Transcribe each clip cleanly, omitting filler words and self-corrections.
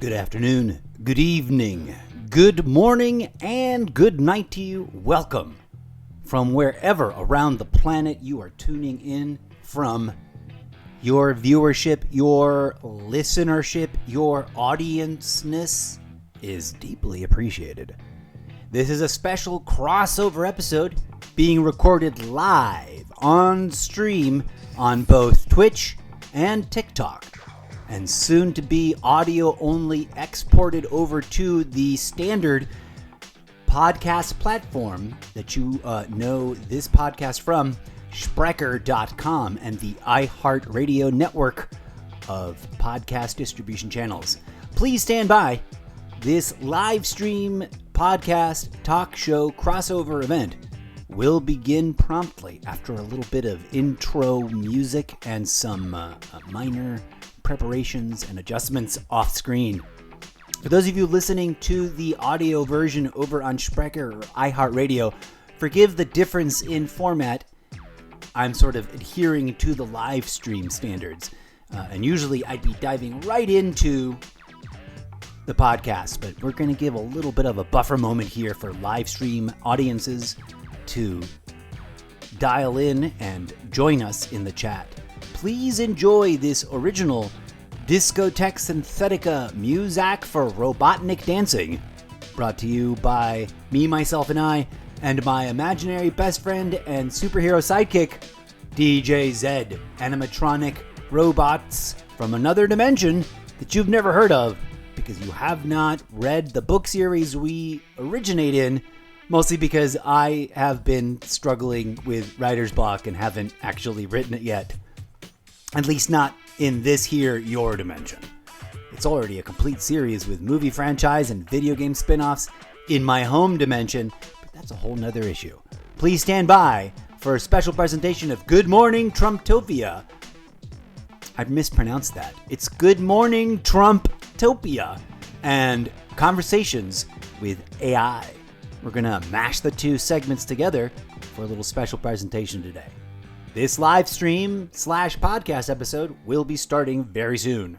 Good afternoon, good evening, good morning, and good night to you. Welcome from wherever around the planet you are tuning in from. Your viewership, your listenership, your audienceness is deeply appreciated. This is a special crossover episode being recorded live on stream on both Twitch and TikTok, and soon to be audio only exported over to the standard podcast platform that you know this podcast from, Sprecher.com, and the iHeartRadio network of podcast distribution channels. Please stand by. This live stream podcast talk show crossover event will begin promptly after a little bit of intro music and some minor preparations and adjustments off screen. For those of you listening to the audio version over on Sprecher or iHeartRadio, forgive the difference in format. I'm sort of adhering to the live stream standards, and usually I'd be diving right into the podcast, but we're going to give a little bit of a buffer moment here for live stream audiences to dial in and join us in the chat. Please enjoy this original Discotheque Synthetica music for Robotnik dancing, brought to you by me, myself, and I, and my imaginary best friend and superhero sidekick, DJ Zed, animatronic robots from another dimension that you've never heard of because you have not read the book series we originate in, mostly because I have been struggling with writer's block and haven't actually written it yet. At least not in this here, your dimension. It's already a complete series with movie franchise and video game spin-offs in my home dimension, but that's a whole nother issue. Please stand by for a special presentation of Good Morning Trumptopia. I've mispronounced that. It's Good Morning Trumptopia and Conversations with AI. We're going to mash the two segments together for a little special presentation today. This live stream / podcast episode will be starting very soon.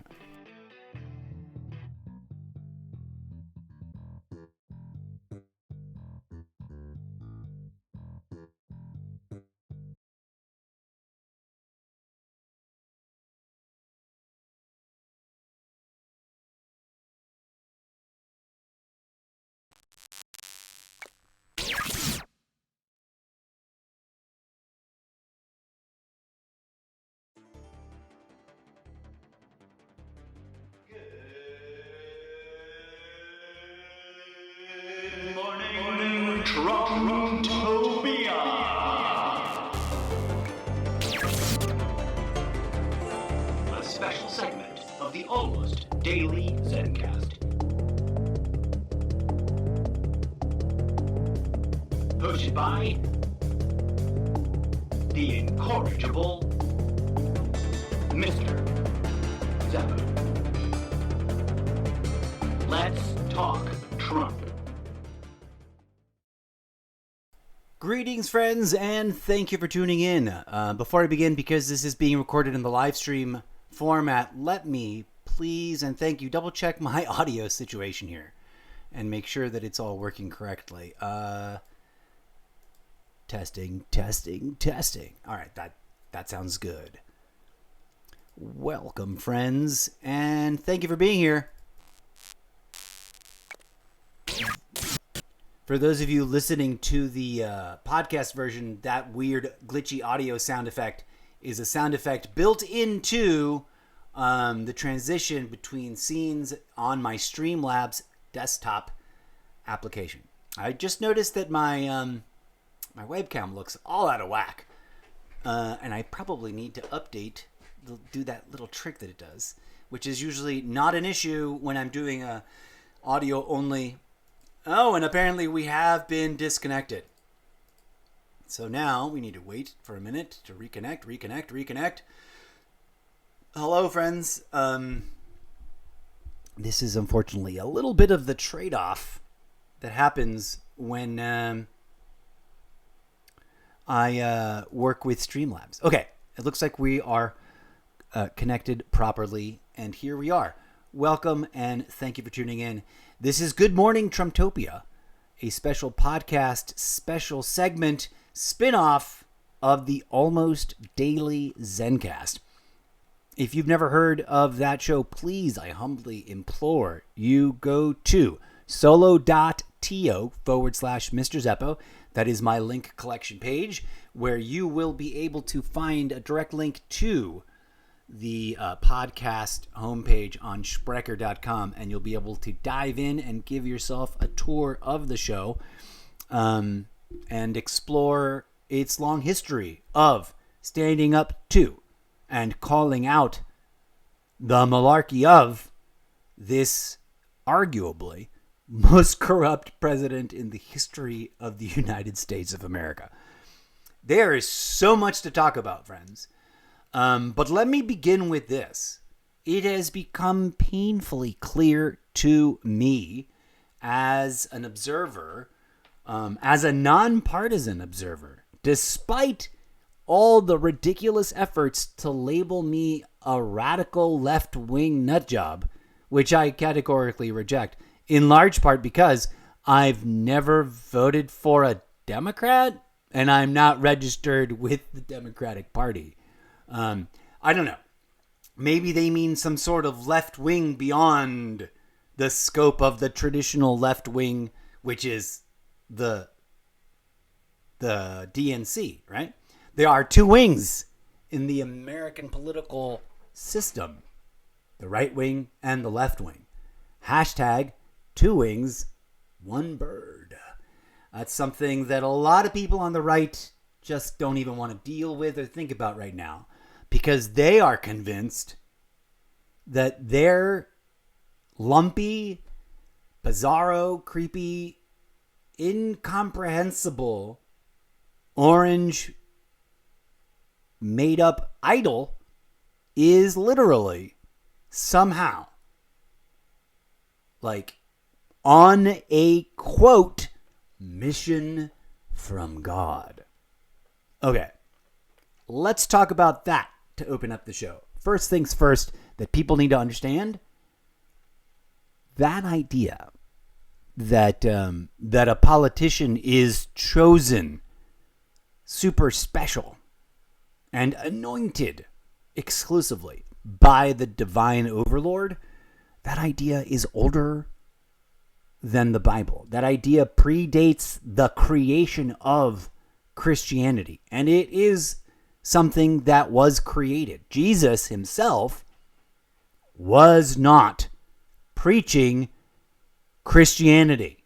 Trumptopia. A special segment of the almost daily Zencast. Hosted by the Incorrigible Mr Zeppo. Let's talk Trump. Greetings, friends, and thank you for tuning in. Before I begin, because this is being recorded in the live stream format, let me please and thank you double check my audio situation here and make sure that it's all working correctly. Testing. All right, that sounds good. Welcome, friends, and thank you for being here. For those of you listening to the podcast version, that weird glitchy audio sound effect is a sound effect built into the transition between scenes on my Streamlabs desktop application. I just noticed that my my webcam looks all out of whack, and I probably need to do that little trick that it does, which is usually not an issue when I'm doing a audio only. Oh, and apparently we have been disconnected. So now we need to wait for a minute to reconnect. Hello, friends. This is unfortunately a little bit of the trade-off that happens when I work with Streamlabs. Okay, it looks like we are connected properly, and here we are. welcome, and thank you for tuning in. This is Good Morning Trumptopia, a special podcast, special segment, spin-off of the Almost Daily Zencast. If you've never heard of that show, please, I humbly implore you go to solo.to/Mr Zeppo. That is my link collection page, where you will be able to find a direct link to the podcast homepage on Sprecher.com, and you'll be able to dive in and give yourself a tour of the show and explore its long history of standing up to and calling out the malarkey of this arguably most corrupt president in the history of the United States of America. There is so much to talk about, friends. But let me begin with this. It has become painfully clear to me as an observer, as a nonpartisan observer, despite all the ridiculous efforts to label me a radical left-wing nutjob, which I categorically reject, in large part because I've never voted for a Democrat and I'm not registered with the Democratic Party. I don't know. Maybe they mean some sort of left wing beyond the scope of the traditional left wing, which is the DNC, right? There are two wings in the American political system, the right wing and the left wing. Hashtag 2 wings, 1 bird. That's something that a lot of people on the right just don't even want to deal with or think about right now, because they are convinced that their lumpy, bizarro, creepy, incomprehensible, orange, made-up idol is literally, somehow, like, on a, quote, mission from God. Okay, let's talk about that to open up the show. First things first, that people need to understand, that idea that that a politician is chosen super special and anointed exclusively by the divine overlord, that idea is older than the Bible. That idea predates the creation of Christianity, and it is something that was created. Jesus himself was not preaching Christianity.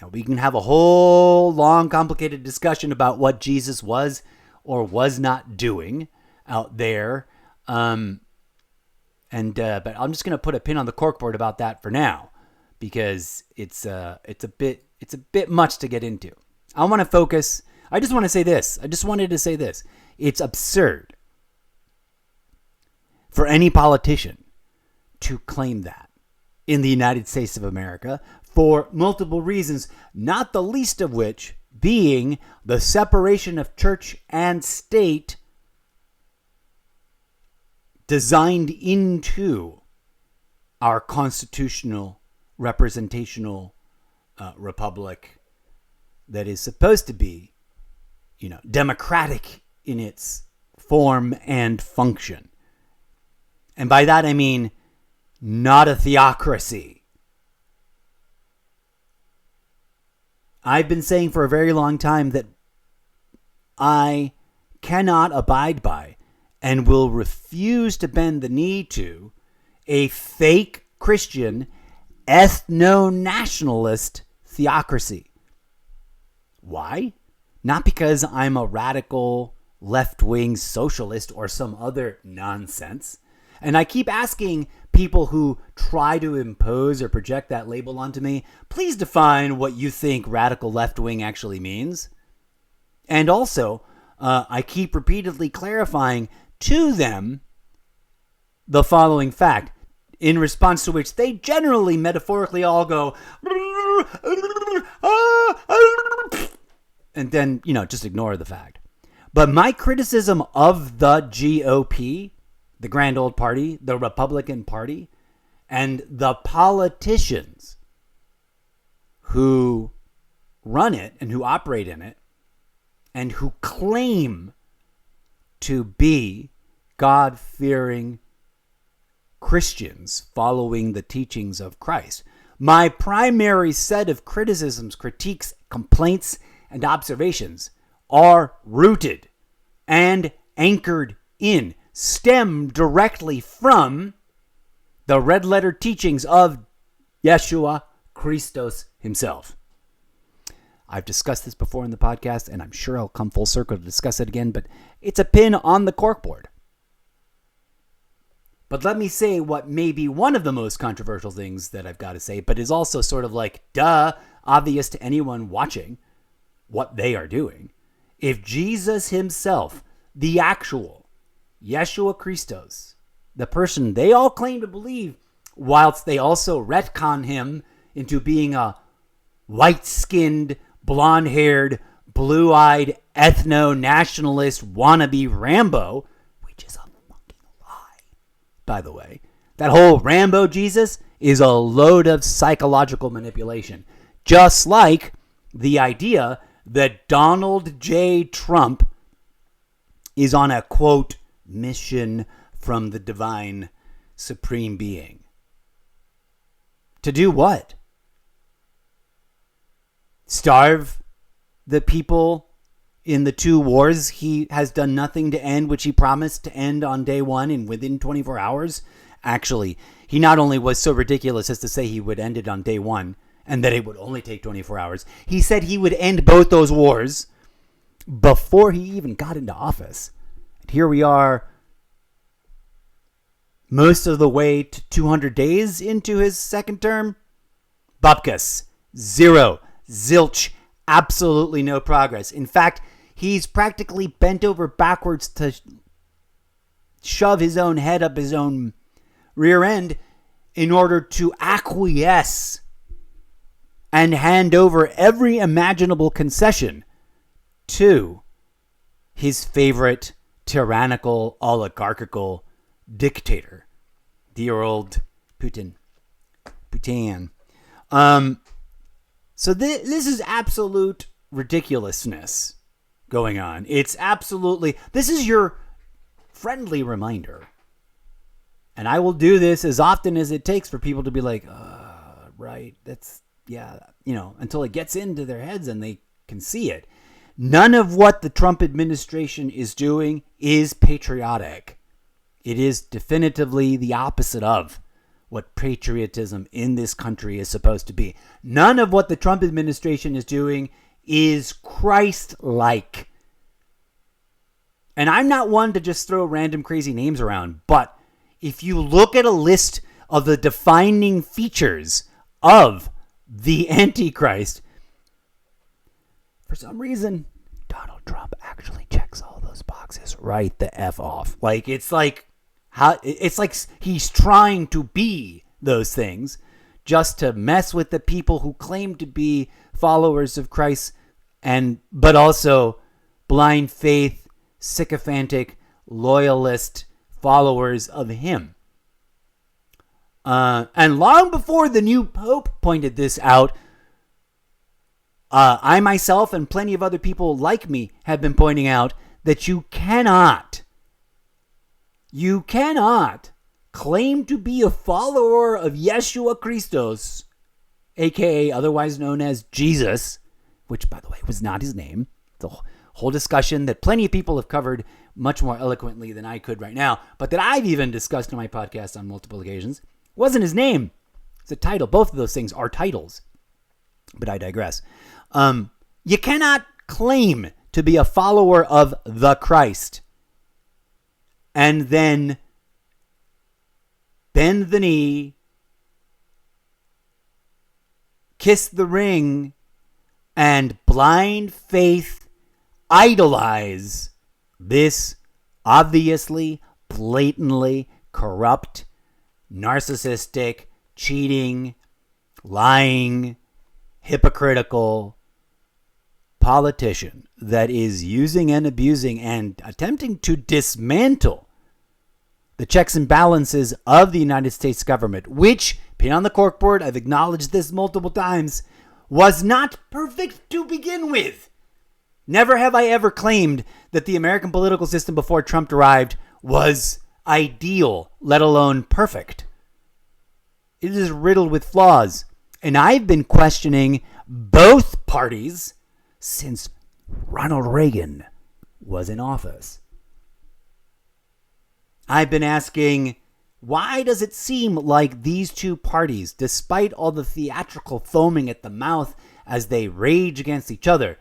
Now, we can have a whole long, complicated discussion about what Jesus was or was not doing out there, but I'm just going to put a pin on the corkboard about that for now, because it's a bit much to get into. I want to focus. I just want to say this. I just wanted to say this. It's absurd for any politician to claim that in the United States of America for multiple reasons, not the least of which being the separation of church and state designed into our constitutional representational republic that is supposed to be, democratic in its form and function. And by that I mean not a theocracy. I've been saying for a very long time that I cannot abide by and will refuse to bend the knee to a fake Christian ethno-nationalist theocracy. Why? Not because I'm a radical left-wing socialist or some other nonsense. And I keep asking people who try to impose or project that label onto me, please define what you think radical left-wing actually means. And also, I keep repeatedly clarifying to them the following fact, in response to which they generally metaphorically all go, and then, just ignore the fact. But my criticism of the GOP, the grand old party, the Republican Party, And the politicians who run it and who operate in it and who claim to be God-fearing Christians following the teachings of Christ. My primary set of criticisms, critiques, complaints, and observations are rooted and anchored in, stem directly from the red letter teachings of Yeshua Christos himself. I've discussed this before in the podcast, and I'm sure I'll come full circle to discuss it again, but it's a pin on the corkboard. But let me say what may be one of the most controversial things that I've got to say, but is also sort of like, obvious to anyone watching what they are doing. If Jesus himself, the actual Yeshua Christos, the person they all claim to believe, whilst they also retcon him into being a white-skinned, blonde-haired, blue-eyed, ethno-nationalist wannabe Rambo, which is a fucking lie, by the way. That whole Rambo Jesus is a load of psychological manipulation. Just like the idea that Donald J. Trump is on a, quote, mission from the divine supreme being. To do what? Starve the people in the 2 wars he has done nothing to end, which he promised to end on day 1 and within 24 hours? Actually, he not only was so ridiculous as to say he would end it on day 1 and that it would only take 24 hours, he said he would end both those wars before he even got into office. And here we are, most of the way to 200 days into his second term. Bupkis. Zero. Zilch. Absolutely no progress. In fact, he's practically bent over backwards to shove his own head up his own rear end in order to acquiesce and hand over every imaginable concession to his favorite tyrannical, oligarchical dictator, dear old Putin. So this is absolute ridiculousness going on. It's absolutely, this is your friendly reminder. And I will do this as often as it takes for people to be like, right, that's, yeah, until it gets into their heads and they can see it. None of what the Trump administration is doing is patriotic. It is definitively the opposite of what patriotism in this country is supposed to be. None of what the Trump administration is doing is Christ-like. And I'm not one to just throw random crazy names around, but if you look at a list of the defining features of the Antichrist, for some reason, Donald Trump actually checks all those boxes right the F off. It's like he's trying to be those things just to mess with the people who claim to be followers of Christ, but also blind faith, sycophantic, loyalist followers of him. And long before the new Pope pointed this out, I myself and plenty of other people like me have been pointing out that you cannot claim to be a follower of Yeshua Christos, aka otherwise known as Jesus, which, by the way, was not his name. The whole discussion that plenty of people have covered much more eloquently than I could right now, but that I've even discussed in my podcast on multiple occasions, wasn't his name. It's a title. Both of those things are titles. But I digress. You cannot claim to be a follower of the Christ and then bend the knee, kiss the ring, and blind faith idolize this obviously, blatantly corrupt, narcissistic, cheating, lying, hypocritical politician that is using and abusing and attempting to dismantle the checks and balances of the United States government, which, pin on the corkboard, I've acknowledged this multiple times, was not perfect to begin with. Never have I ever claimed that the American political system before Trump arrived was ideal, let alone perfect. It is riddled with flaws. And I've been questioning both parties since Ronald Reagan was in office. I've been asking, why does it seem like these two parties, despite all the theatrical foaming at the mouth as they rage against each other,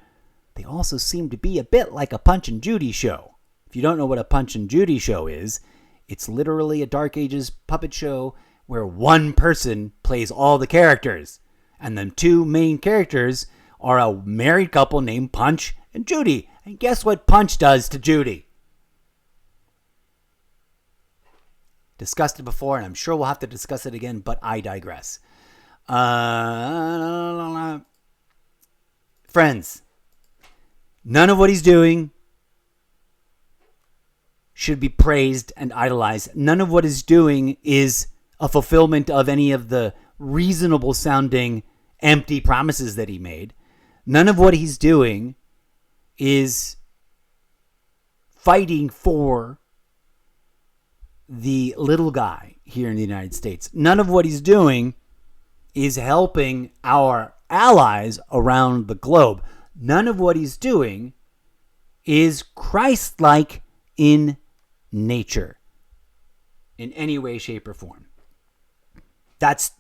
they also seem to be a bit like a Punch and Judy show. If you don't know what a Punch and Judy show is, it's literally a Dark Ages puppet show where one person plays all the characters. And the two main characters are a married couple named Punch and Judy. And guess what Punch does to Judy? Discussed it before, and I'm sure we'll have to discuss it again, but I digress. Friends, none of what he's doing should be praised and idolized. None of what he's doing is a fulfillment of any of the reasonable sounding empty promises that he made. None of what he's doing is fighting for the little guy here in the United States. None of what he's doing is helping our allies around the globe. None of what he's doing is Christ-like in nature in any way, shape, or form. That's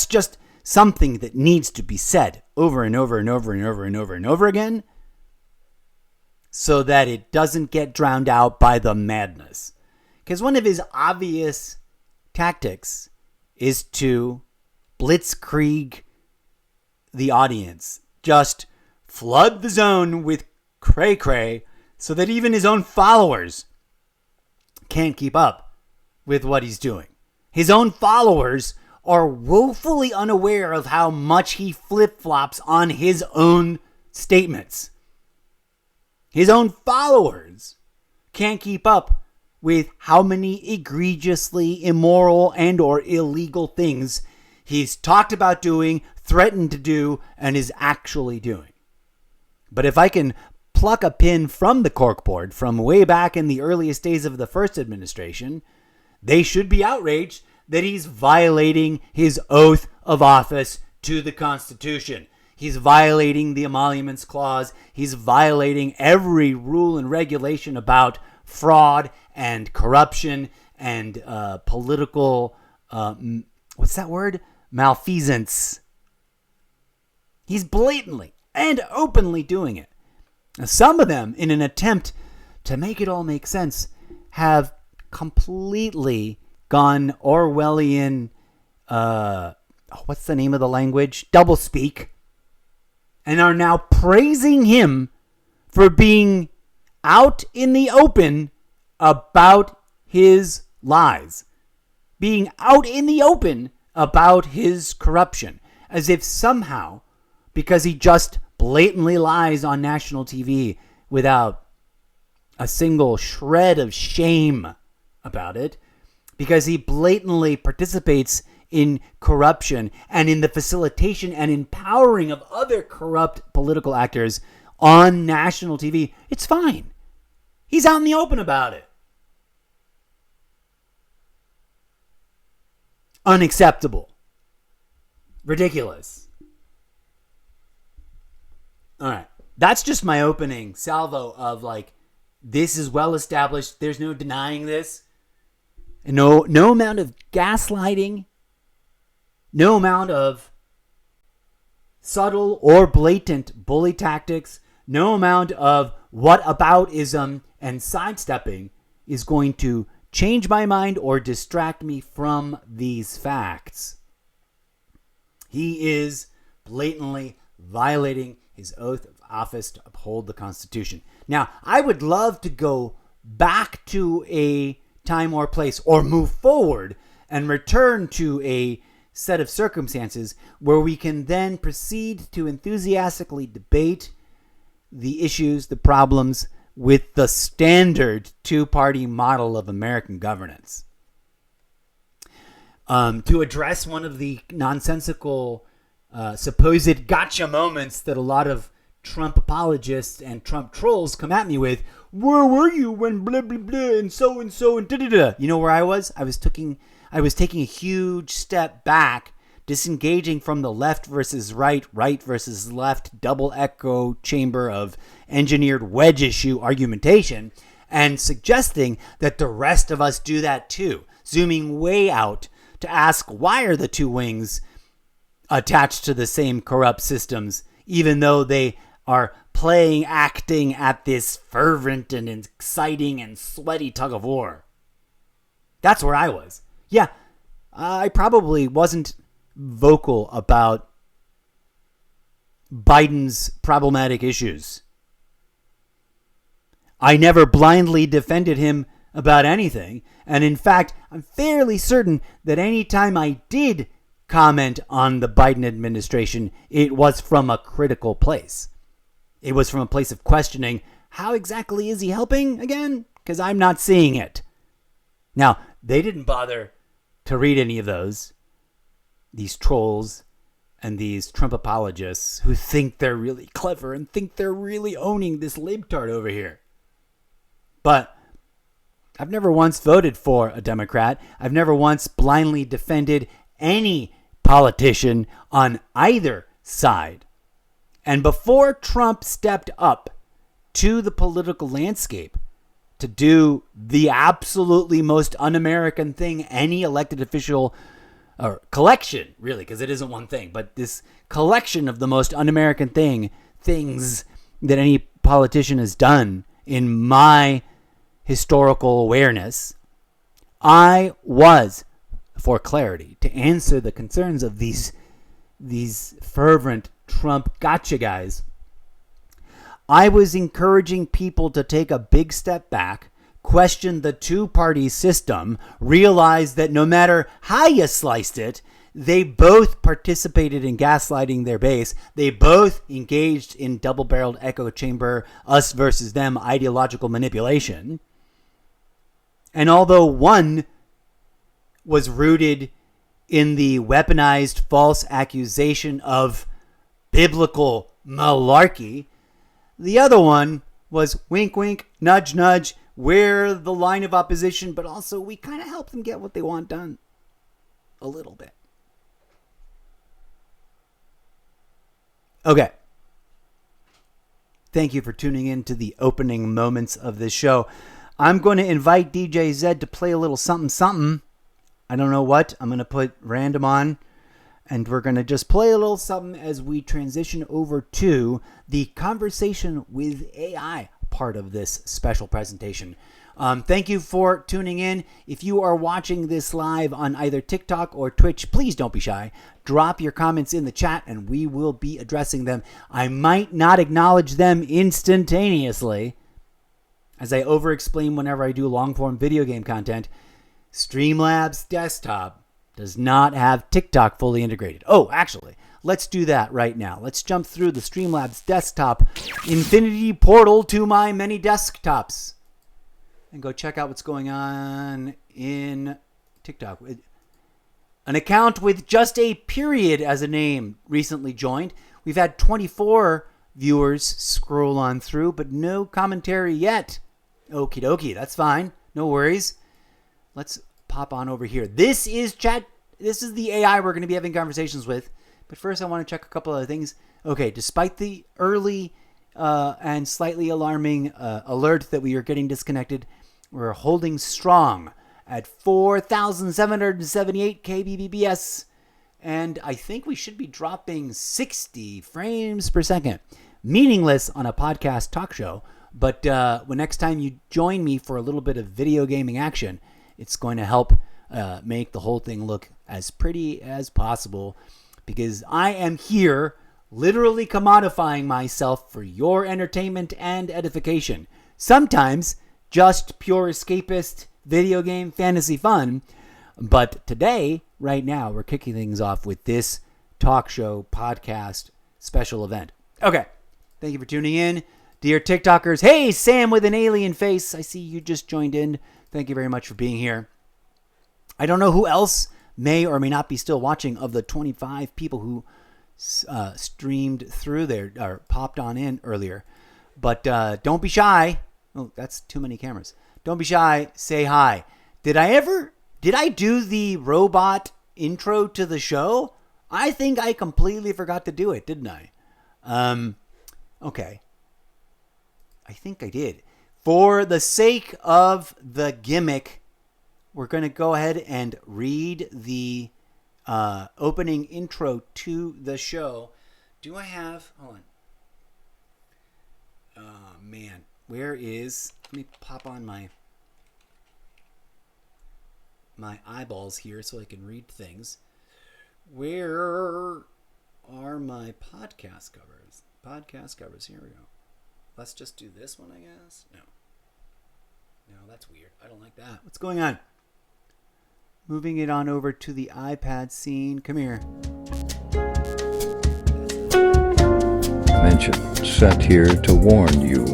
just something that needs to be said over and over and over and over and over and over again so that it doesn't get drowned out by the madness. Because one of his obvious tactics is to blitzkrieg the audience. Just flood the zone with cray-cray so that even his own followers can't keep up with what he's doing. His own followers are woefully unaware of how much he flip-flops on his own statements. His own followers can't keep up with how many egregiously immoral and or illegal things he's talked about doing, threatened to do, and is actually doing. But if I can pluck a pin from the corkboard from way back in the earliest days of the first administration, they should be outraged that he's violating his oath of office to the Constitution. He's violating the Emoluments Clause. He's violating every rule and regulation about fraud and corruption and political, what's that word? Malfeasance. He's blatantly and openly doing it. Now, some of them, in an attempt to make it all make sense, have completely gone Orwellian, what's the name of the language? Doublespeak. And are now praising him for being out in the open about his lies. Being out in the open about his corruption. As if somehow, because he just blatantly lies on national TV without a single shred of shame about it, because he blatantly participates in corruption and in the facilitation and empowering of other corrupt political actors on national TV, it's fine. He's out in the open about it. Unacceptable. Ridiculous. All right. That's just my opening salvo of like, this is well established. There's no denying this. And no amount of gaslighting, no amount of subtle or blatant bully tactics, no amount of whataboutism and sidestepping is going to change my mind or distract me from these facts. He is blatantly violating his oath of office to uphold the Constitution. Now, I would love to go back to a time or place or move forward and return to a set of circumstances where we can then proceed to enthusiastically debate the issues, the problems, with the standard two-party model of American governance. To address one of the nonsensical supposed gotcha moments that a lot of Trump apologists and Trump trolls come at me with, where were you when blah, blah, blah, and so and da-da-da? You know where I was? I was taking a huge step back, disengaging from the left versus right, right versus left, double echo chamber of engineered wedge issue argumentation, and suggesting that the rest of us do that too, zooming way out to ask why are the two wings attached to the same corrupt systems, even though they are acting at this fervent and exciting and sweaty tug of war. That's where I was. Yeah, I probably wasn't vocal about Biden's problematic issues. I never blindly defended him about anything. And in fact, I'm fairly certain that any time I did comment on the Biden administration, it was from a critical place. It was from a place of questioning, how exactly is he helping again? Because I'm not seeing it. Now, they didn't bother to read any of those. These trolls and these Trump apologists who think they're really clever and think they're really owning this libtard over here. But I've never once voted for a Democrat. I've never once blindly defended any politician on either side. And before Trump stepped up to the political landscape to do the absolutely most un-American thing any elected official, or collection, really, because it isn't one thing, but this collection of the most un-American things that any politician has done in my historical awareness, I was, for clarity, to answer the concerns of these fervent Trump gotcha guys, I was encouraging people to take a big step back, question the two-party system, realize that no matter how you sliced it, they both participated in gaslighting their base. They both engaged in double-barreled echo chamber, us versus them ideological manipulation. And although one was rooted in the weaponized false accusation of biblical malarkey, the other one was wink, wink, nudge, nudge, we're the line of opposition, but also we kind of help them get what they want done a little bit. Okay. Thank you for tuning in to the opening moments of this show. I'm going to invite DJ Zed to play a little something, something. I don't know what. I'm going to put random on. And we're going to just play a little something as we transition over to the conversation with AI part of this special presentation. Thank you for tuning in. If you are watching this live on either TikTok or Twitch, please don't be shy. Drop your comments in the chat and we will be addressing them. I might not acknowledge them instantaneously, as I over-explain whenever I do long-form video game content. Streamlabs Desktop does not have TikTok fully integrated. Oh, actually, let's do that right now. Let's jump through the Streamlabs Desktop infinity portal to my many desktops and go check out what's going on in TikTok. An account with just a period as a name recently joined. We've had 24 viewers scroll on through, but no commentary yet. Okie dokie, that's fine. No worries. Let's pop on over here. This is the AI we're going to be having conversations with. But first, I want to check a couple other things. Okay, despite the early and slightly alarming alert that we are getting disconnected, we're holding strong at 4,778 kbps. And I think we should be dropping 60 frames per second. Meaningless on a podcast talk show. But when next time you join me for a little bit of video gaming action, it's going to help make the whole thing look as pretty as possible, because I am here literally commodifying myself for your entertainment and edification. Sometimes just pure escapist video game fantasy fun. But today, right now, we're kicking things off with this talk show podcast special event. Okay. Thank you for tuning in. Dear TikTokers, hey, Sam with an alien face. I see you just joined in. Thank you very much for being here. I don't know who else may or may not be still watching of the 25 people who streamed through there or popped on in earlier. But don't be shy. Oh, that's too many cameras. Don't be shy. Say hi. Did I do the robot intro to the show? I think I completely forgot to do it, didn't I? Okay. I think I did. For the sake of the gimmick, we're going to go ahead and read the opening intro to the show. Do I have... Hold on. Oh, man. Where is... Let me pop on my eyeballs here so I can read things. Where are my podcast covers? Podcast covers. Here we go. Let's just do this one, I guess. No, that's weird. I don't like that. What's going on? Moving it on over to the iPad scene. Come here. Mention set here to warn you.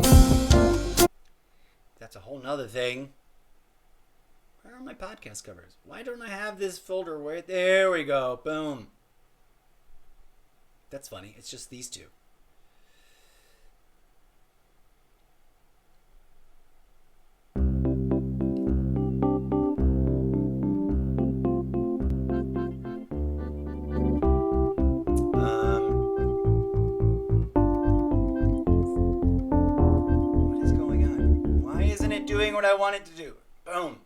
That's a whole nother thing. Where are my podcast covers? Why don't I have this folder? Where? There we go. Boom. That's funny. It's just these two. Doing what I wanted to do. Boom.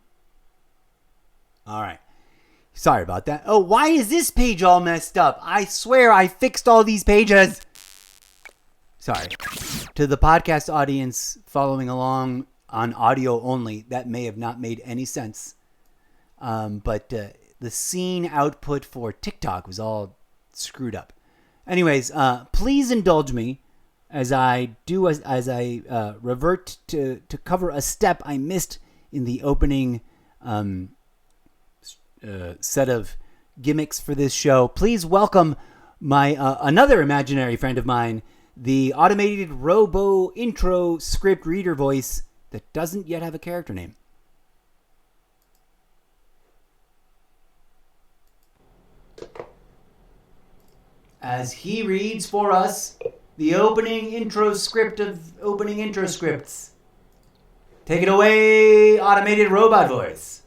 All right. Sorry about that. Oh, why is this page all messed up? I swear I fixed all these pages. Sorry. To the podcast audience following along on audio only, that may have not made any sense. But the scene output for TikTok was all screwed up. Anyways, please indulge me as I revert to cover a step I missed in the opening set of gimmicks for this show. Please welcome my another imaginary friend of mine, the automated robo intro script reader voice that doesn't yet have a character name. As he reads for us the opening intro script of opening intro scripts. Take it away, automated robot voice.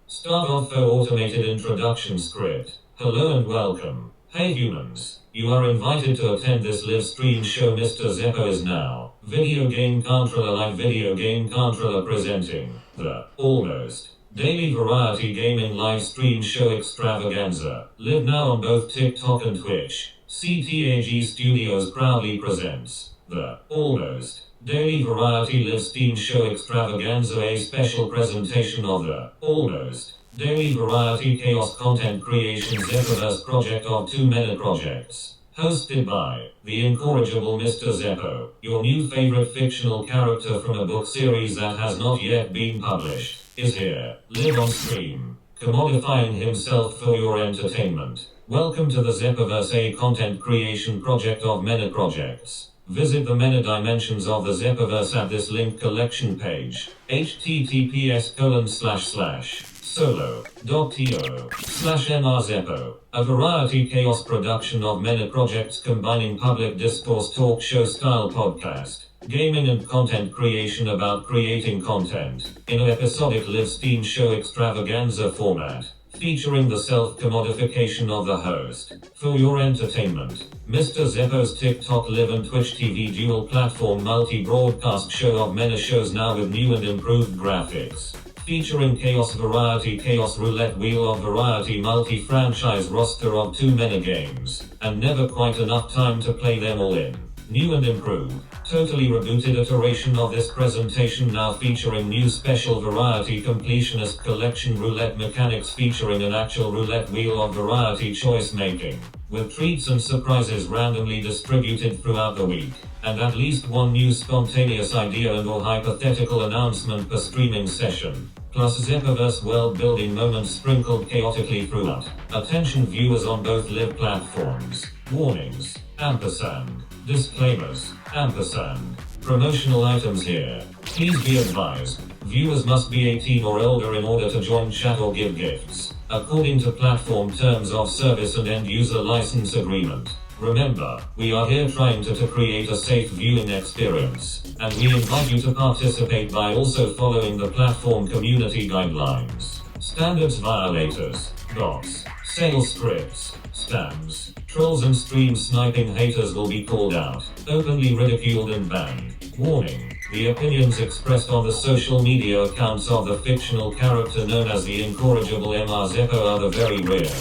Start off for automated introduction script. Hello and welcome. Hey humans, you are invited to attend this live stream show. Mr. Zeppo is now Video Game Controller Live Video Game Controller presenting the Almost Daily Variety Gaming Live Stream Show Extravaganza. Live now on both TikTok and Twitch. CTAG Studios proudly presents the Almost Daily Variety Live Stream Show Extravaganza, a special presentation of the Almost Daily Variety Chaos Content Creation Zeppoverse project of 2 meta projects. Hosted by the Incorrigible Mr Zeppo, your new favorite fictional character from a book series that has not yet been published, is here, live on stream, commodifying himself for your entertainment. Welcome to the Zeppoverse, a content creation project of many projects. Visit the many dimensions of the Zeppoverse at this link collection page, https://solo.to/mrzeppo, a variety chaos production of many projects combining public discourse talk show style podcast, gaming and content creation about creating content, in an episodic live stream show extravaganza format, featuring the self-commodification of the host. For your entertainment, Mr. Zeppo's TikTok Live and Twitch TV dual-platform multi-broadcast show of many shows now with new and improved graphics. Featuring Chaos Variety Chaos Roulette Wheel of Variety multi-franchise roster of 2 many games, and never quite enough time to play them all in. New and improved, totally rebooted iteration of this presentation now featuring new special variety completionist collection roulette mechanics featuring an actual roulette wheel of variety choice making, with treats and surprises randomly distributed throughout the week, and at least one new spontaneous idea and or hypothetical announcement per streaming session, plus Zeppoverse world-building moments sprinkled chaotically throughout. Attention viewers on both live platforms. Warnings. Ampersand. disclaimers, ampersand, promotional items here. Please be advised, viewers must be 18 or older in order to join chat or give gifts, according to platform terms of service and end-user license agreement. Remember, we are here trying to create a safe viewing experience, and we invite you to participate by also following the platform community guidelines. Standards violators, bots, sales scripts, scams, trolls and stream sniping haters will be called out, openly ridiculed and banned. Warning, the opinions expressed on the social media accounts of the fictional character known as the Incorrigible Mr Zeppo are the very real,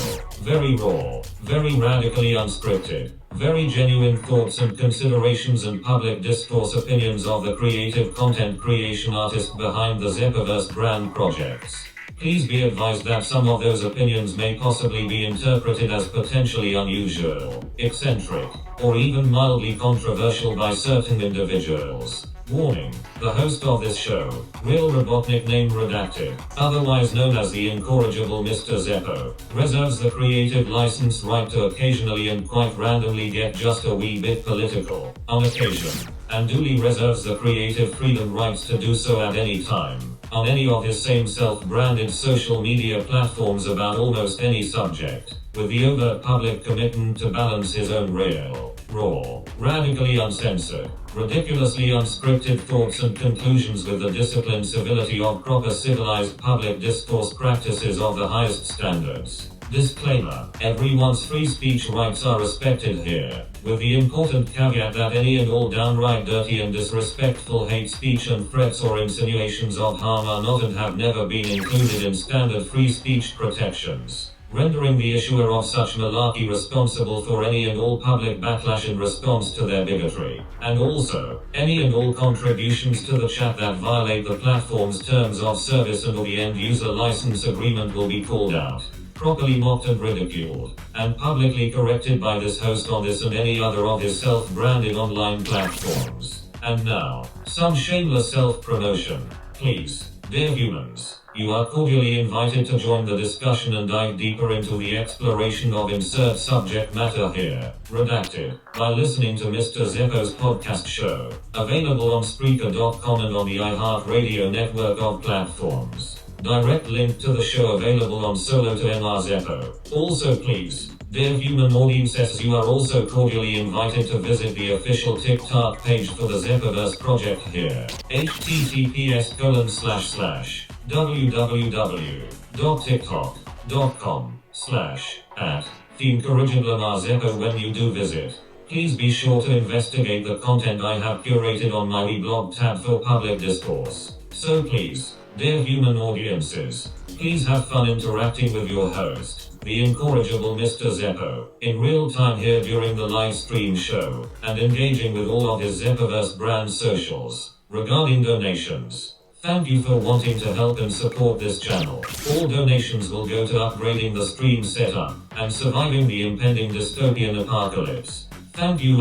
very raw, very radically unscripted, very genuine thoughts and considerations and public discourse opinions of the creative content creation artist behind the Zeppoverse brand projects. Please be advised that some of those opinions may possibly be interpreted as potentially unusual, eccentric, or even mildly controversial by certain individuals. Warning, the host of this show, real robot nickname redacted, otherwise known as the Incorrigible Mr Zeppo, reserves the creative license right to occasionally and quite randomly get just a wee bit political, on occasion, and duly reserves the creative freedom rights to do so at any time, on any of his same self-branded social media platforms about almost any subject, with the overt public commitment to balance his own real, raw, radically uncensored, ridiculously unscripted thoughts and conclusions with the disciplined civility of proper civilized public discourse practices of the highest standards. Disclaimer, everyone's free speech rights are respected here, with the important caveat that any and all downright dirty and disrespectful hate speech and threats or insinuations of harm are not and have never been included in standard free speech protections, rendering the issuer of such malarkey responsible for any and all public backlash in response to their bigotry, and also, any and all contributions to the chat that violate the platform's terms of service and or the end-user license agreement will be called out, properly mocked and ridiculed, and publicly corrected by this host on this and any other of his self-branded online platforms. And now, some shameless self-promotion. Please, dear humans, you are cordially invited to join the discussion and dive deeper into the exploration of insert subject matter here, redacted, by listening to Mr. Zeppo's podcast show, available on Spreaker.com and on the iHeartRadio network of platforms. Direct link to the show available on Solo to Mr. Zeppo. Also please, dear human audiences, you are also cordially invited to visit the official TikTok page for the Zeppoverse project here. https://www.tiktok.com/@Incorrigible Mr Zeppo. When you do visit, please be sure to investigate the content I have curated on my weblog tab for public discourse. So please, dear human audiences, please have fun interacting with your host, the Incorrigible Mr Zeppo, in real time here during the live stream show, and engaging with all of his Zeppoverse brand socials. Regarding donations, thank you for wanting to help and support this channel. All donations will go to upgrading the stream setup, and surviving the impending dystopian apocalypse. Thank you,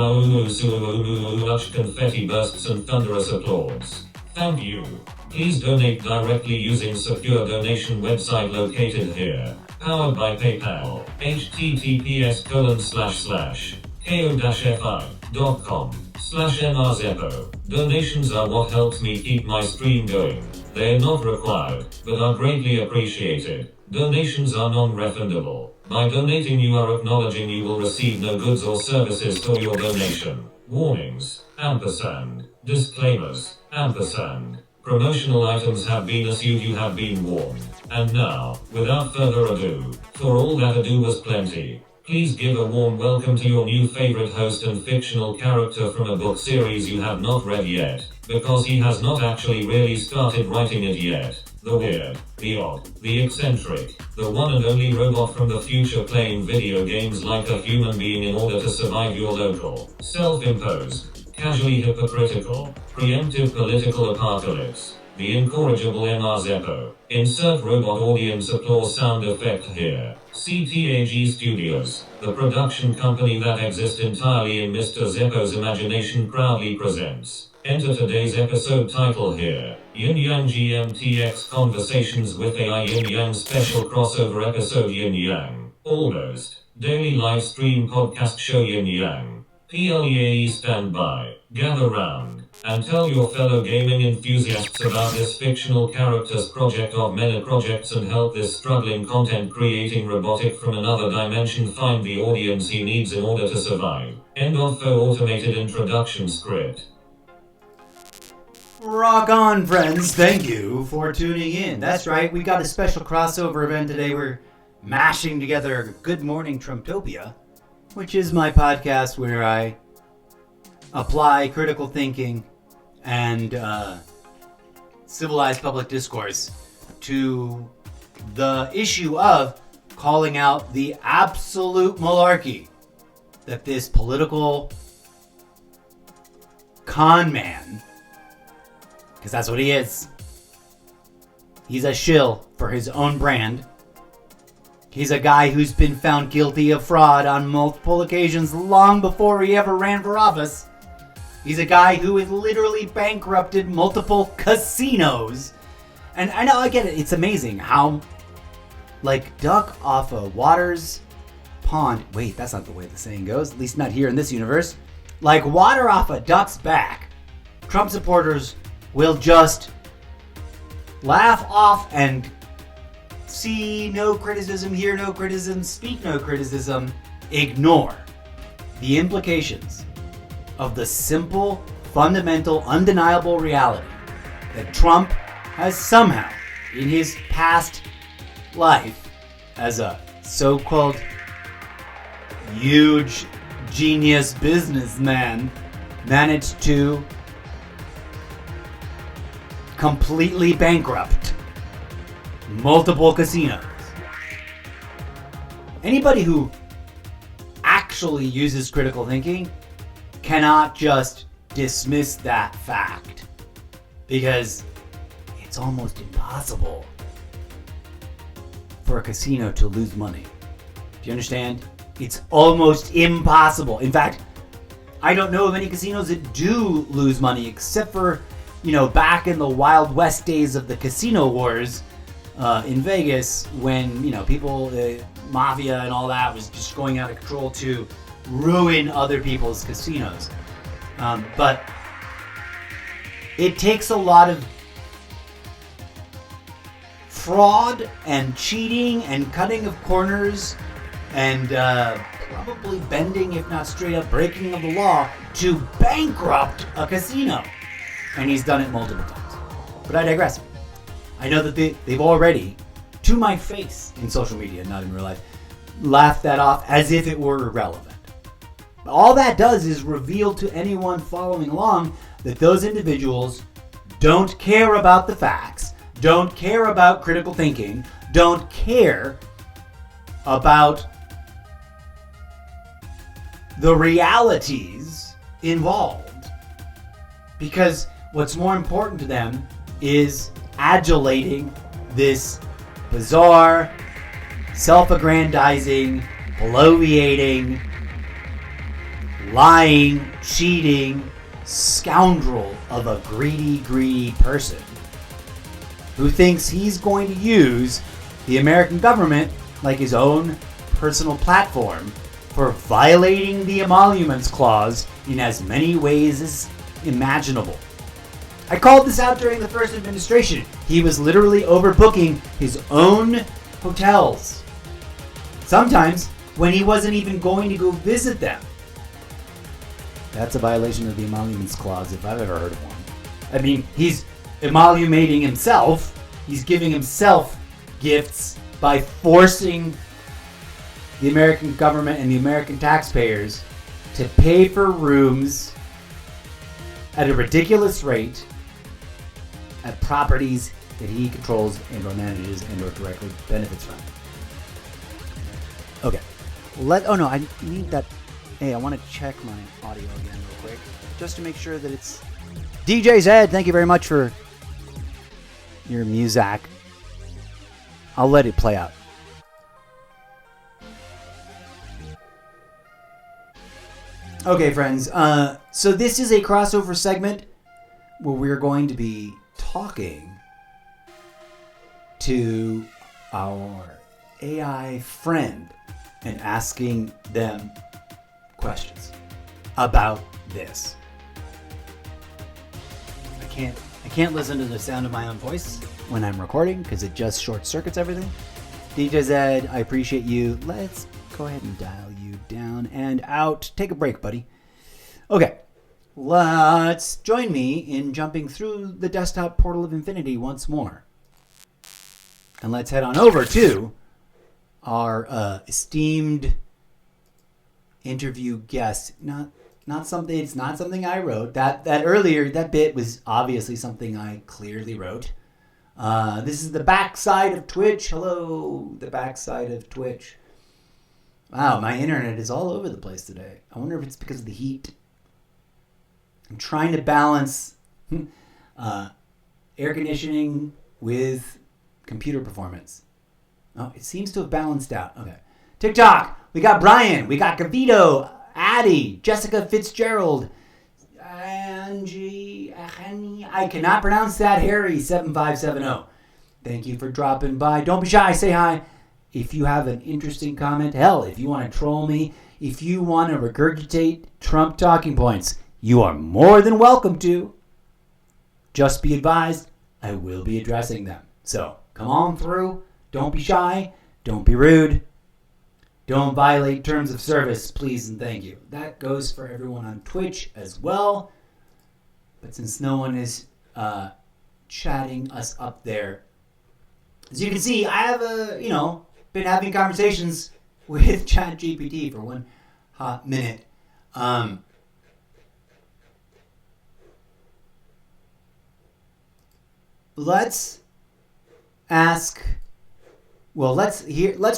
confetti bursts and thunderous applause. Thank you. Please donate directly using secure donation website located here. Powered by PayPal. https://ko-fi.com/Mr Zeppo. Donations are what helps me keep my stream going. They are not required, but are greatly appreciated. Donations are non-refundable. By donating you are acknowledging you will receive no goods or services for your donation. Warnings, ampersand, disclaimers, ampersand. Promotional items have been issued, you have been warned. And now, without further ado, for all that ado was plenty, please give a warm welcome to your new favorite host and fictional character from a book series you have not read yet, because he has not actually really started writing it yet. The weird, the odd, the eccentric, the one and only robot from the future playing video games like a human being in order to survive your local, self-imposed, casually hypocritical, preemptive political apocalypse. The Incorrigible Mr Zeppo. Insert robot audience applause sound effect here. CTAG Studios, the production company that exists entirely in Mr. Zeppo's imagination, proudly presents. Enter today's episode title here. Yin Yang GMTX Conversations with AI Yin Yang Special Crossover Episode Yin Yang. Almost. Daily live stream podcast show Yin Yang. PLEAE stand by, gather round, and tell your fellow gaming enthusiasts about this fictional character's project of many projects and help this struggling content creating robotic from another dimension find the audience he needs in order to survive. End of automated introduction script. Rock on, friends. Thank you for tuning in. That's right, we got a special crossover event today. We're mashing together Good Morning Trumptopia, which is my podcast where I apply critical thinking and civilized public discourse to the issue of calling out the absolute malarkey that this political con man, because that's what he is, he's a shill for his own brand. He's a guy who's been found guilty of fraud on multiple occasions long before he ever ran for office. He's a guy who has literally bankrupted multiple casinos. And I know, I get it. It's amazing how, like, duck off a water's pond. Wait, that's not the way the saying goes. At least not here in this universe. Like water off a duck's back, Trump supporters will just laugh off and see no criticism, hear no criticism, speak no criticism, ignore the implications of the simple, fundamental, undeniable reality that Trump has somehow, in his past life as a so-called huge genius businessman, managed to completely bankrupt multiple casinos. Anybody who actually uses critical thinking cannot just dismiss that fact, because it's almost impossible for a casino to lose money. Do you understand? It's almost impossible. In fact, I don't know of any casinos that do lose money, except for, back in the Wild West days of the casino wars in Vegas, when, people, mafia and all that was just going out of control to ruin other people's casinos. But it takes a lot of fraud and cheating and cutting of corners and probably bending, if not straight up breaking of the law, to bankrupt a casino. And he's done it multiple times. But I digress. I know that they've already, to my face in social media, not in real life, laughed that off as if it were irrelevant. All that does is reveal to anyone following along that those individuals don't care about the facts, don't care about critical thinking, don't care about the realities involved. Because what's more important to them is adulating this bizarre, self-aggrandizing, bloviating, lying, cheating scoundrel of a greedy person who thinks he's going to use the American government like his own personal platform for violating the emoluments clause in as many ways as imaginable. I called this out during the first administration. He was literally overbooking his own hotels. Sometimes when he wasn't even going to go visit them. That's a violation of the emoluments clause if I've ever heard of one. I mean, he's emolumating himself. He's giving himself gifts by forcing the American government and the American taxpayers to pay for rooms at a ridiculous rate at properties that he controls and or manages and or directly benefits from. Okay. I need that. Hey, I want to check my audio again real quick, just to make sure that it's... DJ Zed, thank you very much for your music. I'll let it play out. Okay, friends. So this is a crossover segment where we're going to be talking to our AI friend and asking them questions. about this. I can't listen to the sound of my own voice when I'm recording because it just short circuits everything. DJ Zed, I appreciate you. Let's go ahead and dial you down and out. Take a break, buddy. Okay, let's join me in jumping through the desktop portal of infinity once more. And let's head on over to our esteemed interview guest. It's not something I wrote. That earlier, that bit was obviously something I clearly wrote. This is the backside of Twitch. Hello, the backside of Twitch. Wow, my internet is all over the place today. I wonder if it's because of the heat. I'm trying to balance air conditioning with computer performance. Oh, it seems to have balanced out. Okay. TikTok, we got Brian, we got Gavito, Addie, Jessica Fitzgerald, Angie, I cannot pronounce that, Harry7570. Thank you for dropping by. Don't be shy, say hi. If you have an interesting comment, hell, if you want to troll me, if you want to regurgitate Trump talking points, you are more than welcome to. Just be advised, I will be addressing them. So, come on through. Don't be shy. Don't be rude. Don't violate terms of service, please and thank you. That goes for everyone on Twitch as well. But since no one is chatting us up there, as you can see, I have been having conversations with ChatGPT for one hot minute. Let's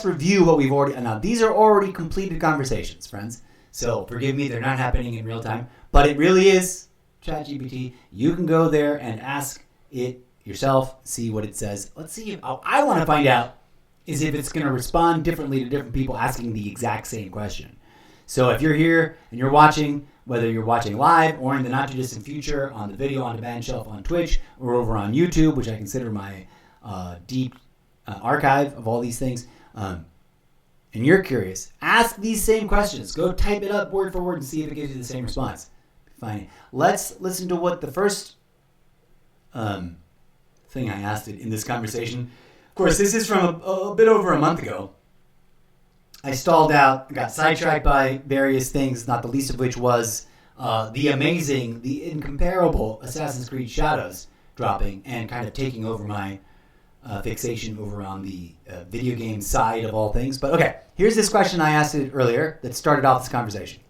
review what we've already. Now, these are already completed conversations, friends. So forgive me, they're not happening in real time, but it really is ChatGPT. You can go there and ask it yourself, see what it says. Let's see. I want to find out is if it's going to respond differently to different people asking the exact same question. So if you're here and you're watching, whether you're watching live or in the not too distant future on the video on demand shelf on Twitch or over on YouTube, which I consider my deep archive of all these things, and you're curious, ask these same questions. Go type it up word for word and see if it gives you the same response. Fine. Let's listen to what the first thing I asked it in this conversation. Of course, this is from a bit over a month ago. I stalled out, got sidetracked by various things, not the least of which was the amazing, the incomparable Assassin's Creed Shadows dropping and kind of taking over my fixation over on the video game side of all things. But okay, here's this question I asked it earlier that started off this conversation.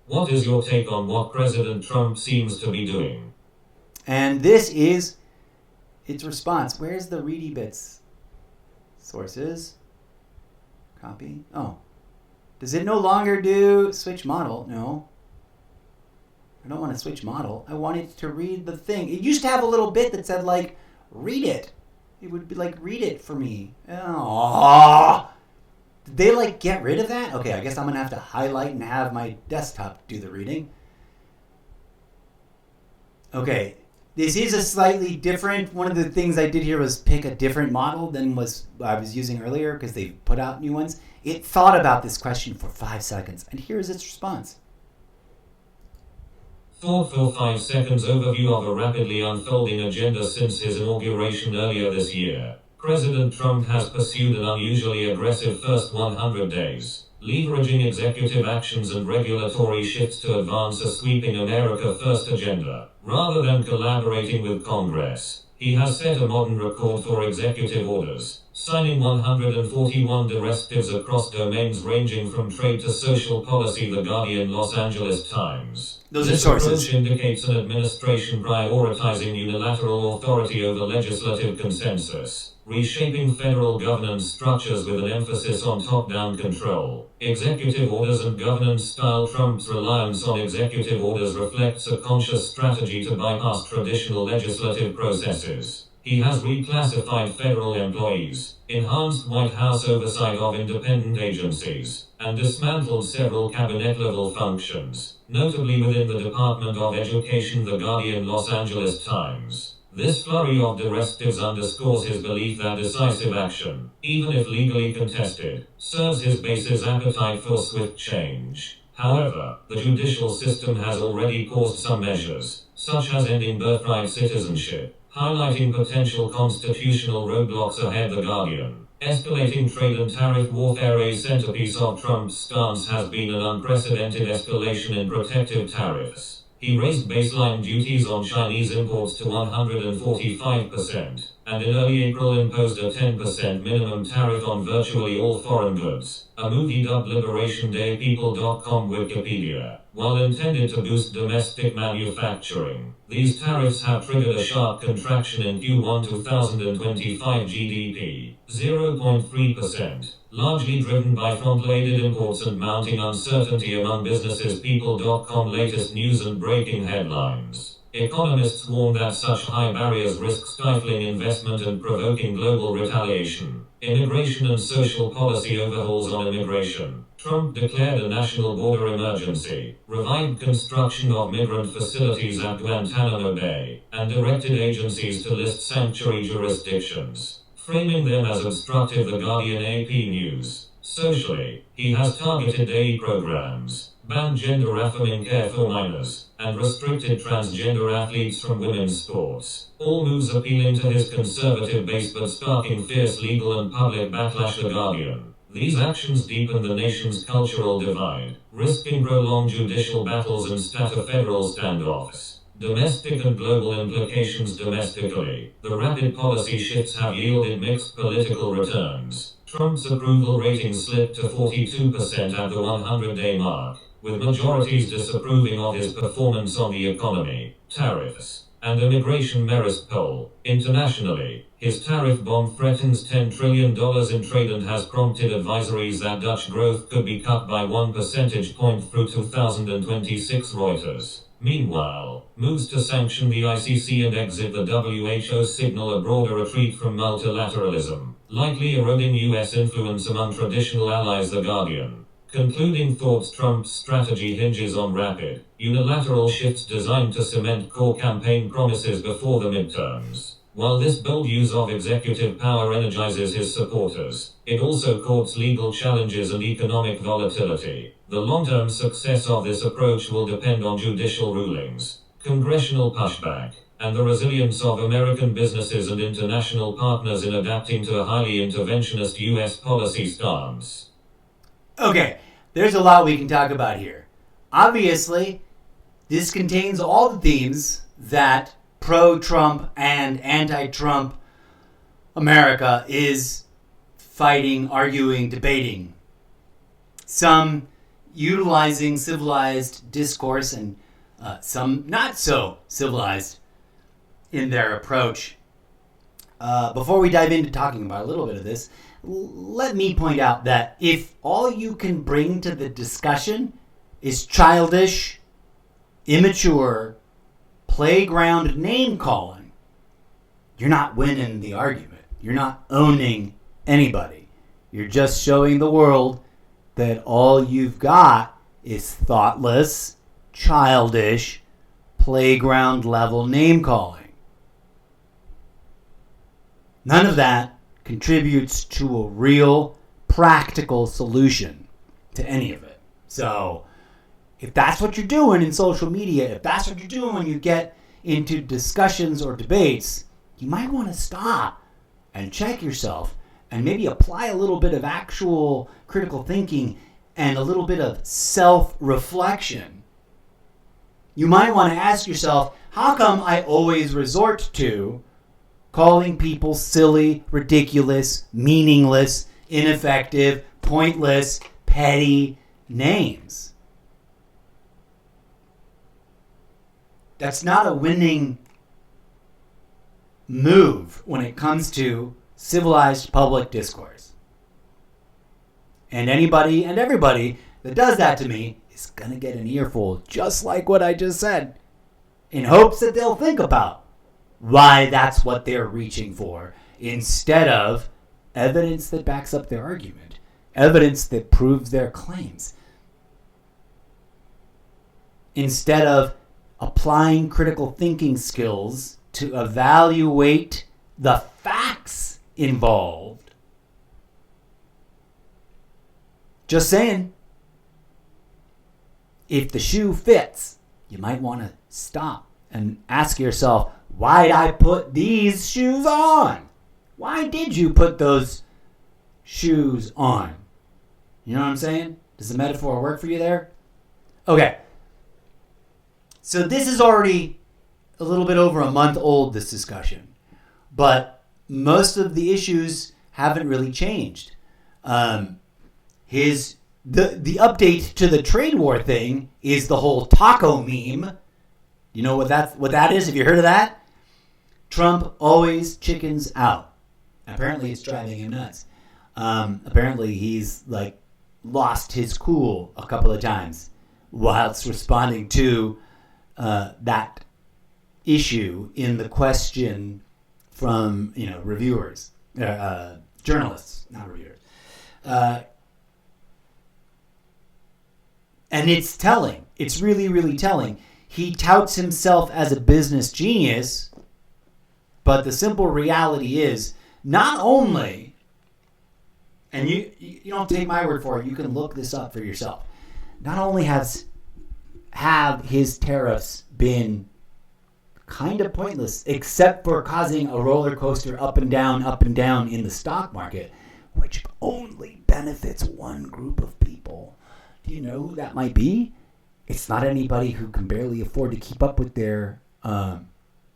What is your take on what President Trump seems to be doing? And this is its response. Where's the ready bits? Sources. Copy. Oh. Does it no longer do switch model? No. I don't want to switch model. I want it to read the thing. It used to have a little bit that said, like, read it. It would be like, read it for me. Oh. Did they, like, get rid of that? Okay, I guess I'm going to have to highlight and have my desktop do the reading. Okay. This is a slightly different, one of the things I did here was pick a different model than I was using earlier because they put out new ones. It thought about this question for 5 seconds, and here's its response. Thoughtful 5 seconds overview of a rapidly unfolding agenda since his inauguration earlier this year. President Trump has pursued an unusually aggressive first 100 days, leveraging executive actions and regulatory shifts to advance a sweeping America First agenda. Rather than collaborating with Congress, he has set a modern record for executive orders, signing 141 directives across domains ranging from trade to social policy. The Guardian Los Angeles Times. This approach indicates an administration prioritizing unilateral authority over legislative consensus, reshaping federal governance structures with an emphasis on top-down control. Executive orders and governance style. Trump's reliance on executive orders reflects a conscious strategy to bypass traditional legislative processes. He has reclassified federal employees, enhanced White House oversight of independent agencies, and dismantled several cabinet-level functions, notably within the Department of Education. The Guardian Los Angeles Times. This flurry of directives underscores his belief that decisive action, even if legally contested, serves his base's appetite for swift change. However, the judicial system has already paused some measures, such as ending birthright citizenship, highlighting potential constitutional roadblocks ahead. The Guardian. Escalating trade and tariff warfare. A centerpiece of Trump's stance has been an unprecedented escalation in protective tariffs. He raised baseline duties on Chinese imports to 145%, and in early April imposed a 10% minimum tariff on virtually all foreign goods. A movie dubbed Liberation Day. People.com Wikipedia. While intended to boost domestic manufacturing, these tariffs have triggered a sharp contraction in Q1 2025 GDP, 0.3%, largely driven by front-loaded imports and mounting uncertainty among businesses. People.com latest news and breaking headlines. Economists warn that such high barriers risk stifling investment and provoking global retaliation. Immigration and social policy overhauls on immigration. Trump declared a national border emergency, revived construction of migrant facilities at Guantanamo Bay, and directed agencies to list sanctuary jurisdictions, framing them as obstructive. The Guardian. AP News. Socially, he has targeted day programs, banned gender-affirming care for minors, and restricted transgender athletes from women's sports. All moves appealing to his conservative base but sparking fierce legal and public backlash. The Guardian. These actions deepen the nation's cultural divide, risking prolonged judicial battles and federal standoffs. Domestic and global implications. Domestically, the rapid policy shifts have yielded mixed political returns. Trump's approval rating slipped to 42% at the 100-day mark, with majorities disapproving of his performance on the economy, tariffs, and immigration. Marist poll. Internationally, his tariff bomb threatens $10 trillion in trade and has prompted advisories that Dutch growth could be cut by 1 percentage point through 2026. Reuters. Meanwhile, moves to sanction the ICC and exit the WHO signal a broader retreat from multilateralism, likely eroding U.S. influence among traditional allies. The Guardian. Concluding thoughts. Trump's strategy hinges on rapid, unilateral shifts designed to cement core campaign promises before the midterms. While this bold use of executive power energizes his supporters, it also courts legal challenges and economic volatility. The long-term success of this approach will depend on judicial rulings, congressional pushback, and the resilience of American businesses and international partners in adapting to a highly interventionist U.S. policy stance. Okay, there's a lot we can talk about here. Obviously, this contains all the themes that pro-Trump and anti-Trump America is fighting, arguing, debating. Some utilizing civilized discourse and some not so civilized in their approach. Before we dive into talking about a little bit of this, let me point out that if all you can bring to the discussion is childish, immature, playground name-calling, you're not winning the argument. You're not owning anybody. You're just showing the world that all you've got is thoughtless, childish, playground-level name-calling. None of that contributes to a real, practical solution to any of it. So, if that's what you're doing in social media, if that's what you're doing when you get into discussions or debates, you might want to stop and check yourself and maybe apply a little bit of actual critical thinking and a little bit of self-reflection. You might want to ask yourself, how come I always resort to calling people silly, ridiculous, meaningless, ineffective, pointless, petty names? That's not a winning move when it comes to civilized public discourse. And anybody and everybody that does that to me is going to get an earful, just like what I just said, in hopes that they'll think about why that's what they're reaching for, instead of evidence that backs up their argument, evidence that proves their claims. Instead of applying critical thinking skills to evaluate the facts involved. Just saying. if the shoe fits, you might want to stop and ask yourself, why'd I put these shoes on? Why did you put those shoes on? You know what I'm saying? Does the metaphor work for you there? Okay. So this is already a little bit over a month old, this discussion. But most of the issues haven't really changed. The update to the trade war thing is the whole taco meme. You know what that is? Have you heard of that? Trump always chickens out. Apparently it's driving him nuts. Apparently he's like lost his cool a couple of times whilst responding to that issue in the question from reviewers, journalists, not reviewers, and it's telling. It's really, really telling. He touts himself as a business genius, but the simple reality is not only, and you don't take my word for it, you can look this up for yourself. Not only have his tariffs been kind of pointless, except for causing a roller coaster up and down in the stock market, which only benefits one group of people. Do you know who that might be? It's not anybody who can barely afford to keep up with their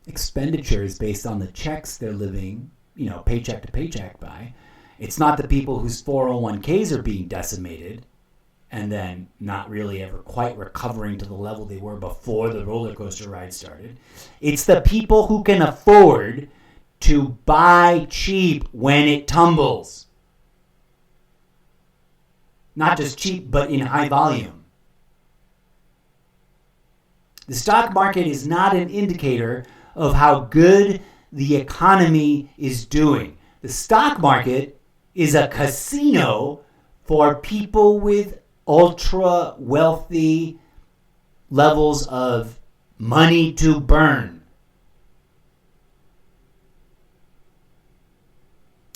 expenditures based on the checks they're living, paycheck to paycheck by. It's not the people whose 401ks are being decimated and then not really ever quite recovering to the level they were before the roller coaster ride started. It's the people who can afford to buy cheap when it tumbles. Not just cheap, but in high volume. The stock market is not an indicator of how good the economy is doing. The stock market is a casino for people with ultra wealthy levels of money to burn.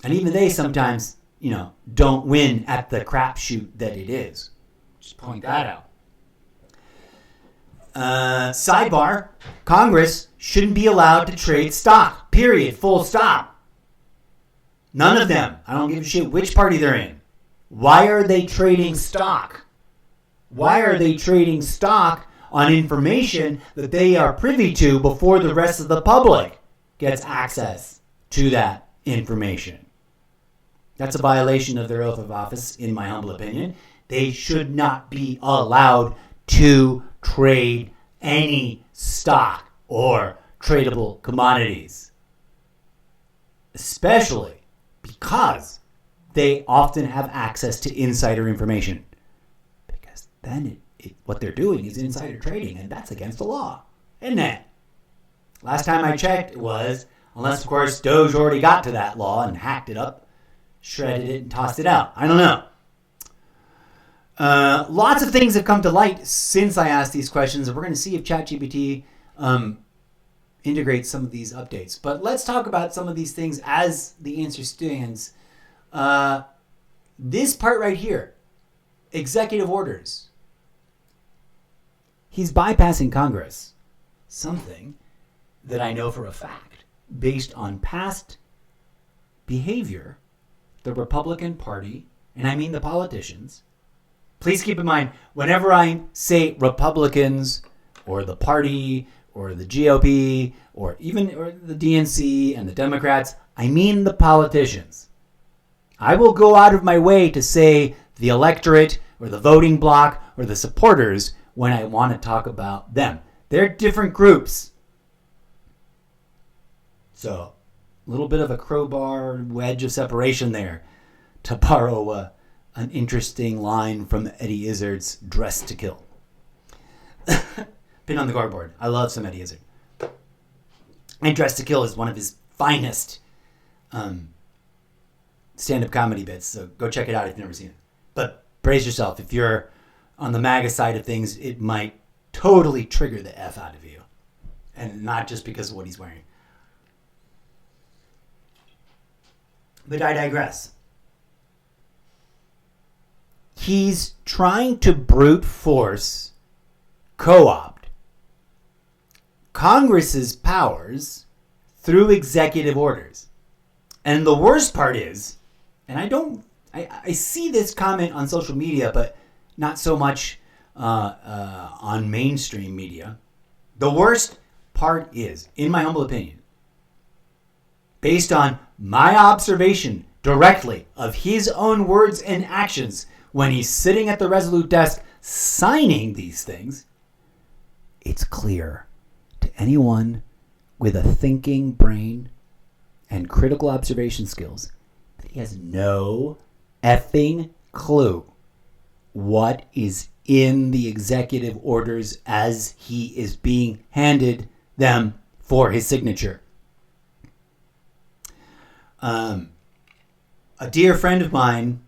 And even they sometimes, don't win at the crapshoot that it is. Just point that out. Sidebar, Congress shouldn't be allowed to trade stock. Period. Full stop. None of them. I don't give a shit which party they're in. Why are they trading stock? Why are they trading stock on information that they are privy to before the rest of the public gets access to that information? That's a violation of their oath of office, in my humble opinion. They should not be allowed to trade any stock or tradable commodities, especially because they often have access to insider information. Because then what they're doing is insider trading, and that's against the law, isn't it? Last time I checked, it was, unless, of course, Doge already got to that law and hacked it up, shredded it, and tossed it out. I don't know. Lots of things have come to light since I asked these questions, and we're going to see if ChatGPT integrates some of these updates. But let's talk about some of these things as the answer stands. This part right here, executive orders. He's bypassing Congress. Something that I know for a fact, based on past behavior, the Republican Party, and I mean the politicians. Please keep in mind, whenever I say Republicans or the party or the GOP or the DNC and the Democrats, I mean the politicians. I will go out of my way to say the electorate or the voting bloc or the supporters when I want to talk about them. They're different groups. So, a little bit of a crowbar wedge of separation there, to borrow an interesting line from Eddie Izzard's Dressed to Kill. Pin on the cardboard. I love some Eddie Izzard. And Dressed to Kill is one of his finest stand-up comedy bits, so go check it out if you've never seen it. But brace yourself. If you're on the MAGA side of things, it might totally trigger the F out of you. And not just because of what he's wearing. But I digress. He's trying to brute force co-opt Congress's powers through executive orders. And the worst part is, and I see this comment on social media, but not so much on mainstream media. The worst part is, in my humble opinion, based on my observation directly of his own words and actions when he's sitting at the Resolute desk signing these things, it's clear to anyone with a thinking brain and critical observation skills that he has no effing clue what is in the executive orders as he is being handed them for his signature. A dear friend of mine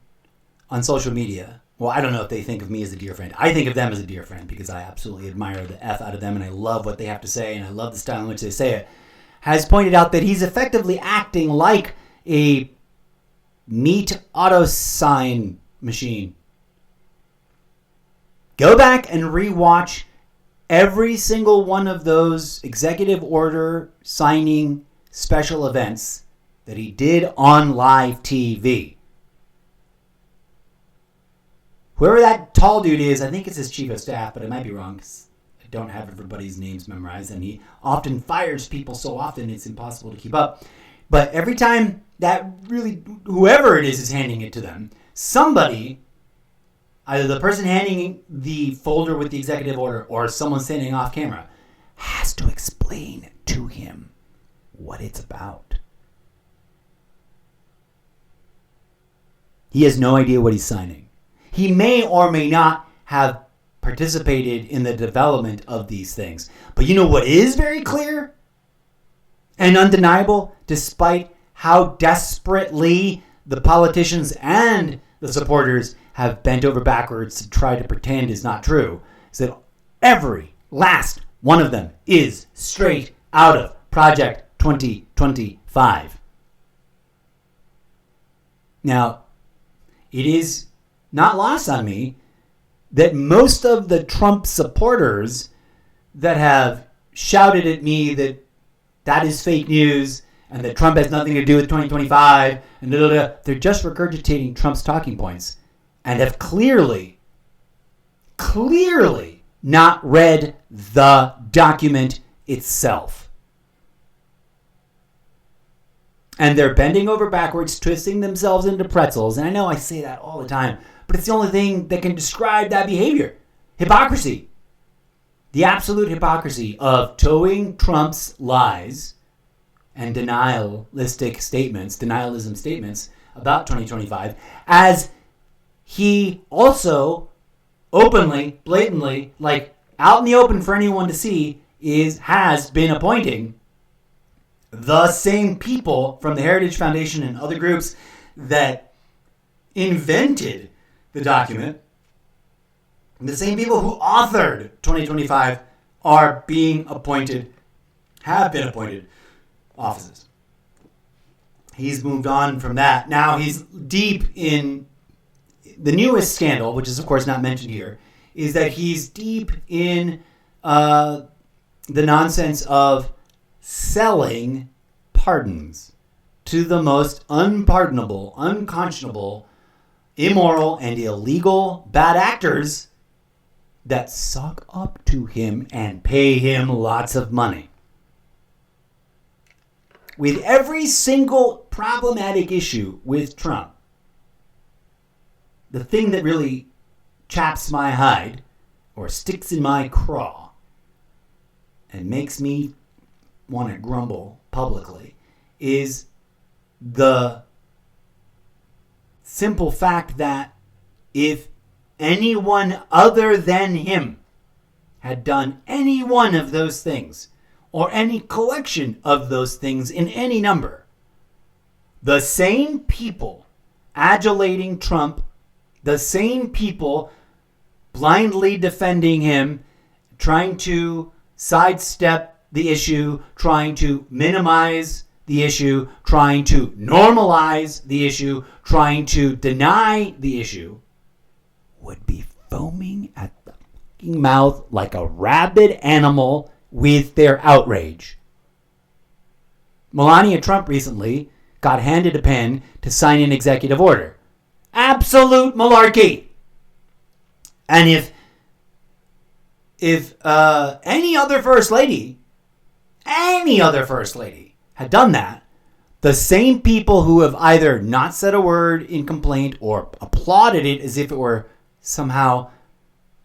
on social media, well, I don't know if they think of me as a dear friend. I think of them as a dear friend because I absolutely admire the F out of them and I love what they have to say and I love the style in which they say it, has pointed out that he's effectively acting like a meat auto sign machine. Go back and rewatch every single one of those executive order signing special events that he did on live TV. Whoever that tall dude is, I think it's his chief of staff, but I might be wrong because I don't have everybody's names memorized, and he often fires people so often it's impossible to keep up. But every time that really, whoever it is handing it to them, somebody, either the person handing the folder with the executive order or someone standing off camera, has to explain to him what it's about. He has no idea what he's signing. He may or may not have participated in the development of these things. But you know what is very clear and undeniable, despite how desperately the politicians and the supporters have bent over backwards to try to pretend is not true, is that every last one of them is straight out of Project 2025. Now, it is not lost on me that most of the Trump supporters that have shouted at me that that is fake news and that Trump has nothing to do with 2025 and they're just regurgitating Trump's talking points and have clearly not read the document itself. And they're bending over backwards, twisting themselves into pretzels. And I know I say that all the time, but it's the only thing that can describe that behavior. Hypocrisy. The absolute hypocrisy of towing Trump's lies and denialism statements about 2025 as he also openly, blatantly, like out in the open for anyone to see, has been appointing the same people from the Heritage Foundation and other groups that invented the document, the same people who authored 2025 are being appointed, have been appointed offices. He's moved on from that. Now he's deep in the newest scandal, which is of course not mentioned here, is that he's deep in the nonsense of selling pardons to the most unpardonable, unconscionable, immoral, and illegal bad actors that suck up to him and pay him lots of money. With every single problematic issue with Trump, the thing that really chaps my hide or sticks in my craw and makes me want to grumble publicly is the simple fact that if anyone other than him had done any one of those things or any collection of those things in any number, the same people adulating Trump, the same people blindly defending him, trying to sidestep the issue, trying to minimize the issue, trying to normalize the issue, trying to deny the issue, would be foaming at the fucking mouth like a rabid animal with their outrage. Melania Trump recently got handed a pen to sign an executive order. Absolute malarkey. And if any other first lady had done that, the same people who have either not said a word in complaint or applauded it as if it were somehow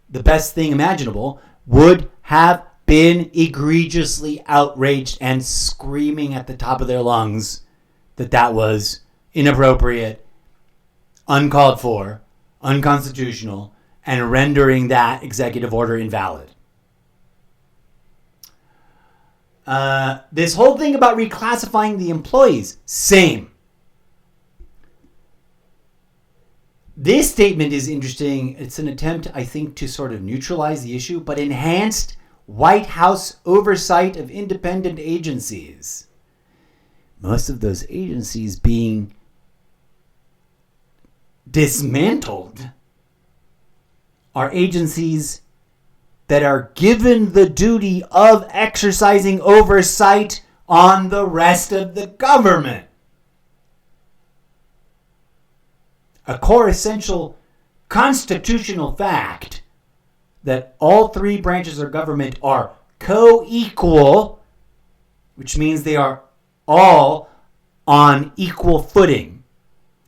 the best thing imaginable would have been egregiously outraged and screaming at the top of their lungs that was inappropriate, uncalled for, unconstitutional, and rendering that executive order invalid. This whole thing about reclassifying the employees, same. This statement is interesting. It's an attempt, I think, to sort of neutralize the issue, but enhanced White House oversight of independent agencies. Most of those agencies being dismantled are agencies that are given the duty of exercising oversight on the rest of the government. A core essential constitutional fact that all three branches of government are co-equal, which means they are all on equal footing,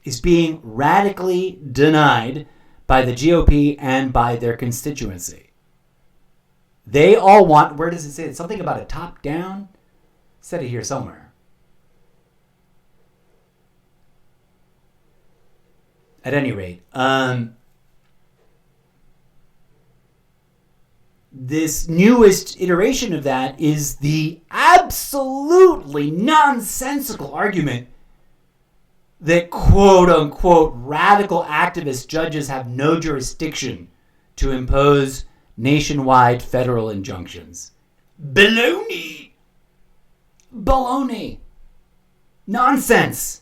is being radically denied by the GOP and by their constituency. They all want, where does it say? It's something about a top-down? Said it here somewhere. At any rate, this newest iteration of that is the absolutely nonsensical argument that quote-unquote radical activist judges have no jurisdiction to impose nationwide federal injunctions. Baloney! Baloney! Nonsense!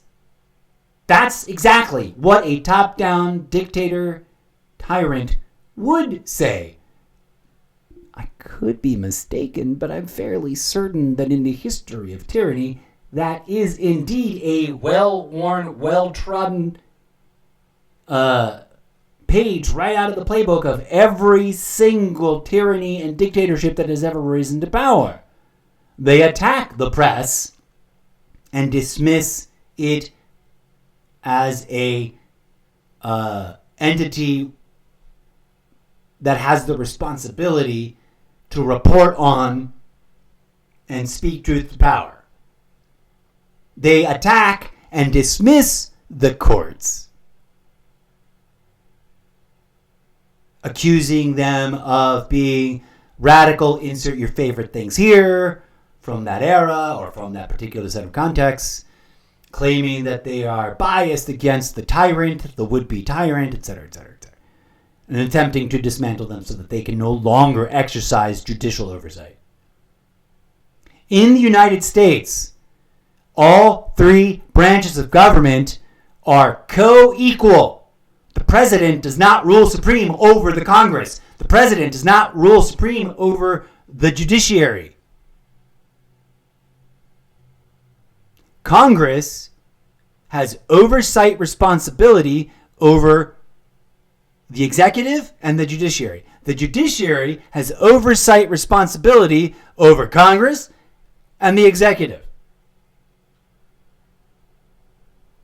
That's exactly what a top-down dictator tyrant would say. I could be mistaken, but I'm fairly certain that in the history of tyranny, that is indeed a well-worn, well-trodden page right out of the playbook of every single tyranny and dictatorship that has ever risen to power. They attack the press and dismiss it as a entity that has the responsibility to report on and speak truth to power. They attack and dismiss the courts, accusing them of being radical, insert your favorite things here, from that era or from that particular set of contexts, claiming that they are biased against the tyrant, the would-be tyrant, etc., etc., etc., and attempting to dismantle them so that they can no longer exercise judicial oversight. In the United States, all three branches of government are co-equal. The president does not rule supreme over the Congress. The president does not rule supreme over the judiciary. Congress has oversight responsibility over the executive and the judiciary. The judiciary has oversight responsibility over Congress and the executive.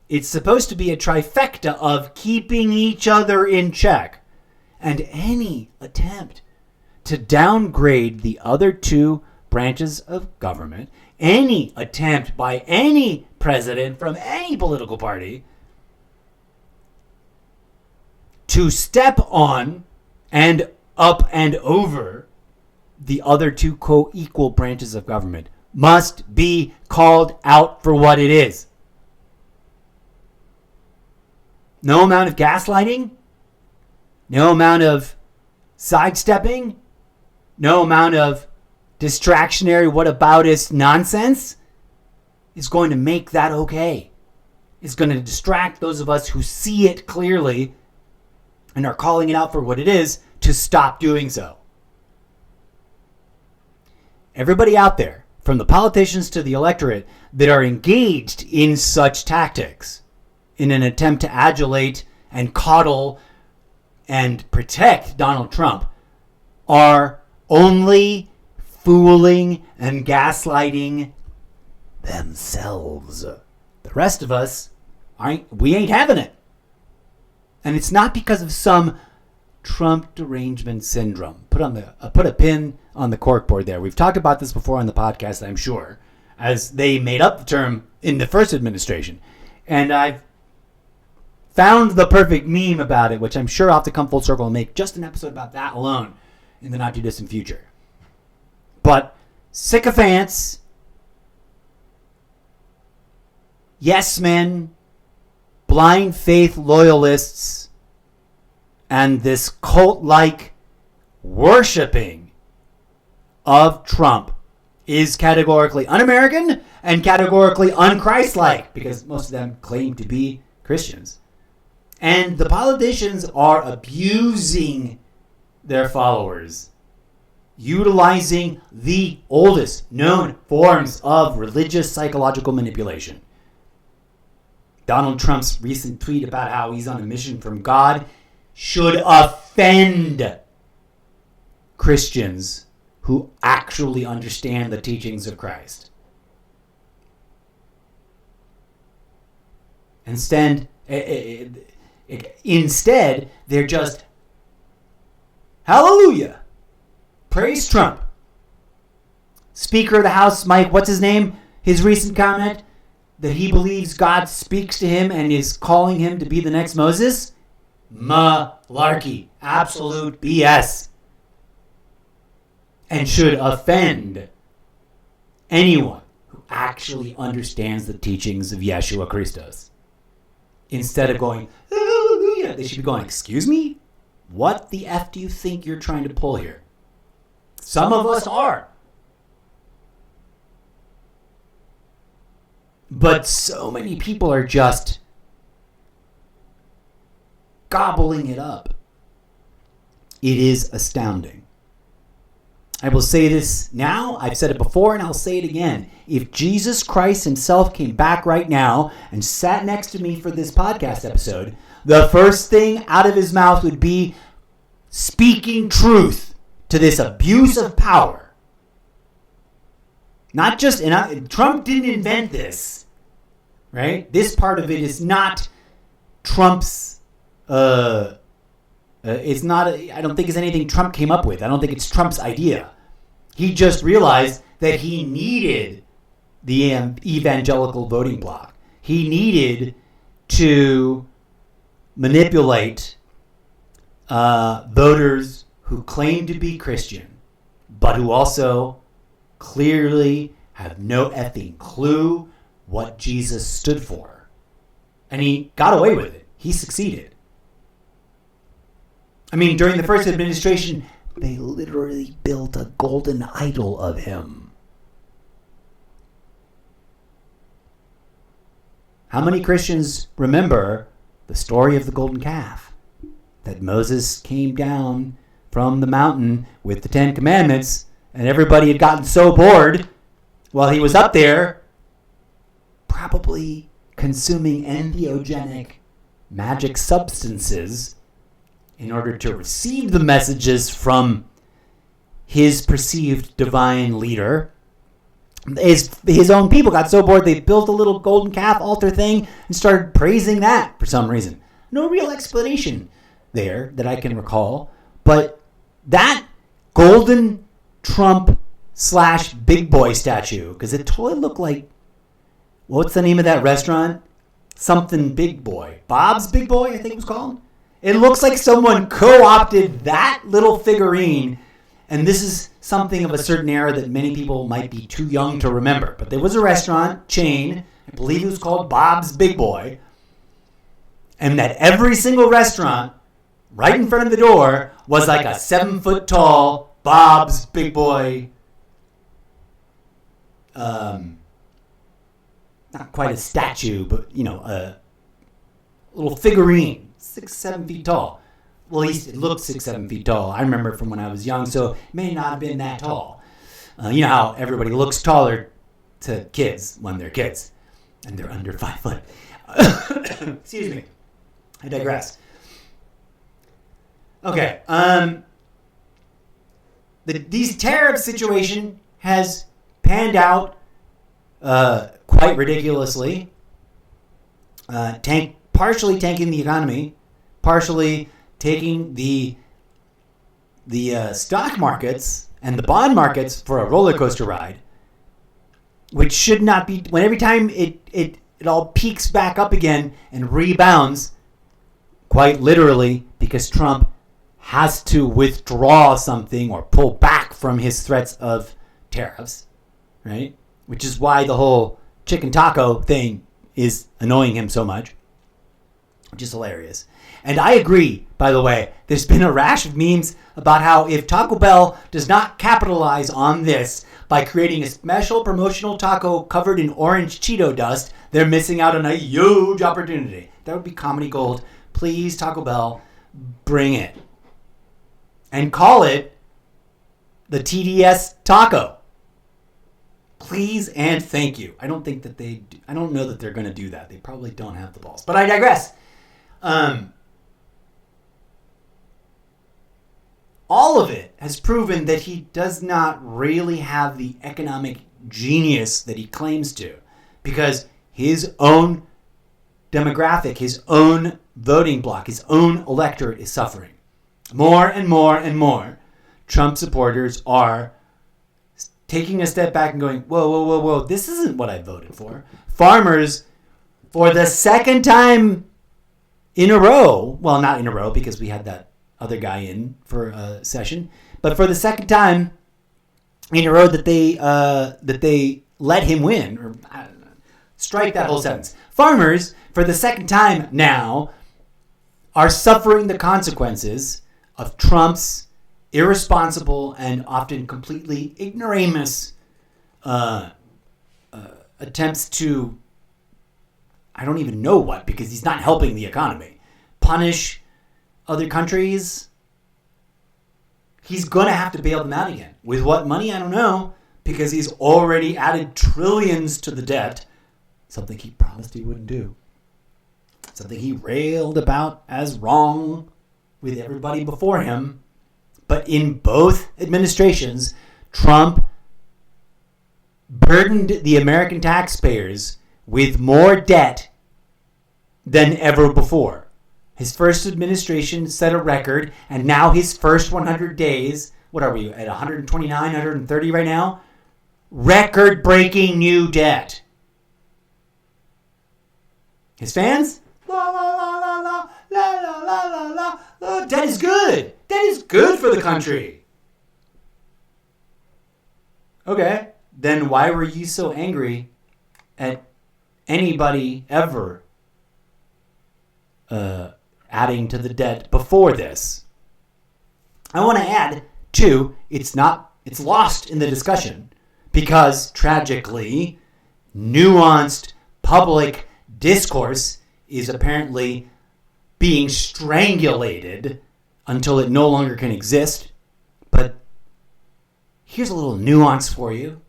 It's supposed to be a trifecta of keeping each other in check. And any attempt to downgrade the other two branches of government, any attempt by any president from any political party to step on and up and over the other two co-equal branches of government must be called out for what it is. No amount of gaslighting, no amount of sidestepping, no amount of distractionary whataboutist nonsense is going to make that okay. It's going to distract those of us who see it clearly and are calling it out for what it is to stop doing so. everybody out there, from the politicians to the electorate, that are engaged in such tactics in an attempt to adulate and coddle and protect Donald Trump are only fooling and gaslighting themselves. The rest of us, we ain't having it. And it's not because of some Trump derangement syndrome. Put a pin on the corkboard there. We've talked about this before on the podcast, I'm sure, as they made up the term in the first administration. And I've found the perfect meme about it, which I'm sure I'll have to come full circle and make just an episode about that alone in the not too distant future. But sycophants, yes men, blind faith loyalists, and this cult-like worshiping of Trump is categorically un-American and categorically un-Christ-like, because most of them claim to be Christians. And the politicians are abusing their followers, utilizing the oldest known forms of religious psychological manipulation. Donald Trump's recent tweet about how he's on a mission from God should offend Christians who actually understand the teachings of Christ. Instead, they're just, hallelujah, praise Trump. Speaker of the House, Mike, what's his name? His recent comment that he believes God speaks to him and is calling him to be the next Moses? Malarkey. Absolute BS. And should offend anyone who actually understands the teachings of Yeshua Christos. Instead of going, hallelujah, they should be going, excuse me? What the F do you think you're trying to pull here? Some of us are. But so many people are just gobbling it up. It is astounding. I will say this now. I've said it before and I'll say it again. If Jesus Christ himself came back right now and sat next to me for this podcast episode, the first thing out of his mouth would be speaking truth to this abuse of power. Not just, Trump didn't invent this, right? This part of it is not Trump's, it's not, I don't think it's anything Trump came up with. I don't think it's Trump's idea. He just realized that he needed the evangelical voting bloc. He needed to manipulate voters who claim to be Christian, but who also clearly have no effing clue what Jesus stood for. And he got away with it. He succeeded. I mean, during the first administration, they literally built a golden idol of him. How many Christians remember the story of the golden calf? That Moses came down from the mountain with the 10 Commandments, and everybody had gotten so bored while he was up there, probably consuming entheogenic magic substances in order to receive the messages from his perceived divine leader. His own people got so bored they built a little golden calf altar thing and started praising that for some reason. No real explanation there that I can recall, but that golden Trump / Big Boy statue, because it totally looked like, what's the name of that restaurant? Something Big Boy. Bob's Big Boy, I think it was called. It looks like someone co-opted that little figurine, and this is something of a certain era that many people might be too young to remember. But there was a restaurant chain, I believe it was called Bob's Big Boy, and that every single restaurant right in front of the door was like a 7-foot-tall Bob's Big Boy, not quite a statue, but, a little figurine. 6-7 feet tall. Well, at least it looked 6-7 feet tall. I remember it from when I was young, so it may not have been that tall. You know how everybody looks taller to kids when they're kids and they're under 5 foot. Excuse me. I digress. Okay. These tariff situation has panned out quite ridiculously. Partially tanking the economy, partially taking the stock markets and the bond markets for a roller coaster ride, which should not be. When every time it all peaks back up again and rebounds, quite literally, because Trump has to withdraw something or pull back from his threats of tariffs, right? Which is why the whole chicken taco thing is annoying him so much, which is hilarious. And I agree, by the way, there's been a rash of memes about how if Taco Bell does not capitalize on this by creating a special promotional taco covered in orange Cheeto dust, they're missing out on a huge opportunity. That would be comedy gold. Please, Taco Bell, bring it. And call it the TDS taco. Please and thank you. I don't think that I don't know that they're going to do that. They probably don't have the balls. But I digress. All of it has proven that he does not really have the economic genius that he claims to, because his own demographic, his own voting bloc, his own electorate is suffering. More and more and more, Trump supporters are taking a step back and going, whoa, whoa, whoa, whoa, this isn't what I voted for. Farmers, for the second time in a row, well, not in a row because we had that other guy in for a session, but for the second time in a row that they let him win, or I don't know, strike that whole sentence. Farmers, for the second time now, are suffering the consequences of Trump's irresponsible and often completely ignoramus attempts to, I don't even know what, because he's not helping the economy, punish other countries. He's going to have to bail them out again. With what money? I don't know, because he's already added trillions to the debt, something he promised he wouldn't do, something he railed about as wrong with everybody before him. But in both administrations, Trump burdened the American taxpayers with more debt than ever before. His first administration set a record, and now his first 100 days, what are we, at 129, 130 right now? Record-breaking new debt. His fans? La, la, la, la, la, la, la, la, la, la. Oh, debt is good. Debt is good for the country. Okay, then why were you so angry at anybody ever adding to the debt before this? I want to add, too, it's lost in the discussion because, tragically, nuanced public discourse is apparently being strangulated until it no longer can exist. But here's a little nuance for you.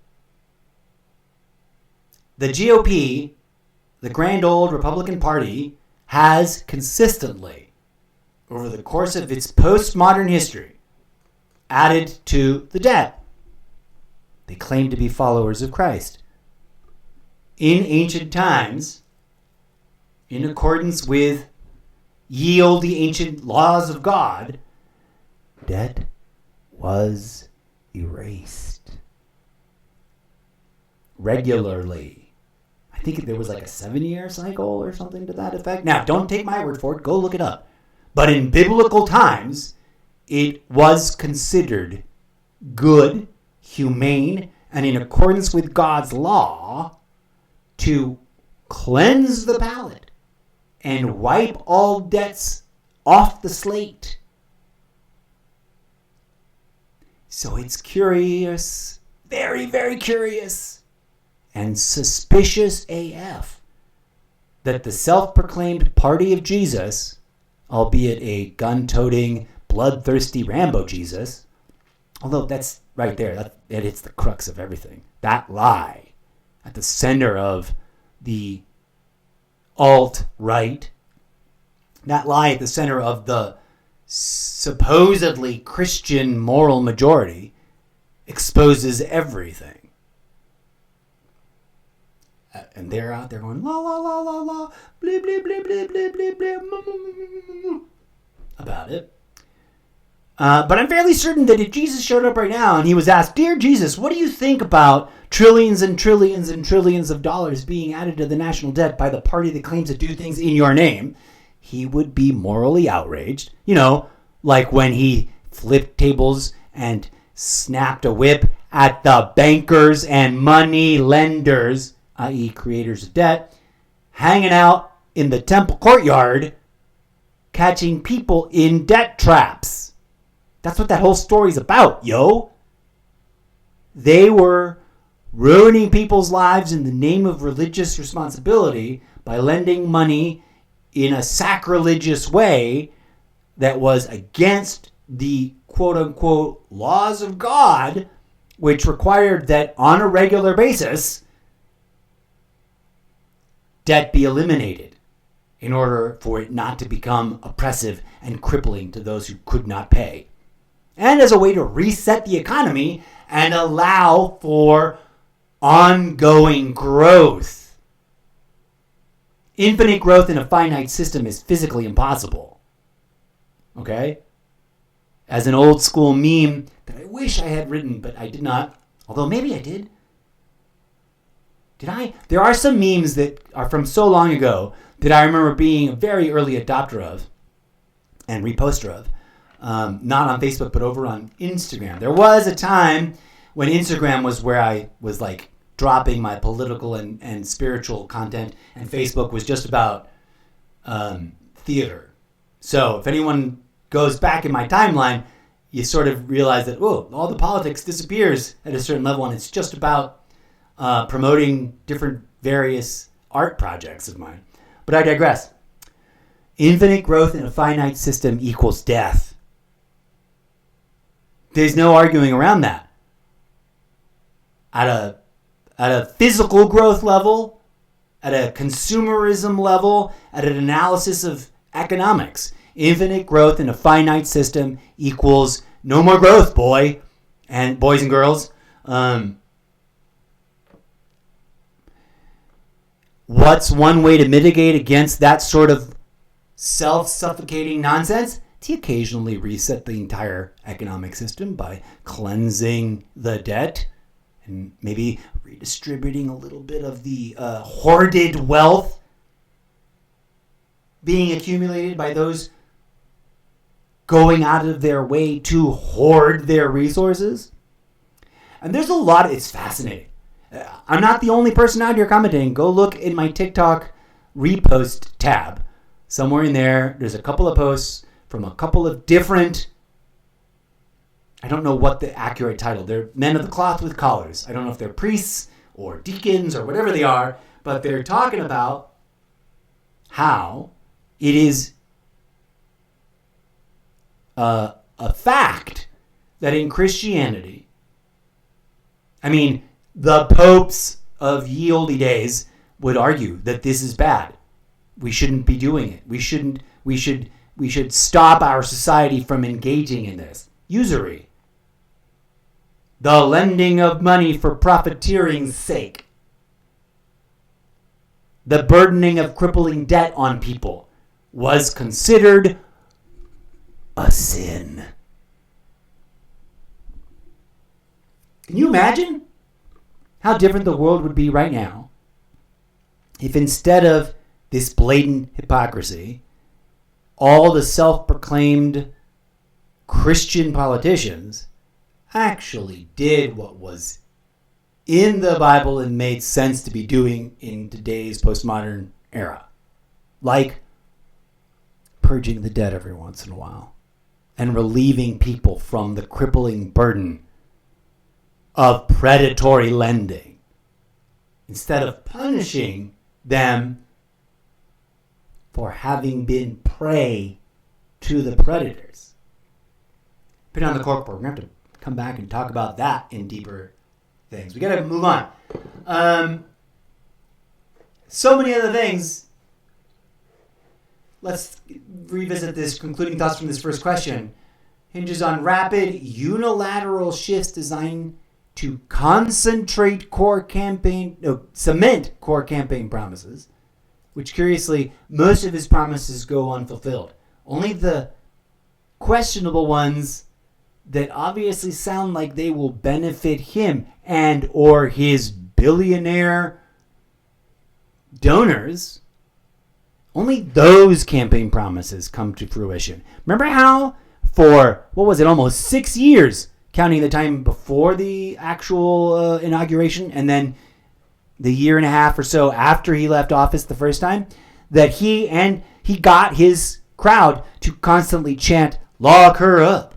The GOP, the grand old Republican Party, has consistently, over the course of its postmodern history, added to the debt. They claim to be followers of Christ. In ancient times, in accordance with ye olde ancient laws of God, debt was erased regularly. I think there was like a 7-year cycle or something to that effect. Now, don't take my word for it. Go look it up. But in biblical times, it was considered good, humane, and in accordance with God's law to cleanse the palate and wipe all debts off the slate. So it's curious, very, very curious, and suspicious AF that the self-proclaimed party of Jesus, albeit a gun-toting, bloodthirsty Rambo Jesus, Although that's right there, that hits the crux of everything. That lie at the center of the alt-right, that lie at the center of the supposedly Christian moral majority exposes everything. And they're out there going, la, la, la, la, la, blah, blah, blah, blah, blah, blah, blah, about it. But I'm fairly certain that if Jesus showed up right now and he was asked, Dear Jesus, what do you think about trillions and trillions and trillions of dollars being added to the national debt by the party that claims to do things in your name? He would be morally outraged. You know, like when he flipped tables and snapped a whip at the bankers and money lenders, i.e. creators of debt, hanging out in the temple courtyard, catching people in debt traps. That's what that whole story's about, yo. They were ruining people's lives in the name of religious responsibility by lending money in a sacrilegious way that was against the quote-unquote laws of God, which required that on a regular basis, debt be eliminated in order for it not to become oppressive and crippling to those who could not pay. And as a way to reset the economy and allow for ongoing growth. Infinite growth in a finite system is physically impossible. Okay? As an old school meme that I wish I had written, but I did not. Although maybe I did. Did I? There are some memes that are from so long ago that I remember being a very early adopter of and reposter of. Not on Facebook, but over on Instagram. There was a time when Instagram was where I was like dropping my political and spiritual content, and Facebook was just about theater. So if anyone goes back in my timeline, you sort of realize that, all the politics disappears at a certain level, and it's just about promoting different various art projects of mine. But I digress. Infinite growth in a finite system equals death. There's no arguing around that. At a physical growth level, at a consumerism level, at an analysis of economics, infinite growth in a finite system equals no more growth, boys and girls. What's one way to mitigate against that sort of self-suffocating nonsense? To occasionally reset the entire economic system by cleansing the debt and maybe redistributing a little bit of the hoarded wealth being accumulated by those going out of their way to hoard their resources. And there's a lot, it's fascinating. I'm not the only person out here commenting. Go look in my TikTok repost tab. Somewhere in there, there's a couple of posts from a couple of different, I don't know what the accurate title, they're men of the cloth with collars. I don't know if they're priests or deacons or whatever they are, but they're talking about how it is a fact that in Christianity, I mean, the popes of ye olde days would argue that this is bad. We shouldn't be doing it. We should stop our society from engaging in this. Usury. The lending of money for profiteering's sake. The burdening of crippling debt on people was considered a sin. Can you imagine how different the world would be right now if instead of this blatant hypocrisy, all the self-proclaimed Christian politicians actually did what was in the Bible and made sense to be doing in today's postmodern era. Like purging the debt every once in a while and relieving people from the crippling burden of predatory lending instead of punishing them for having been prey to the predators. Put on the cork board. We're going to have to come back and talk about that in deeper things. We got to move on. So many other things. Let's revisit this. Concluding thoughts from this first question hinges on rapid unilateral shifts designed to cement core campaign promises, which curiously, most of his promises go unfulfilled. Only the questionable ones that obviously sound like they will benefit him and or his billionaire donors, only those campaign promises come to fruition. Remember how for, almost 6 years, counting the time before the actual inauguration and then the year and a half or so after he left office the first time, that he got his crowd to constantly chant, "Lock her up."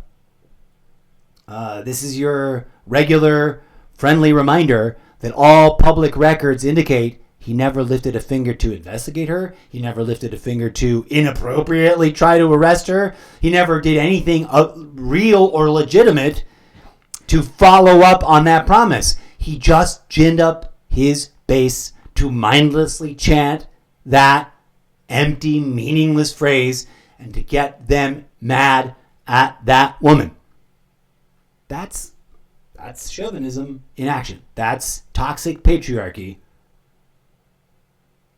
This is your regular friendly reminder that all public records indicate he never lifted a finger to investigate her. He never lifted a finger to inappropriately try to arrest her. He never did anything real or legitimate to follow up on that promise. He just ginned up his base to mindlessly chant that empty, meaningless phrase and to get them mad at that woman. That's chauvinism in action. That's toxic patriarchy.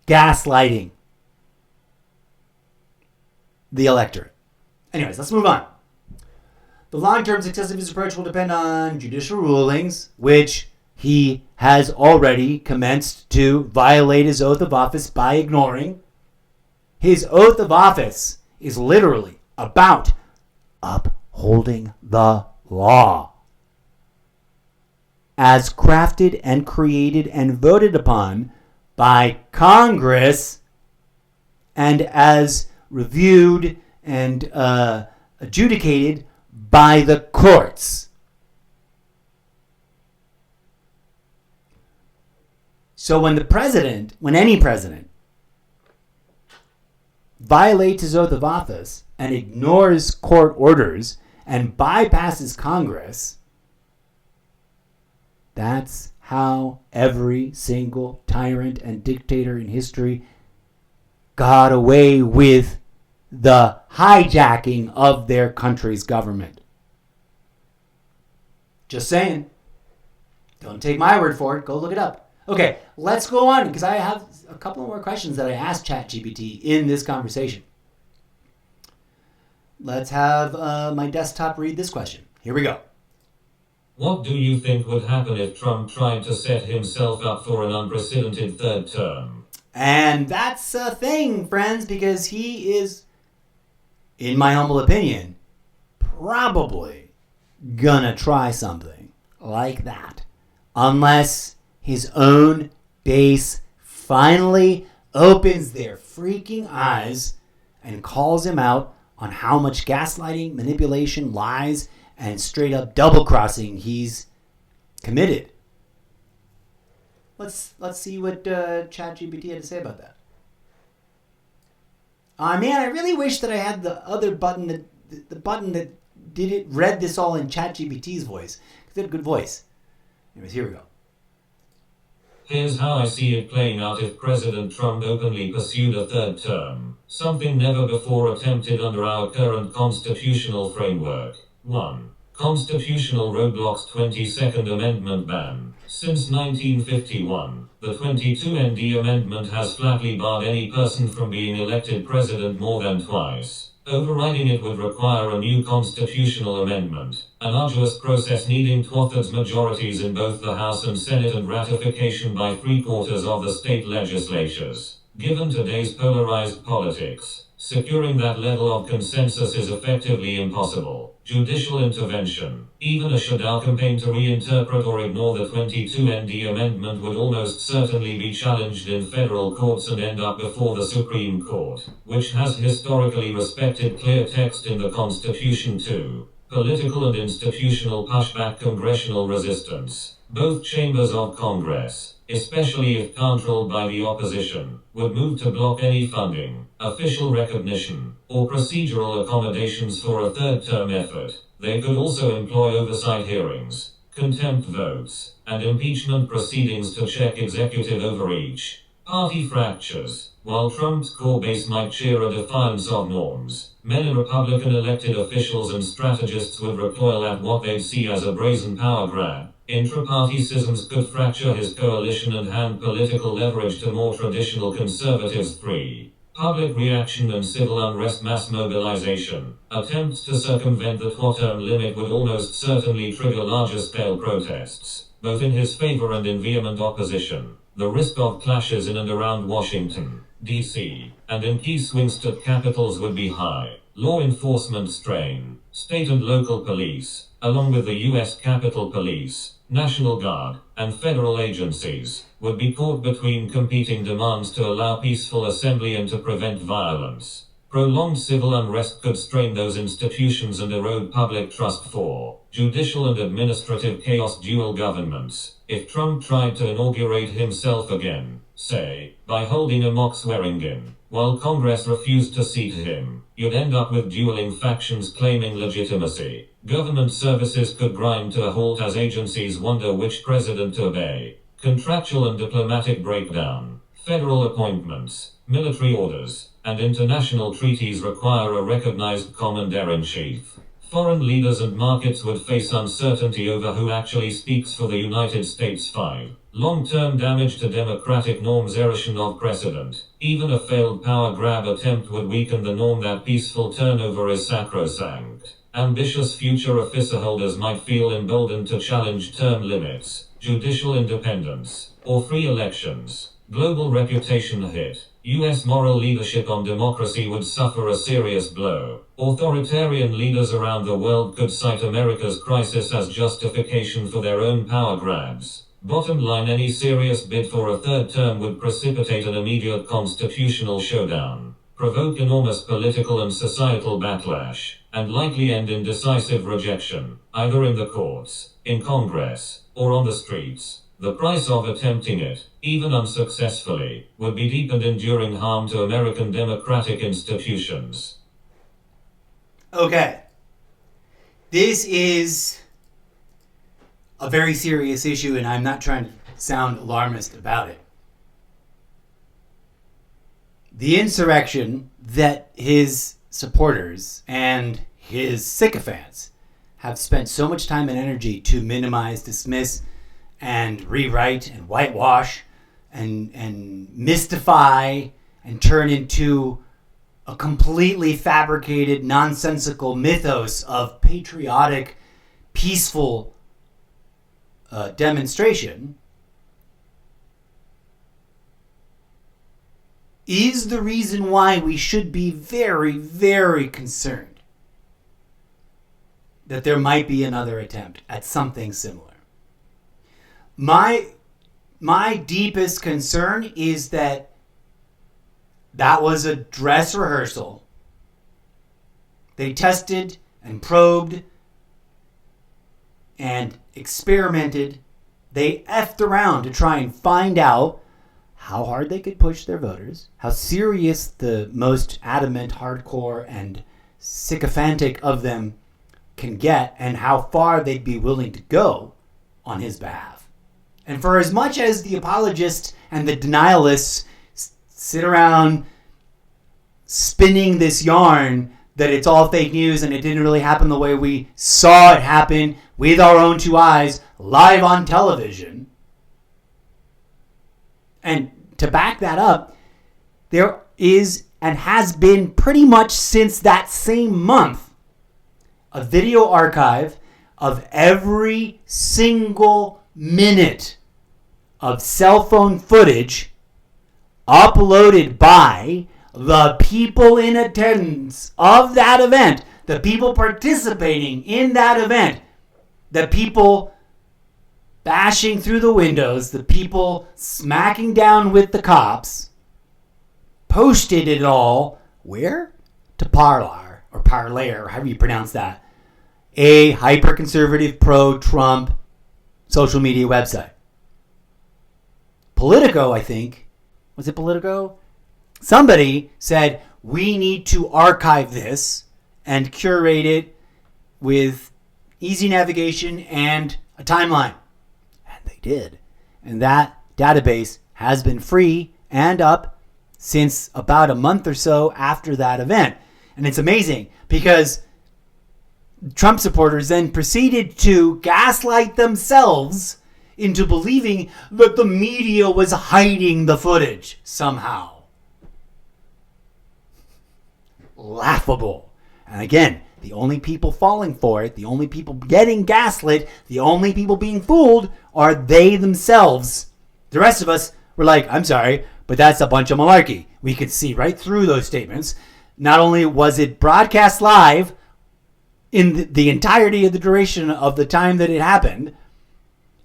Gaslighting the electorate. Anyways, let's move on. The long-term success of his approach will depend on judicial rulings, which he has already commenced to violate his oath of office by ignoring. His oath of office is literally about upholding the law as crafted and created and voted upon by Congress and as reviewed and adjudicated by the courts. So when any president violates his oath of office and ignores court orders and bypasses Congress, that's how every single tyrant and dictator in history got away with the hijacking of their country's government. Just saying. Don't take my word for it. Go look it up. Okay, let's go on because I have a couple more questions that I asked ChatGPT in this conversation. Let's have my desktop read this question. Here we go. What do you think would happen if Trump tried to set himself up for an unprecedented third term? And that's a thing, friends, because he is, in my humble opinion, probably gonna try something like that. Unless his own base finally opens their freaking eyes and calls him out on how much gaslighting, manipulation, lies, and straight up double-crossing he's committed. Let's see what ChatGPT had to say about that. Man, I really wish that I had the other button, the button that read this all in ChatGPT's voice. Because it had a good voice. Anyways, here we go. Here's how I see it playing out if President Trump openly pursued a third term. Something never before attempted under our current constitutional framework. 1. Constitutional roadblocks 22nd Amendment ban. Since 1951, the 22nd Amendment has flatly barred any person from being elected president more than twice. Overriding it would require a new constitutional amendment, an arduous process needing 2/3 majorities in both the House and Senate and ratification by 3/4 of the state legislatures. Given today's polarized politics, securing that level of consensus is effectively impossible. Judicial intervention, even a shutdown campaign to reinterpret or ignore the 22nd Amendment would almost certainly be challenged in federal courts and end up before the Supreme Court, which has historically respected clear text in the Constitution too. Political and institutional pushback, congressional resistance. Both chambers of Congress, especially if controlled by the opposition, would move to block any funding, official recognition, or procedural accommodations for a third-term effort. They could also employ oversight hearings, contempt votes, and impeachment proceedings to check executive overreach. Party fractures. While Trump's core base might cheer a defiance of norms, many Republican elected officials and strategists would recoil at what they'd see as a brazen power grab. Intra-party schisms could fracture his coalition and hand political leverage to more traditional conservatives. 3. Public reaction and civil unrest. Mass mobilization. Attempts to circumvent the 4-term limit would almost certainly trigger larger-scale protests, both in his favor and in vehement opposition. The risk of clashes in and around Washington, D.C., and in key swing state capitals would be high. Law enforcement strain. State and local police, along with the U.S. Capitol Police, National Guard, and federal agencies, would be caught between competing demands to allow peaceful assembly and to prevent violence. Prolonged civil unrest could strain those institutions and erode public trust for judicial and administrative chaos. Dual governments. If Trump tried to inaugurate himself again, say, by holding a mock swearing-in, while Congress refused to seat him, you'd end up with dueling factions claiming legitimacy. Government services could grind to a halt as agencies wonder which president to obey. Contractual and diplomatic breakdown. Federal appointments, military orders, and international treaties require a recognized commander-in-chief. Foreign leaders and markets would face uncertainty over who actually speaks for the United States. 5. Long-term damage to democratic norms. Erosion of precedent. Even a failed power grab attempt would weaken the norm that peaceful turnover is sacrosanct. Ambitious future officeholders might feel emboldened to challenge term limits, judicial independence, or free elections. Global reputation hit. U.S. moral leadership on democracy would suffer a serious blow. Authoritarian leaders around the world could cite America's crisis as justification for their own power grabs. Bottom line, any serious bid for a third term would precipitate an immediate constitutional showdown, provoke enormous political and societal backlash, and likely end in decisive rejection, either in the courts, in Congress, or on the streets. The price of attempting it, even unsuccessfully, would be deep and enduring harm to American democratic institutions. Okay. This is a very serious issue, and I'm not trying to sound alarmist about it. The insurrection that his supporters and his sycophants have spent so much time and energy to minimize, dismiss, and rewrite and whitewash and mystify and turn into a completely fabricated, nonsensical mythos of patriotic, peaceful demonstration is the reason why we should be very, very concerned that there might be another attempt at something similar. My deepest concern is that was a dress rehearsal. They tested and probed and experimented. They effed around to try and find out how hard they could push their voters, how serious the most adamant, hardcore, and sycophantic of them can get, and how far they'd be willing to go on his behalf. And for as much as the apologists and the denialists sit around spinning this yarn that it's all fake news and it didn't really happen the way we saw it happen with our own two eyes live on television, and to back that up, there is and has been pretty much since that same month a video archive of every single minute of cell phone footage uploaded by the people in attendance of that event, the people participating in that event, the people bashing through the windows, the people smacking down with the cops, posted it all, where? To Parler, or Parler, however you pronounce that, a hyper-conservative, pro-Trump social media website. Politico, I think, was it Politico? Somebody said, we need to archive this and curate it with easy navigation, and a timeline. And they did. And that database has been free and up since about a month or so after that event. And it's amazing because Trump supporters then proceeded to gaslight themselves into believing that the media was hiding the footage somehow. Laughable. And again, the only people falling for it, the only people getting gaslit, the only people being fooled are they themselves. The rest of us were like, I'm sorry, but that's a bunch of malarkey. We could see right through those statements. Not only was it broadcast live in the entirety of the duration of the time that it happened,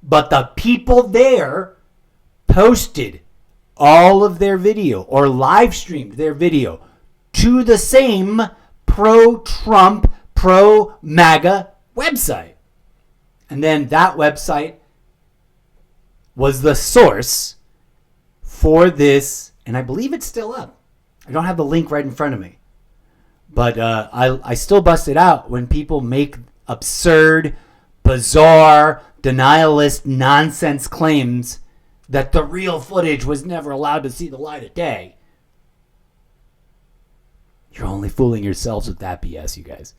but the people there posted all of their video or live streamed their video to the same pro-Trump, pro-MAGA website. And then that website was the source for this, and I believe it's still up. I don't have the link right in front of me. But I still bust it out when people make absurd, bizarre, denialist nonsense claims that the real footage was never allowed to see the light of day. You're only fooling yourselves with that BS, you guys.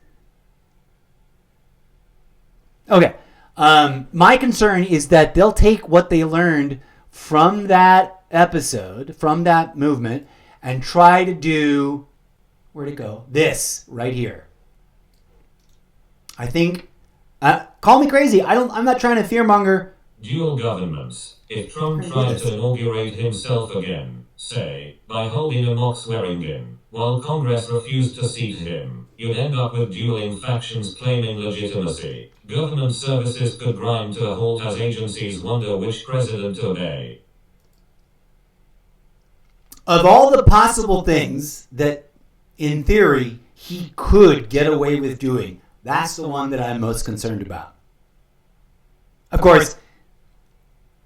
Okay. My concern is that they'll take what they learned from that episode, from that movement, and try to do, where'd it go? This right here. I think, call me crazy. I'm not trying to fearmonger. Dual governments. If Trump tried to inaugurate himself again, say, by holding a mock swearing-in, while Congress refused to seat him, you'd end up with dueling factions claiming legitimacy. Government services could grind to a halt as agencies wonder which president to obey. Of all the possible things that, in theory, he could get away with doing, that's the one that I'm most concerned about. Of course,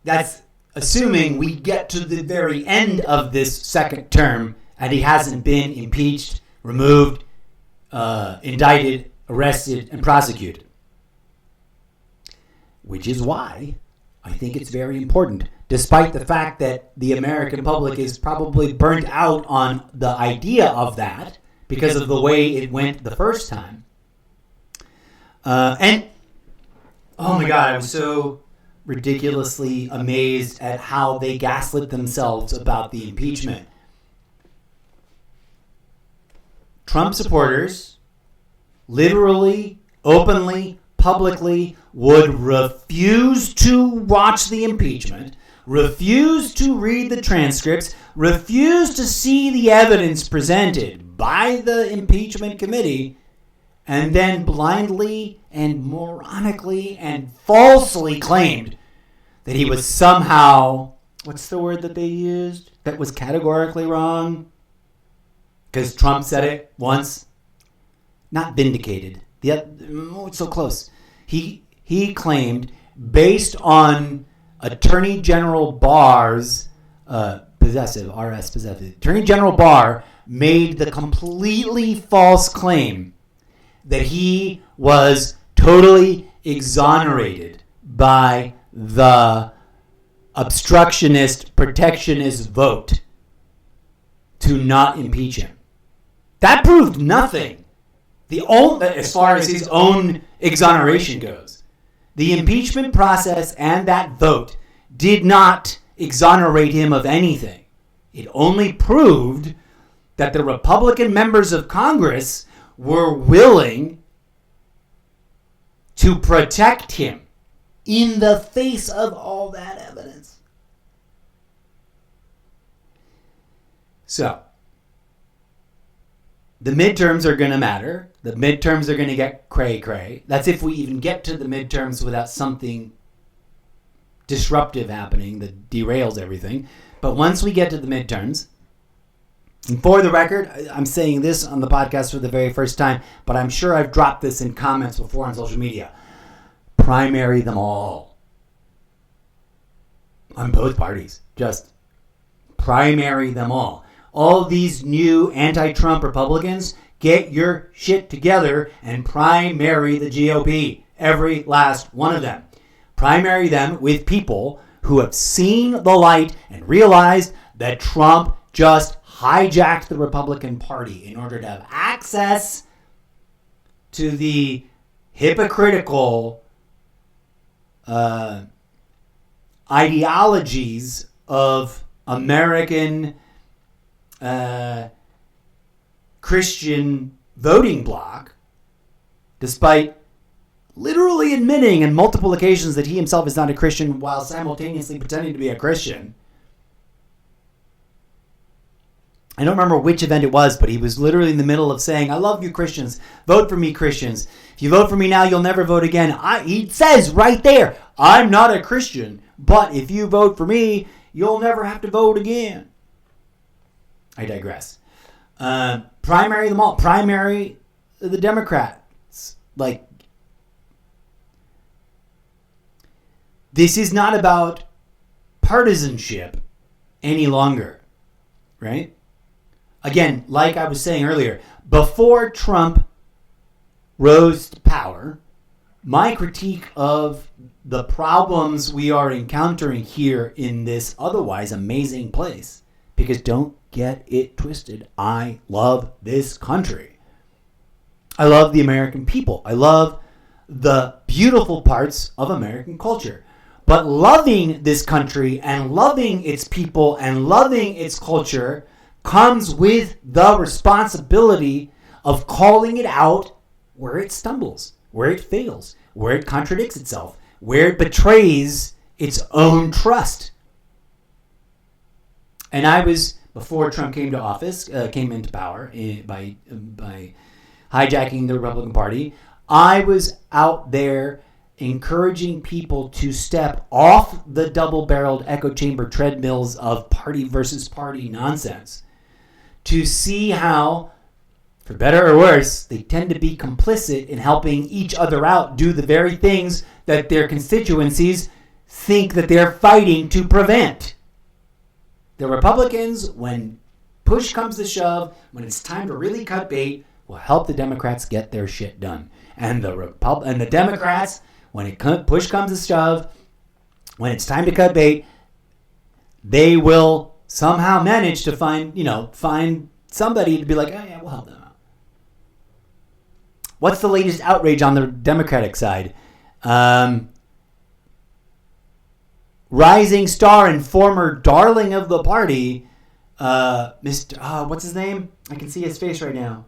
that's assuming we get to the very end of this second term and he hasn't been impeached, removed, indicted, arrested, and prosecuted. Which is why I think it's very important, despite the fact that the American public is probably burnt out on the idea of that because of the way it went the first time. And, oh my God, I was so ridiculously amazed at how they gaslit themselves about the impeachment. Trump supporters literally, openly, publicly would refuse to watch the impeachment, refuse to read the transcripts, refuse to see the evidence presented by the impeachment committee, and then blindly and moronically and falsely claimed that he was somehow, what's the word that they used that was categorically wrong? Because Trump said it once. Not vindicated. It's so close. He claimed, based on Attorney General Barr's possessive, Attorney General Barr made the completely false claim that he was totally exonerated by the obstructionist, protectionist vote to not impeach him. That proved nothing. As far as his own exoneration goes. The impeachment process and that vote did not exonerate him of anything. It only proved that the Republican members of Congress were willing to protect him in the face of all that evidence. So, the midterms are going to matter. The midterms are going to get cray-cray. That's if we even get to the midterms without something disruptive happening that derails everything. But once we get to the midterms, and for the record, I'm saying this on the podcast for the very first time, but I'm sure I've dropped this in comments before on social media. Primary them all. On both parties. Just primary them all. All these new anti-Trump Republicans, get your shit together and primary the GOP. Every last one of them. Primary them with people who have seen the light and realized that Trump just hijacked the Republican Party in order to have access to the hypocritical ideologies of American Christian voting bloc, despite literally admitting in multiple occasions that he himself is not a Christian while simultaneously pretending to be a Christian. I don't remember which event it was, but he was literally in the middle of saying, I love you Christians. Vote for me, Christians. If you vote for me now, you'll never vote again. He says right there, I'm not a Christian, but if you vote for me, you'll never have to vote again. I digress. Primary them all. Primary the Democrats. Like, this is not about partisanship any longer, right? Again, like I was saying earlier, before Trump rose to power, my critique of the problems we are encountering here in this otherwise amazing place, because don't get it twisted, I love this country. I love the American people. I love the beautiful parts of American culture. But loving this country and loving its people and loving its culture comes with the responsibility of calling it out where it stumbles, where it fails, where it contradicts itself, where it betrays its own trust. And I was, before Trump came into power by hijacking the Republican Party, I was out there encouraging people to step off the double-barreled echo chamber treadmills of party versus party nonsense to see how, for better or worse, they tend to be complicit in helping each other out do the very things that their constituencies think that they're fighting to prevent. The Republicans, when push comes to shove, when it's time to really cut bait, will help the Democrats get their shit done. And the Democrats, when push comes to shove, when it's time to cut bait, they will somehow manage to find somebody to be like, oh yeah, we'll help them out. What's the latest outrage on the Democratic side? Rising star and former darling of the party, Mr. What's his name? I can see his face right now.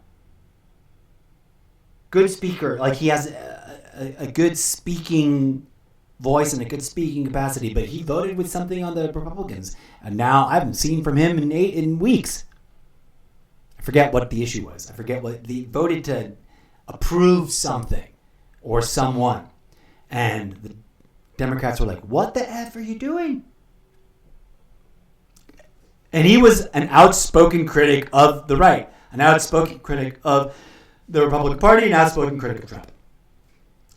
Good speaker. Like, he has a good speaking voice and a good speaking capacity, but he voted with something on the Republicans. And now I haven't seen from him in weeks. I forget what the issue was. I forget what he voted to approve something or someone. And the Democrats were like, what the F are you doing? And he was an outspoken critic of the right, an outspoken critic of the Republican Party, an outspoken critic of Trump.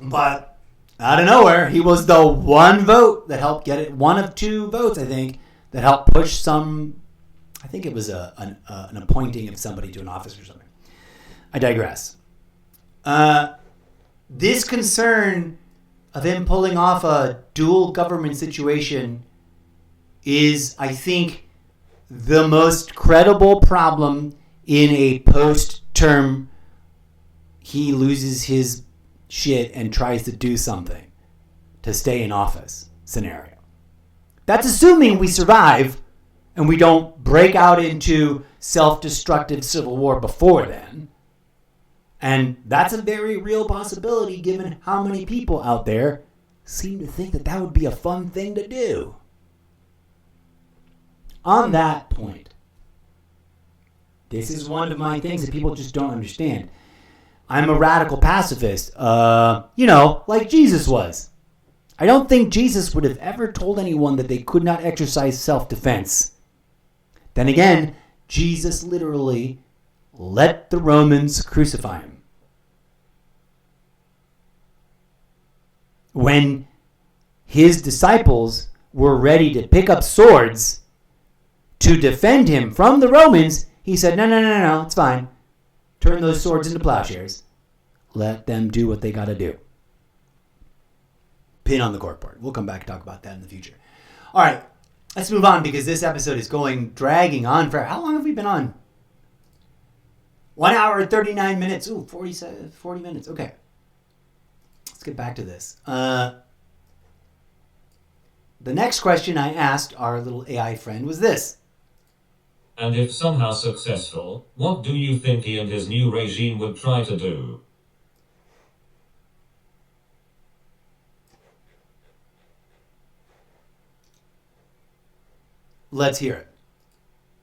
But out of nowhere, he was the one vote that helped get it, one of two votes, I think, that helped push some, I think it was an appointing of somebody to an office or something. I digress. This concern of him pulling off a dual government situation is, I think, the most credible problem in a post-term he loses his shit and tries to do something to stay in office scenario. That's assuming we survive and we don't break out into self-destructive civil war before then. And that's a very real possibility given how many people out there seem to think that that would be a fun thing to do. On that point, this is one of my things that people just don't understand. I'm a radical pacifist, like Jesus was. I don't think Jesus would have ever told anyone that they could not exercise self-defense. Then again, Jesus literally let the Romans crucify him. When his disciples were ready to pick up swords to defend him from the Romans, he said, no, it's fine. Turn those swords into plowshares. Let them do what they got to do. pin on the corkboard. We'll come back and talk about that in the future. All right, let's move on because this episode is dragging on for, how long have we been on? 1 hour and 39 minutes. Ooh, 40 minutes. Okay. Let's get back to this. The next question I asked our little AI friend was this. And if somehow successful, what do you think he and his new regime would try to do? Let's hear it.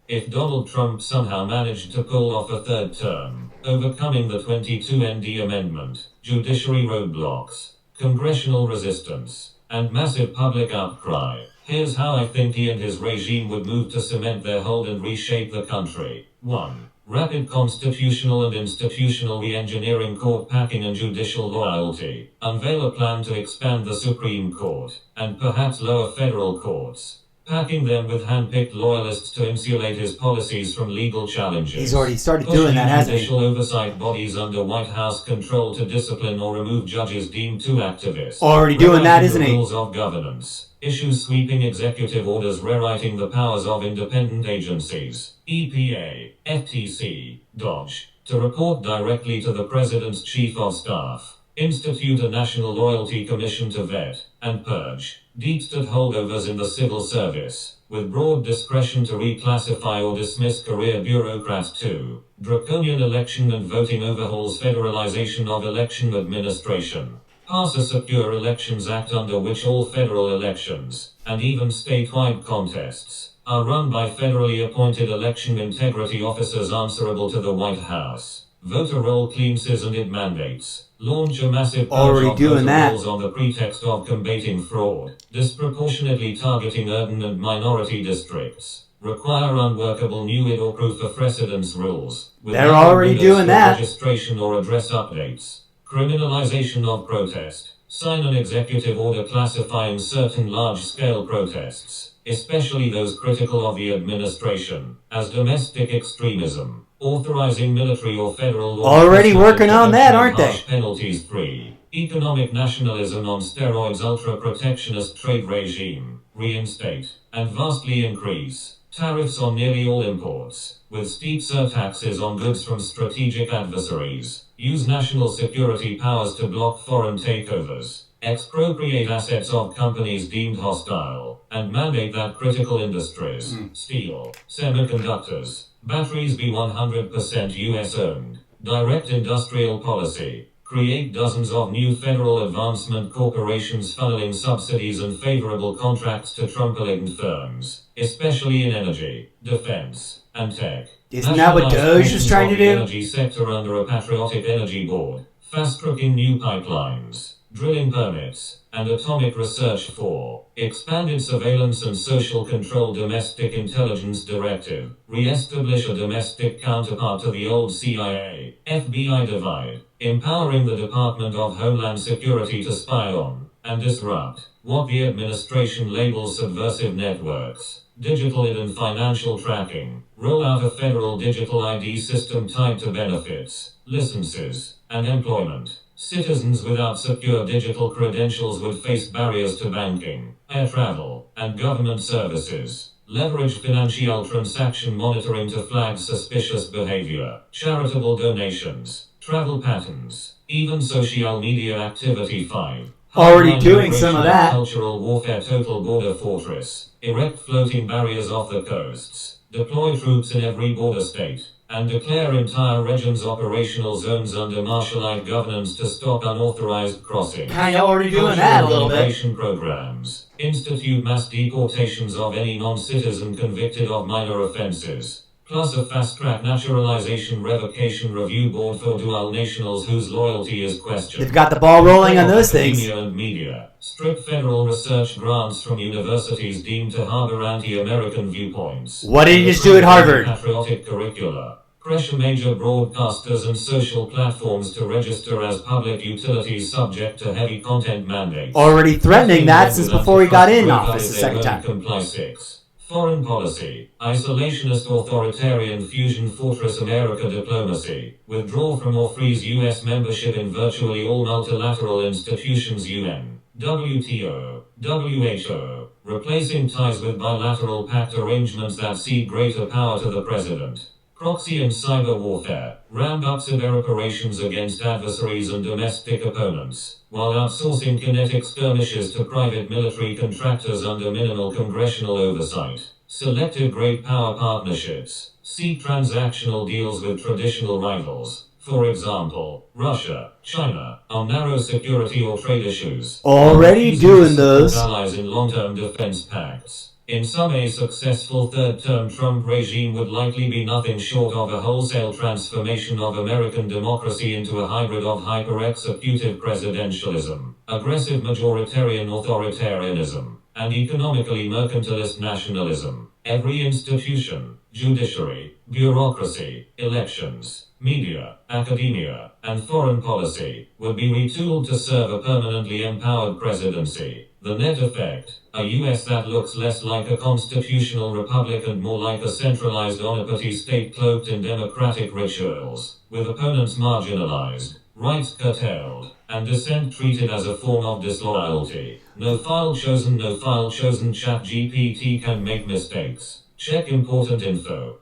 If Donald Trump somehow managed to pull off a third term, overcoming the 22 ND amendment, judiciary roadblocks, congressional resistance, and massive public outcry, here's how I think he and his regime would move to cement their hold and reshape the country. 1. Rapid constitutional and institutional re-engineering, court packing and judicial loyalty. Unveil a plan to expand the Supreme Court, and perhaps lower federal courts, packing them with hand-picked loyalists to insulate his policies from legal challenges. He's already started doing that, hasn't he? Judicial oversight bodies under White House control to discipline or remove judges deemed too activist. Already doing that, isn't he? Rules of governance. Issues sweeping executive orders rewriting the powers of independent agencies, EPA, FTC, DOJ, to report directly to the President's Chief of Staff. Institute a National Loyalty Commission to vet and purge deep-state holdovers in the civil service, with broad discretion to reclassify or dismiss career bureaucrats. 2. Draconian election and voting overhauls, federalization of election administration. Pass a Secure Elections Act under which all federal elections, and even statewide contests, are run by federally appointed election integrity officers answerable to the White House. Voter roll cleanses and it mandates. Launch a massive purge of voter rolls on the pretext of combating fraud, disproportionately targeting urban and minority districts. Require unworkable new ID or proof of residence rules. They're already doing that. Registration or address updates. Criminalization of protest. Sign an executive order classifying certain large-scale protests, especially those critical of the administration, as domestic extremism. Authorizing military or federal law. Already working on that, aren't they? Penalties. 3. Economic nationalism on steroids, ultra-protectionist trade regime. Reinstate and vastly increase tariffs on nearly all imports, with steep surtaxes on goods from strategic adversaries. Use national security powers to block foreign takeovers. Expropriate assets of companies deemed hostile, and mandate that critical industries, steel, semiconductors, batteries be 100% US owned. Direct industrial policy. Create dozens of new federal advancement corporations funneling subsidies and favorable contracts to Trump-aligned firms, especially in energy, defense, and tech. Isn't that what Doge is trying to do? Energy sector under a patriotic energy board. Fast-tracking new pipelines, drilling permits, and atomic research. 4. Expanded surveillance and social control. Domestic intelligence directive. Re-establish a domestic counterpart to the old CIA, FBI divide. Empowering the Department of Homeland Security to spy on and disrupt what the administration labels subversive networks. Digital ID and financial tracking. Roll out a federal digital ID system tied to benefits, licenses, and employment. Citizens without secure digital credentials would face barriers to banking, air travel, and government services. Leverage financial transaction monitoring to flag suspicious behavior, charitable donations, travel patterns, even social media activity. 5. Already doing some of that. Cultural warfare. Total border fortress. Erect floating barriers off the coasts. Deploy troops in every border state. And declare entire regions operational zones under martial-like governance to stop unauthorized crossing. Kinda already doing that a little bit. Immigration programs. Institute mass deportations of any non-citizen convicted of minor offenses. Plus a fast-track naturalization revocation review board for dual nationals whose loyalty is questioned. They've got the ball rolling on those things. And media. Strict federal research grants from universities deemed to harbor anti-American viewpoints. What did you just do at Harvard? Patriotic curricula. Pressure major broadcasters and social platforms to register as public utilities subject to heavy content mandates. Already threatening that since before he got in office the second time. Comply. 6. Foreign policy, isolationist authoritarian fusion fortress America diplomacy, withdraw from or freeze U.S. membership in virtually all multilateral institutions UN, WTO, WHO, replacing ties with bilateral pact arrangements that cede greater power to the president. Proxy and cyber warfare, ramp up cyber operations against adversaries and domestic opponents, while outsourcing kinetic skirmishes to private military contractors under minimal congressional oversight. Selective great power partnerships, seek transactional deals with traditional rivals. For example, Russia, China, on narrow security or trade issues. Already doing those. Allies in long-term defense pacts. In sum, a successful third-term Trump regime would likely be nothing short of a wholesale transformation of American democracy into a hybrid of hyper-executive presidentialism, aggressive majoritarian authoritarianism, and economically mercantilist nationalism. Every institution, judiciary, bureaucracy, elections, media, academia, and foreign policy would be retooled to serve a permanently empowered presidency. The net effect, a US that looks less like a constitutional republic and more like a centralized onipotty state cloaked in democratic rituals, with opponents marginalized, rights curtailed, and dissent treated as a form of disloyalty. No file chosen, ChatGPT can make mistakes. Check important info.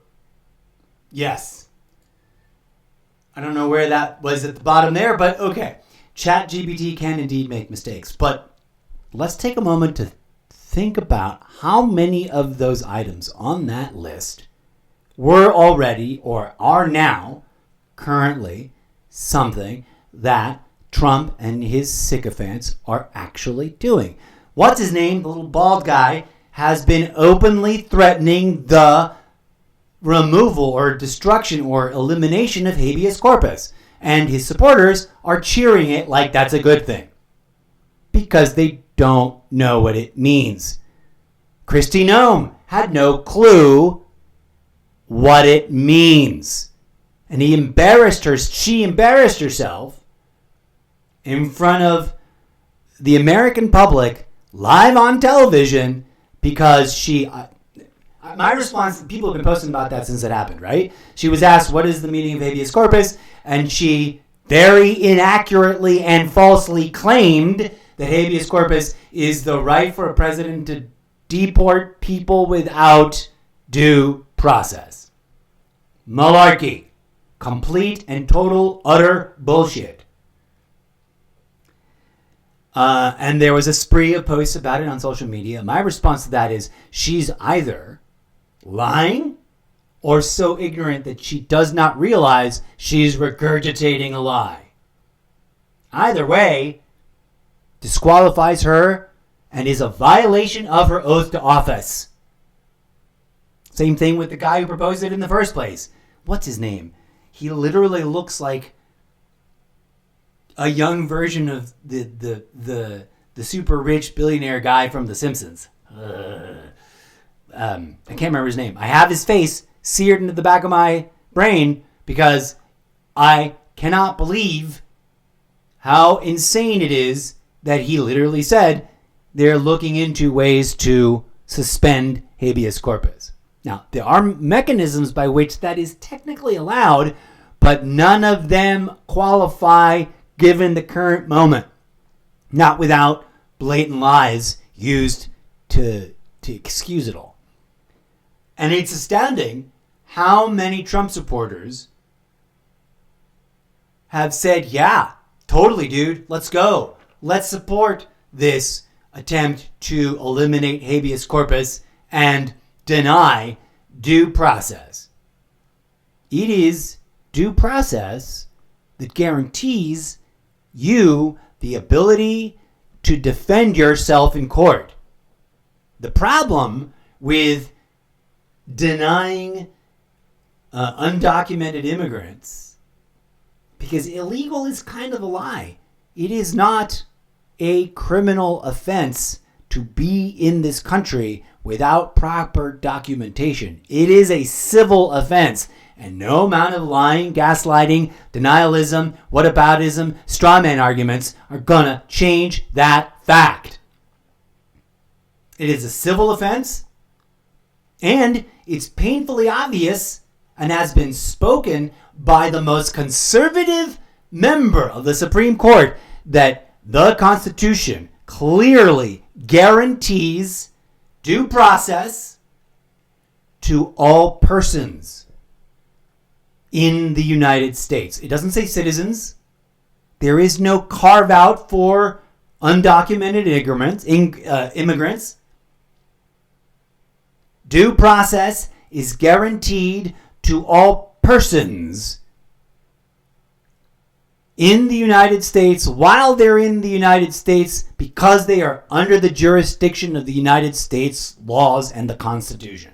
Yes. I don't know where that was at the bottom there, but okay. ChatGPT can indeed make mistakes, but let's take a moment to think about how many of those items on that list were already or are now currently something that Trump and his sycophants are actually doing. What's his name? The little bald guy has been openly threatening the removal or destruction or elimination of habeas corpus. And his supporters are cheering it like that's a good thing. Because they don't know what it means. Kristi Noem had no clue what it means. And she embarrassed herself in front of the American public live on television because my response, people have been posting about that since it happened, right? She was asked, what is the meaning of habeas corpus? And she very inaccurately and falsely claimed that habeas corpus is the right for a president to deport people without due process. Malarkey. Complete and total utter bullshit. And there was a spree of posts about it on social media. My response to that is she's either lying or so ignorant that she does not realize she's regurgitating a lie. Either way, disqualifies her and is a violation of her oath to office. Same thing with the guy who proposed it in the first place. What's his name? He literally looks like a young version of the super rich billionaire guy from The Simpsons. I can't remember his name. I have his face seared into the back of my brain because I cannot believe how insane it is that he literally said they're looking into ways to suspend habeas corpus. Now, there are mechanisms by which that is technically allowed, but none of them qualify given the current moment. Not without blatant lies used to excuse it all. And it's astounding how many Trump supporters have said, yeah, totally, dude, let's go. Let's support this attempt to eliminate habeas corpus and deny due process. It is due process that guarantees you the ability to defend yourself in court. The problem with denying undocumented immigrants, because illegal is kind of a lie. It is not a criminal offense to be in this country without proper documentation. It is a civil offense, and no amount of lying, gaslighting, denialism, whataboutism, straw man arguments are gonna change that fact. It is a civil offense, And it's painfully obvious and has been spoken by the most conservative member of the Supreme Court that the Constitution clearly guarantees due process to all persons in the United States. It doesn't say citizens. There is no carve out for undocumented immigrants. Due process is guaranteed to all persons in the United States while they're in the United States because they are under the jurisdiction of the United States laws and the Constitution.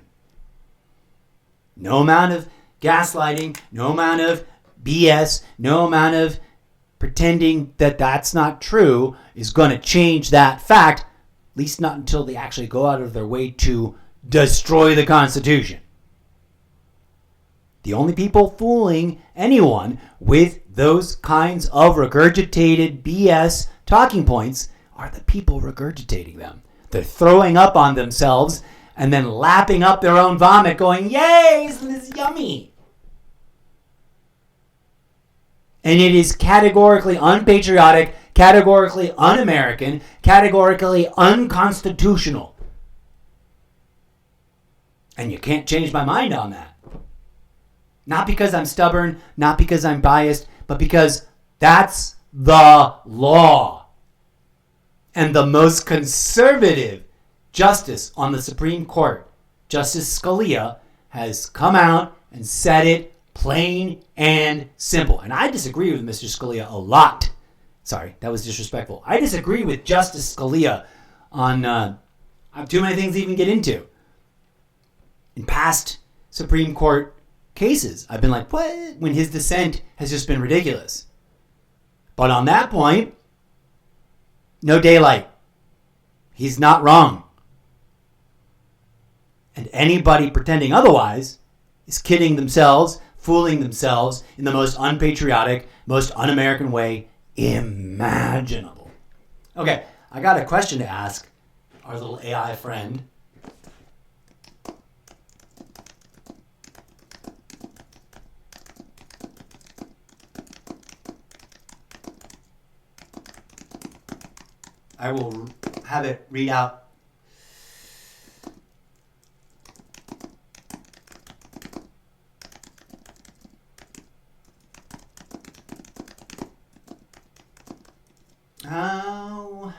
No amount of gaslighting, no amount of BS, no amount of pretending that that's not true is going to change that fact, at least not until they actually go out of their way to destroy the Constitution. The only people fooling anyone with those kinds of regurgitated BS talking points are the people regurgitating them. They're throwing up on themselves and then lapping up their own vomit going, yay, isn't this yummy? And it is categorically unpatriotic, categorically un-American, categorically unconstitutional. And you can't change my mind on that. Not because I'm stubborn, not because I'm biased, but because that's the law. And the most conservative justice on the Supreme Court, Justice Scalia, has come out and said it plain and simple. And I disagree with Mr. Scalia a lot. Sorry, that was disrespectful. I disagree with Justice Scalia on I have too many things to even get into. In past Supreme Court cases, I've been like, what? When his dissent has just been ridiculous. But on that point, no daylight. He's not wrong. And anybody pretending otherwise is kidding themselves, fooling themselves in the most unpatriotic, most un-American way imaginable. Okay, I got a question to ask our little AI friend. I will have it read out. Oh.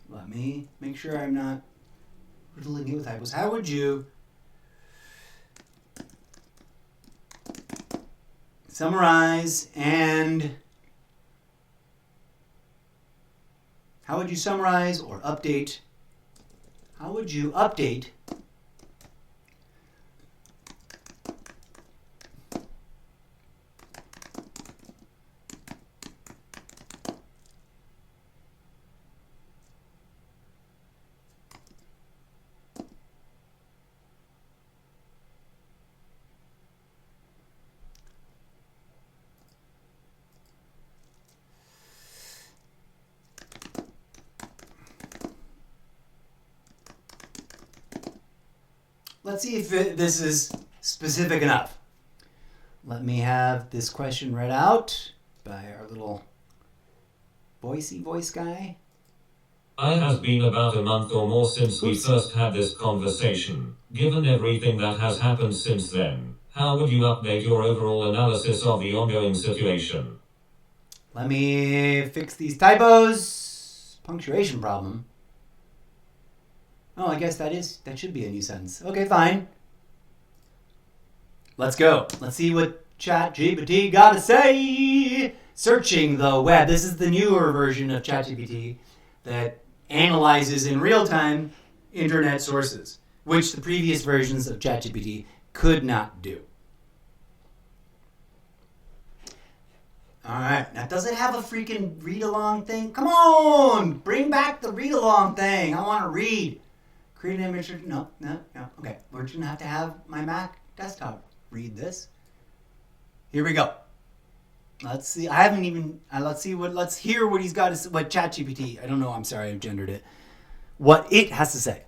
Let me make sure I'm not riddling you with typos. How would you summarize how would you summarize or update? How would you update Let's see if this is specific enough. Let me have this question read out by our little voicey voice guy. It has been about a month or more since we first had this conversation. Given everything that has happened since then, how would you update your overall analysis of the ongoing situation? Let me fix these typos. Punctuation problem. Oh, I guess that should be a new sentence. Okay, fine. Let's go. Let's see what ChatGPT got to say. Searching the web. This is the newer version of ChatGPT that analyzes in real time internet sources, which the previous versions of ChatGPT could not do. All right. Now, does it have a freaking read-along thing? Come on! Bring back the read-along thing. I want to read. Create an image. No. Okay. We're just going to have my Mac desktop read this. Here we go. Let's see. I haven't even. Let's hear what he's got to say. What ChatGPT. I don't know. I'm sorry. I've gendered it. What it has to say.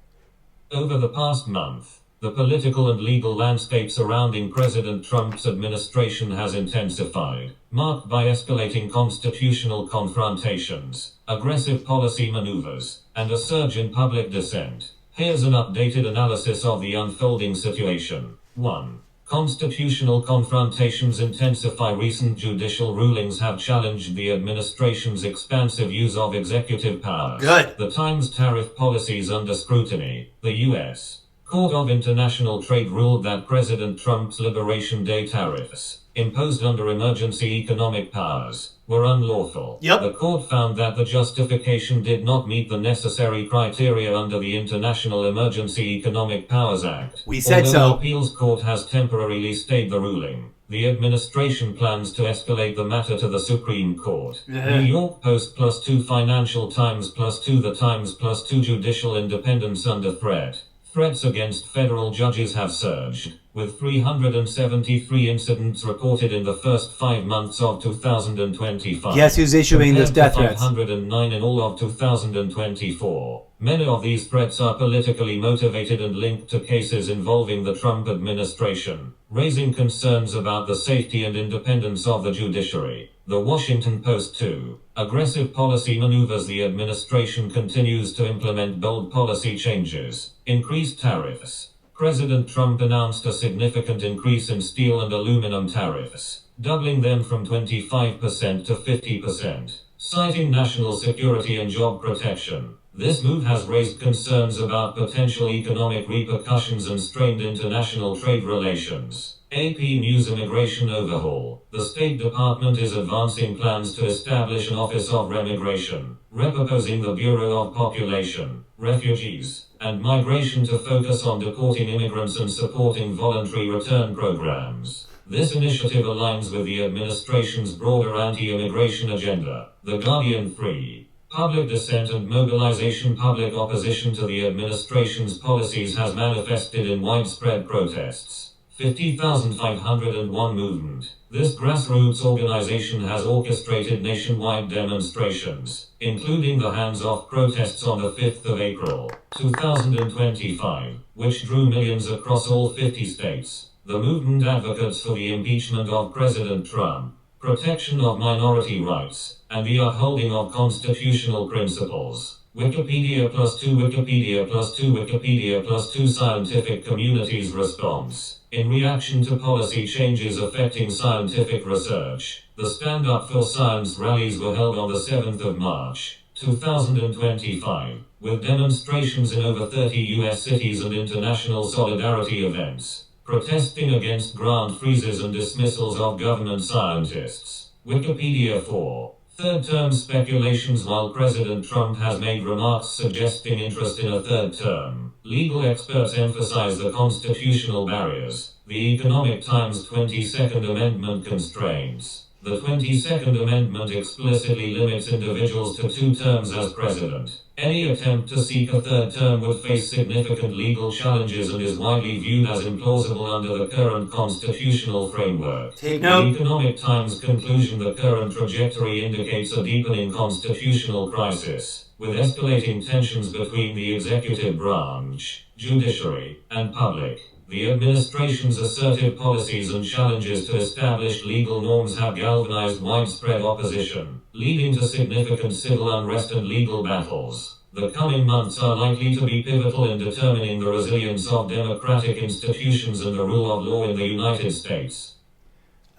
Over the past month, the political and legal landscape surrounding President Trump's administration has intensified, marked by escalating constitutional confrontations, aggressive policy maneuvers, and a surge in public dissent. Here's an updated analysis of the unfolding situation. 1. Constitutional confrontations intensify. Recent judicial rulings have challenged the administration's expansive use of executive powers. Good. The Times tariff policies under scrutiny. The U.S. Court of International Trade ruled that President Trump's Liberation Day tariffs, imposed under emergency economic powers, were unlawful. Yep. The court found that the justification did not meet the necessary criteria under the International Emergency Economic Powers Act. We said Although so. the appeals court has temporarily stayed the ruling, the administration plans to escalate the matter to the Supreme Court. New York Post +2 Financial Times +2 The Times +2 Judicial independence under threat. Threats against federal judges have surged, with 373 incidents reported in the first 5 months of 2025. Guess who's issuing those death threats? 509 in all of 2024. Many of these threats are politically motivated and linked to cases involving the Trump administration, raising concerns about the safety and independence of the judiciary. The Washington Post 2. Aggressive policy maneuvers. The administration continues to implement bold policy changes. Increased tariffs. President Trump announced a significant increase in steel and aluminum tariffs, doubling them from 25% to 50%, citing national security and job protection. This move has raised concerns about potential economic repercussions and strained international trade relations. AP News Immigration Overhaul. The State Department is advancing plans to establish an Office of Remigration, repurposing the Bureau of Population, Refugees, and Migration to focus on deporting immigrants and supporting voluntary return programs. This initiative aligns with the administration's broader anti-immigration agenda. The Guardian 3. Public dissent and mobilization. Public opposition to the administration's policies has manifested in widespread protests. 50,501 movement. This grassroots organization has orchestrated nationwide demonstrations, including the hands-off protests on the 5th of April, 2025, which drew millions across all 50 states. The movement advocates for the impeachment of President Trump, protection of minority rights, and the upholding of constitutional principles. Wikipedia +2 Wikipedia +2 Wikipedia +2 Scientific community's response. In reaction to policy changes affecting scientific research, the Stand Up for Science rallies were held on the 7th of March, 2025, with demonstrations in over 30 U.S. cities and international solidarity events, protesting against grant freezes and dismissals of government scientists. Wikipedia 4. Third-term speculations. While President Trump has made remarks suggesting interest in a third term, legal experts emphasize the constitutional barriers, the Economic Times 22nd Amendment constraints. The 22nd Amendment explicitly limits individuals to 2 terms as president. Any attempt to seek a third term would face significant legal challenges and is widely viewed as implausible under the current constitutional framework. Take note. The Economic Times conclusion: the current trajectory indicates a deepening constitutional crisis, with escalating tensions between the executive branch, judiciary, and public. The administration's assertive policies and challenges to established legal norms have galvanized widespread opposition, leading to significant civil unrest and legal battles. The coming months are likely to be pivotal in determining the resilience of democratic institutions and the rule of law in the United States.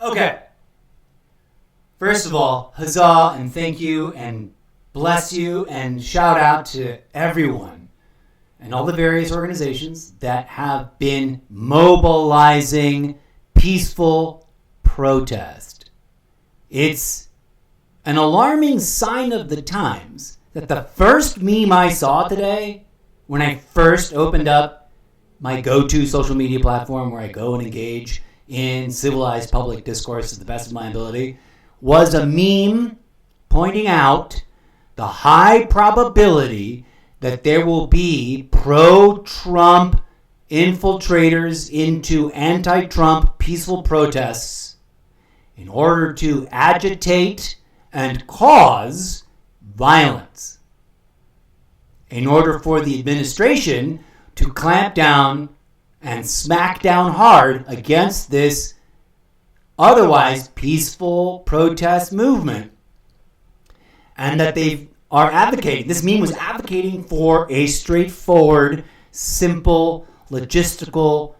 Okay. First of all, huzzah and thank you and bless you and shout out to everyone and all the various organizations that have been mobilizing peaceful protest. It's an alarming sign of the times that the first meme I saw today, when I first opened up my go-to social media platform where I go and engage in civilized public discourse to the best of my ability, was a meme pointing out the high probability that there will be pro-Trump infiltrators into anti-Trump peaceful protests in order to agitate and cause violence, in order for the administration to clamp down and smack down hard against this otherwise peaceful protest movement. And that they are advocating, this meme was advocating for a straightforward, simple, logistical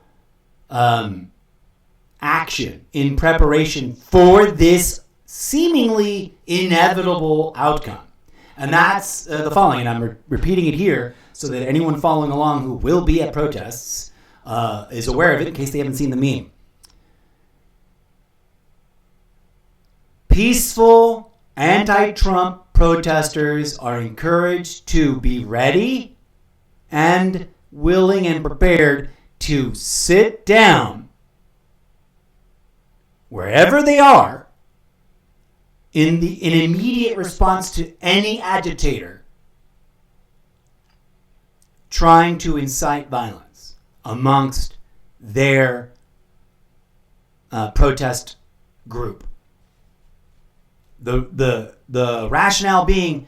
action in preparation for this seemingly inevitable outcome. And that's the following, and I'm repeating it here so that anyone following along who will be at protests is aware of it in case they haven't seen the meme. Peaceful anti-Trump protesters are encouraged to be ready and willing and prepared to sit down wherever they are in immediate response to any agitator trying to incite violence amongst their protest group. The rationale being,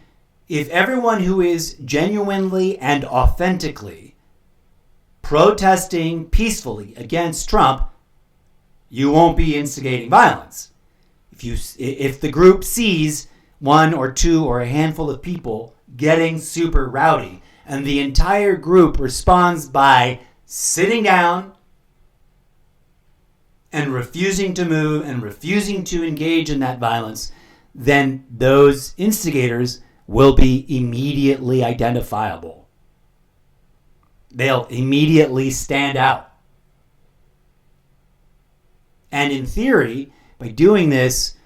if everyone who is genuinely and authentically protesting peacefully against Trump, you won't be instigating violence. If the group sees one or two or a handful of people getting super rowdy, and the entire group responds by sitting down and refusing to move and refusing to engage in that violence, then those instigators will be immediately identifiable. They'll immediately stand out. And in theory, by doing this,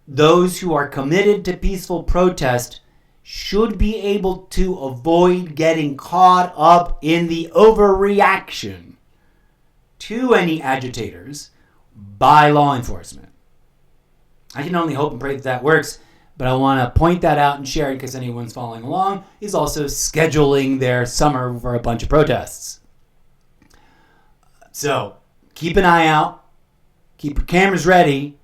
those who are committed to peaceful protest should be able to avoid getting caught up in the overreaction to any agitators by law enforcement. I can only hope and pray that that works, but I want to point that out and share it because anyone's following along is also scheduling their summer for a bunch of protests. So keep an eye out, keep your cameras ready,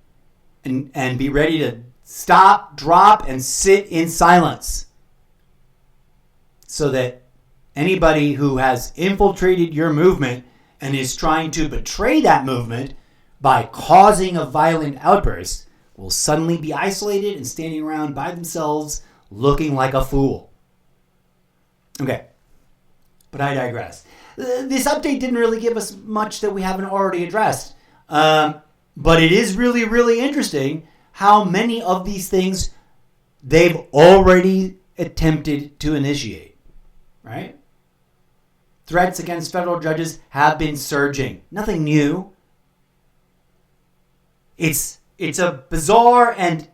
and be ready to stop, drop, and sit in silence so that anybody who has infiltrated your movement and is trying to betray that movement by causing a violent outburst will suddenly be isolated and standing around by themselves looking like a fool. Okay, but I digress. This update didn't really give us much that we haven't already addressed. But it is really, really interesting how many of these things they've already attempted to initiate, right? Threats against federal judges have been surging. Nothing new. It's a bizarre and,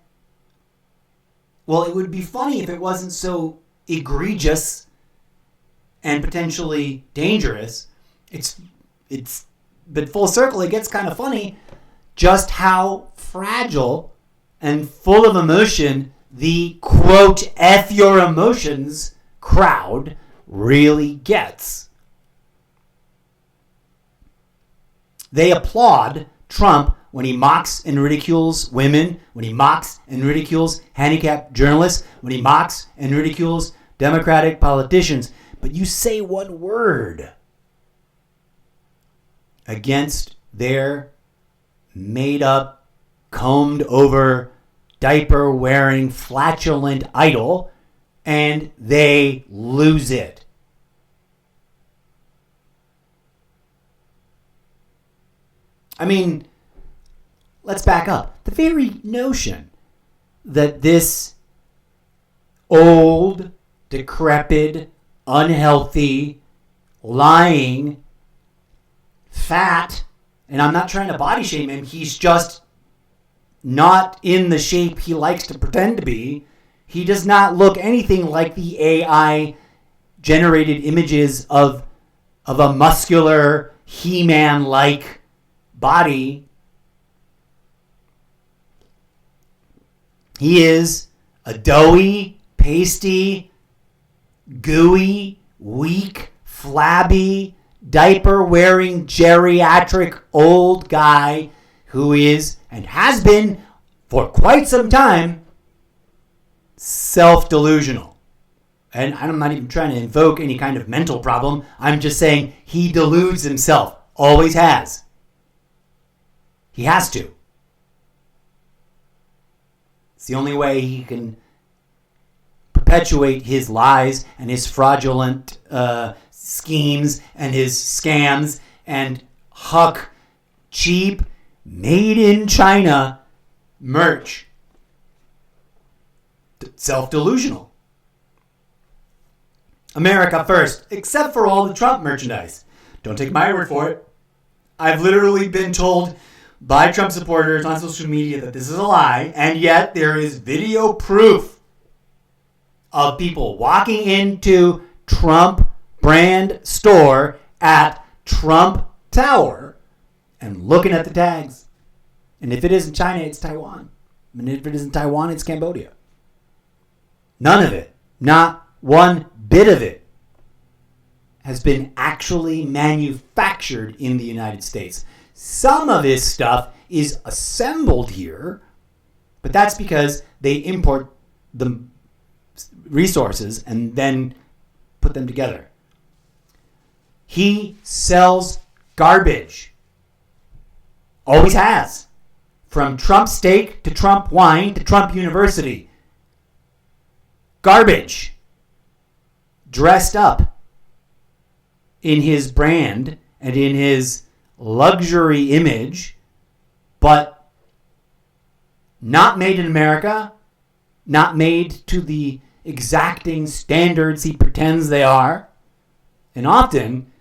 well, it would be funny if it wasn't so egregious and potentially dangerous. But full circle, it gets kind of funny just how fragile and full of emotion the quote F your emotions crowd really gets. They applaud Trump when he mocks and ridicules women, when he mocks and ridicules handicapped journalists, when he mocks and ridicules Democratic politicians. But you say one word against their made-up, combed-over, diaper-wearing, flatulent idol, and they lose it. I mean, let's back up. The very notion that this old, decrepit, unhealthy, lying, fat, and I'm not trying to body shame him, he's just not in the shape he likes to pretend to be. He does not look anything like the AI generated images of a muscular He-Man-like body. He is a doughy, pasty, gooey, weak, flabby, diaper-wearing, geriatric old guy who is and has been for quite some time self-delusional. And I'm not even trying to invoke any kind of mental problem. I'm just saying he deludes himself. Always has. He has to. It's the only way he can perpetuate his lies and his fraudulent schemes and his scams and huck cheap, made in China merch. Self-delusional. America first, except for all the Trump merchandise. Don't take my word for it. I've literally been told by Trump supporters on social media that this is a lie, and yet there is video proof of people walking into Trump brand store at Trump Tower and looking at the tags. And if it isn't China, it's Taiwan. And if it isn't Taiwan, it's Cambodia. None of it, not one bit of it, has been actually manufactured in the United States. Some of his stuff is assembled here, but that's because they import the resources and then put them together. He sells garbage. Always has. From Trump steak to Trump wine to Trump University. Garbage. Dressed up in his brand and in his luxury image, but not made in America, not made to the exacting standards he pretends they are, and often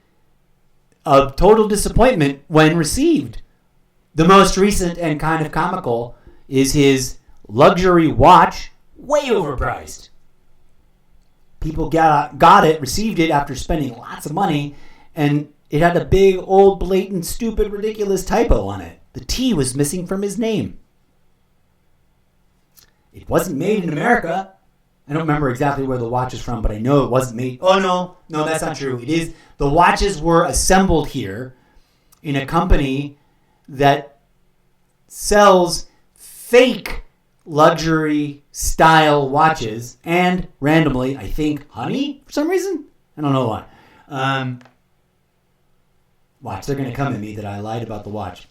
a total disappointment when received. The most recent and kind of comical is his luxury watch, way overpriced. People got it, received it after spending lots of money, and it had a big, old, blatant, stupid, ridiculous typo on it. The T was missing from his name. It wasn't made in America. I don't remember exactly where the watch is from, but I know it wasn't made. Oh, no, that's not true. It is. The watches were assembled here in a company that sells fake luxury style watches and randomly, I think, honey for some reason. I don't know why. Watch, they're going to come at me that I lied about the watch.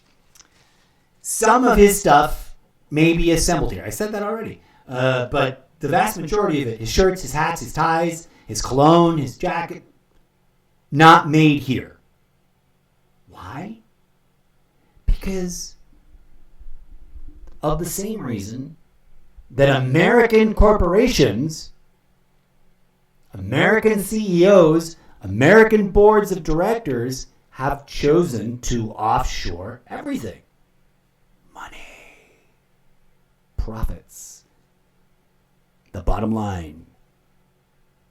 Some of his stuff may be assembled here. I said that already. But the vast majority of it, his shirts, his hats, his ties, his cologne, his jacket, not made here. Why? Because of the same reason that American corporations, American CEOs, American boards of directors have chosen to offshore everything. Money. Profits. The bottom line.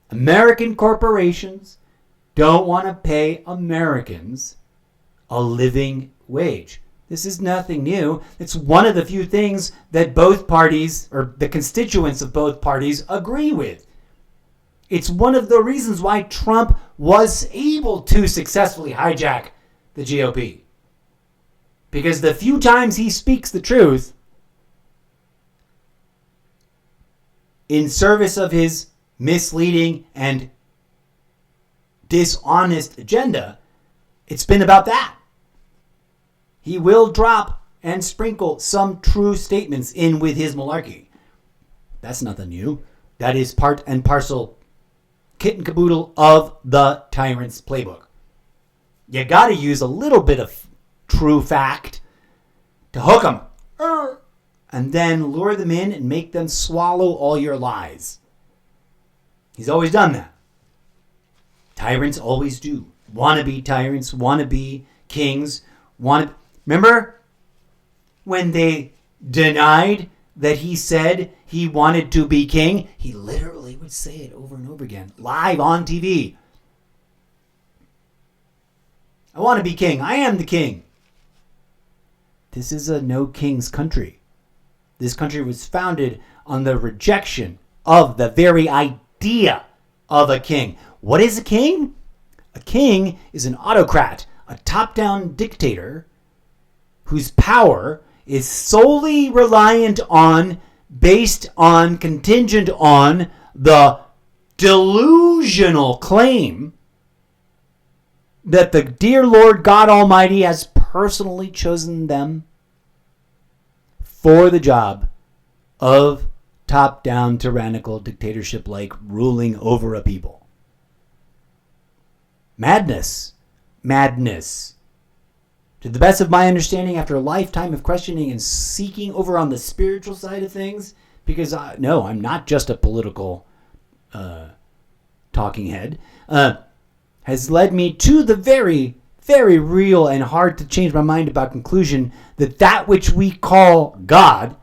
American corporations don't want to pay Americans a living wage. This is nothing new. It's one of the few things that both parties, or the constituents of both parties, agree with. It's one of the reasons why Trump was able to successfully hijack the GOP. Because the few times he speaks the truth in service of his misleading and dishonest agenda, it's been about that. He will drop and sprinkle some true statements in with his malarkey. That's nothing new. That is part and parcel, kit and caboodle of the tyrant's playbook. You got to use a little bit of true fact to hook them, and then lure them in and make them swallow all your lies. He's always done that. Tyrants always do. Wannabe tyrants, wannabe kings, Remember when they denied that he said he wanted to be king? He literally would say it over and over again, live on TV. I want to be king. I am the king. This is a no king's country. This country was founded on the rejection of the very idea of a king. What is a king? A king is an autocrat, a top-down dictator whose power is solely contingent on the delusional claim that the dear Lord God Almighty has personally chosen them for the job of top-down tyrannical dictatorship-like ruling over a people. Madness. To the best of my understanding, after a lifetime of questioning and seeking over on the spiritual side of things, because I'm not just a political talking head, has led me to the very, very real and hard to change my mind about conclusion that which we call God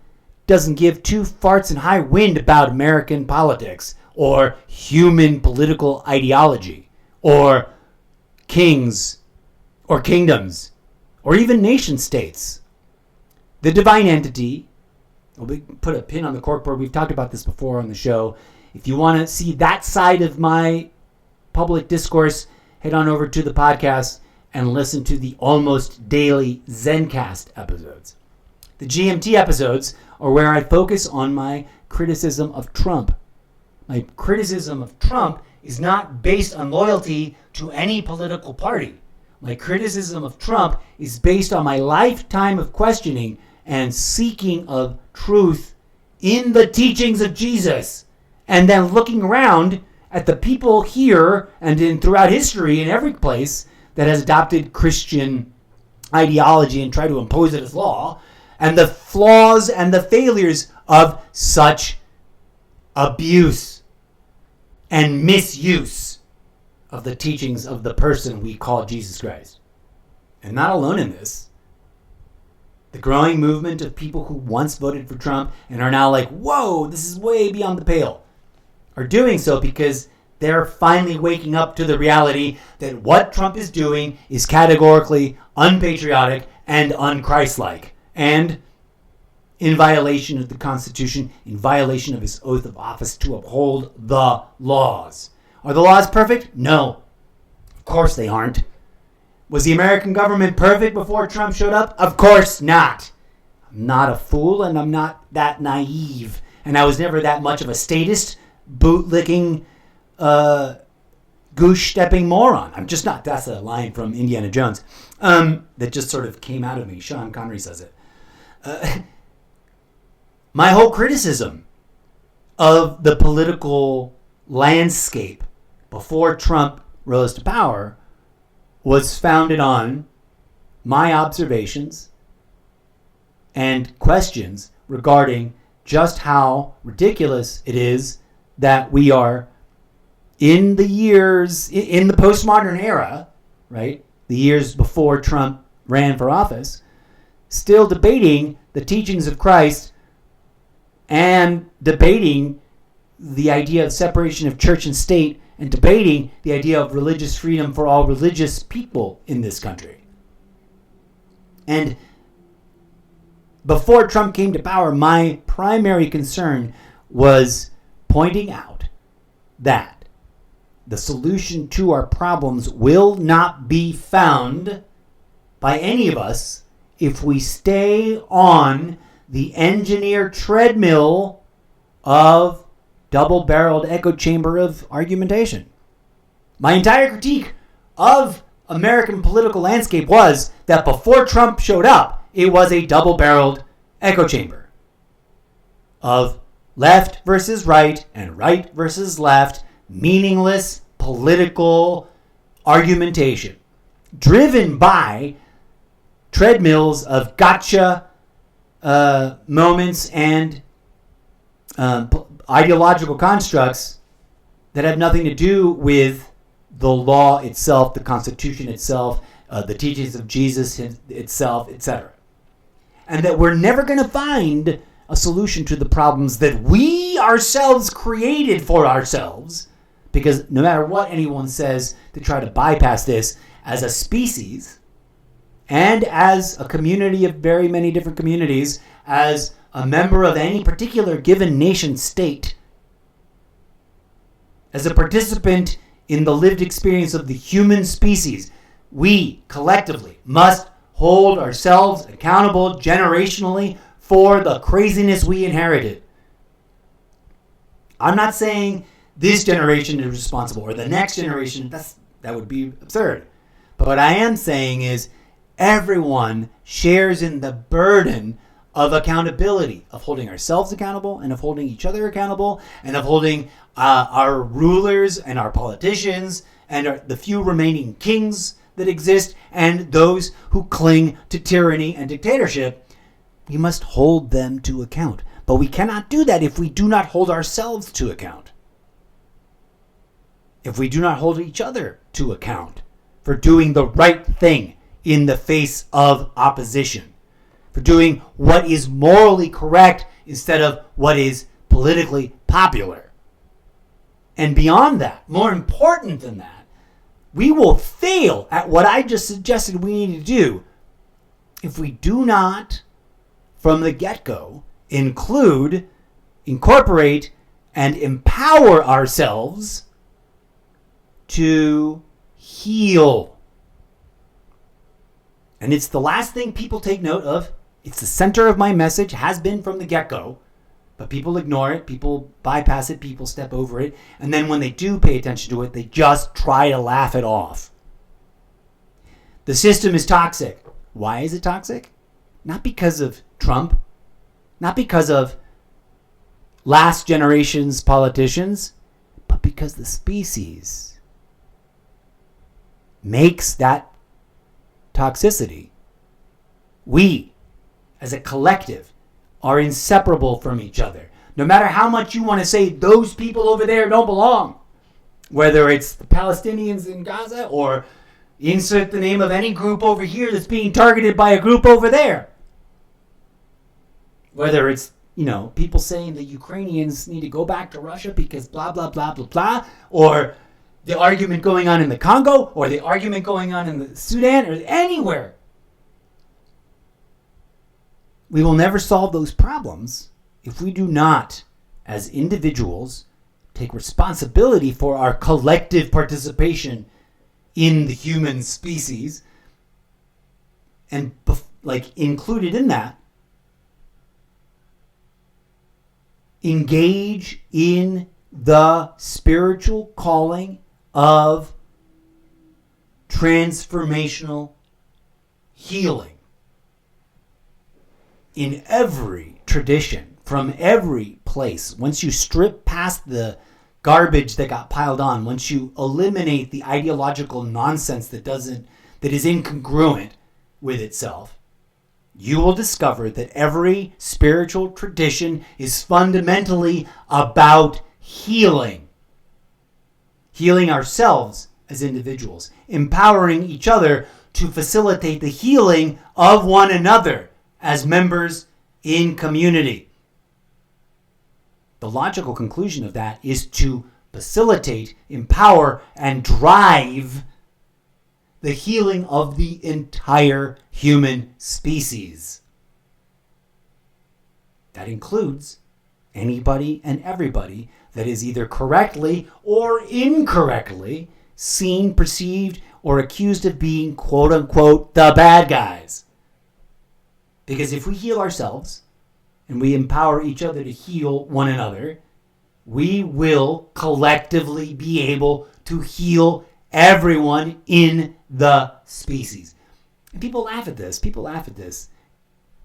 doesn't give two farts and high wind about American politics or human political ideology or kings or kingdoms or even nation states. The divine entity, we put a pin on the corkboard. We've talked about this before on the show. If you want to see that side of my public discourse, head on over to the podcast and listen to the almost daily Zencast episodes. The GMT episodes are where I focus on my criticism of Trump. My criticism of Trump is not based on loyalty to any political party. My criticism of Trump is based on my lifetime of questioning and seeking of truth in the teachings of Jesus, and then looking around at the people here and throughout history in every place that has adopted Christian ideology and tried to impose it as law, and the flaws and the failures of such abuse and misuse of the teachings of the person we call Jesus Christ. And not alone in this. The growing movement of people who once voted for Trump and are now like, whoa, this is way beyond the pale, are doing so because they're finally waking up to the reality that what Trump is doing is categorically unpatriotic and unchristlike, and in violation of the Constitution, in violation of his oath of office to uphold the laws. Are the laws perfect? No. Of course they aren't. Was the American government perfect before Trump showed up? Of course not. I'm not a fool, and I'm not that naive. And I was never that much of a statist, bootlicking, goose-stepping moron. I'm just not. That's a line from Indiana Jones that just sort of came out of me. Sean Connery says it. My whole criticism of the political landscape before Trump rose to power was founded on my observations and questions regarding just how ridiculous it is that we are in the postmodern era, right? The years before Trump ran for office, still debating the teachings of Christ and debating the idea of separation of church and state and debating the idea of religious freedom for all religious people in this country. And before Trump came to power, my primary concern was pointing out that the solution to our problems will not be found by any of us if we stay on the engineered treadmill of double-barreled echo chamber of argumentation. My entire critique of American political landscape was that before Trump showed up, it was a double-barreled echo chamber of left versus right and right versus left, meaningless political argumentation driven by treadmills of gotcha moments and ideological constructs that have nothing to do with the law itself, the Constitution itself, the teachings of Jesus itself, etc. And that we're never going to find a solution to the problems that we ourselves created for ourselves, because no matter what anyone says to try to bypass this as a species and as a community of very many different communities, as a member of any particular given nation state, as a participant in the lived experience of the human species, we collectively must hold ourselves accountable generationally for the craziness we inherited. I'm not saying this generation is responsible or the next generation. That would be absurd. But what I am saying is everyone shares in the burden of accountability, of holding ourselves accountable and of holding each other accountable and of holding our rulers and our politicians and the few remaining kings that exist and those who cling to tyranny and dictatorship. We must hold them to account. But we cannot do that if we do not hold ourselves to account. If we do not hold each other to account for doing the right thing in the face of opposition, for doing what is morally correct instead of what is politically popular. And beyond that, more important than that, we will fail at what I just suggested we need to do if we do not, from the get-go, incorporate, and empower ourselves to heal. And it's the last thing people take note of. It's the center of my message, has been from the get-go. But people ignore it, people bypass it, people step over it. And then when they do pay attention to it, they just try to laugh it off. The system is toxic. Why is it toxic? Not because of Trump. Not because of last generation's politicians. But because the species makes that toxicity. We, as a collective, are inseparable from each other. No matter how much you want to say those people over there don't belong, whether it's the Palestinians in Gaza or insert the name of any group over here that's being targeted by a group over there. Whether it's, people saying the Ukrainians need to go back to Russia because blah, blah, blah, blah, blah, or the argument going on in the Congo, or the argument going on in the Sudan, or anywhere. We will never solve those problems if we do not, as individuals, take responsibility for our collective participation in the human species, and included in that, engage in the spiritual calling of transformational healing. In every tradition, from every place, once you strip past the garbage that got piled on, once you eliminate the ideological nonsense that is incongruent with itself, you will discover that every spiritual tradition is fundamentally about healing. Healing ourselves as individuals, empowering each other to facilitate the healing of one another as members in community. The logical conclusion of that is to facilitate, empower, and drive the healing of the entire human species. That includes anybody and everybody that is either correctly or incorrectly seen, perceived, or accused of being, quote unquote, the bad guys. Because if we heal ourselves and we empower each other to heal one another, we will collectively be able to heal everyone in the species. And people laugh at this.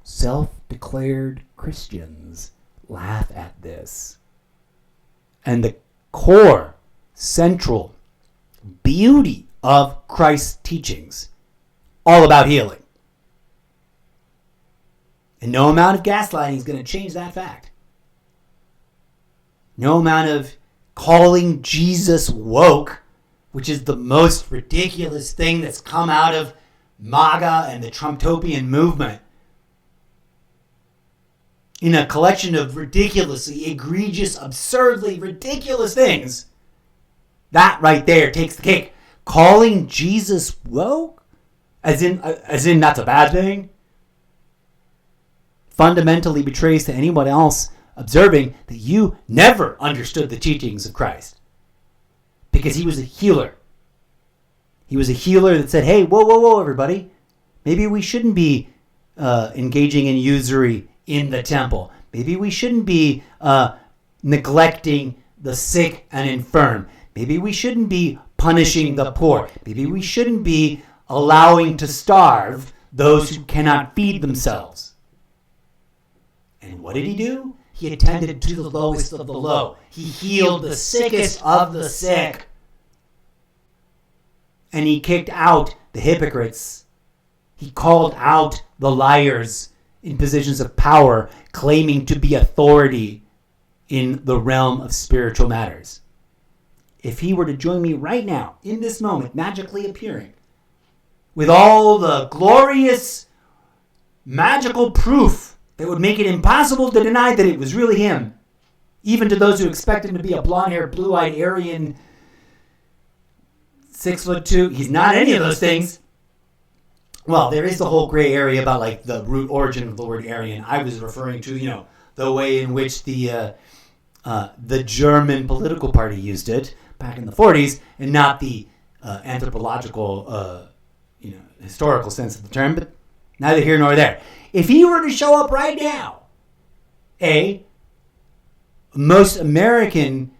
Self-declared Christians laugh at this. And the core, central beauty of Christ's teachings, all about healing. And no amount of gaslighting is going to change that fact. No amount of calling Jesus woke, which is the most ridiculous thing that's come out of MAGA and the Trumpopian movement. In a collection of ridiculously egregious, absurdly ridiculous things, that right there takes the cake. Calling Jesus woke, as in that's a bad thing, fundamentally betrays to anyone else observing that you never understood the teachings of Christ. Because he was a healer. He was a healer that said, hey, whoa, everybody. Maybe we shouldn't be engaging in usury in the temple. Maybe we shouldn't be neglecting the sick and infirm. Maybe we shouldn't be punishing the poor. Maybe we shouldn't be allowing to starve those who cannot feed themselves. And what did he do? He attended to the lowest of the low. He healed the sickest of the sick. And he kicked out the hypocrites. He called out the liars in positions of power, claiming to be authority in the realm of spiritual matters. If he were to join me right now, in this moment, magically appearing, with all the glorious, magical proof that would make it impossible to deny that it was really him, even to those who expect him to be a blonde-haired, blue-eyed Aryan, 6'2", he's not any of those things. Well, there is the whole gray area about like the root origin of the word Aryan. I was referring to, the way in which the German political party used it back in the 40s, and not the anthropological, historical sense of the term, but neither here nor there. If he were to show up right now, most American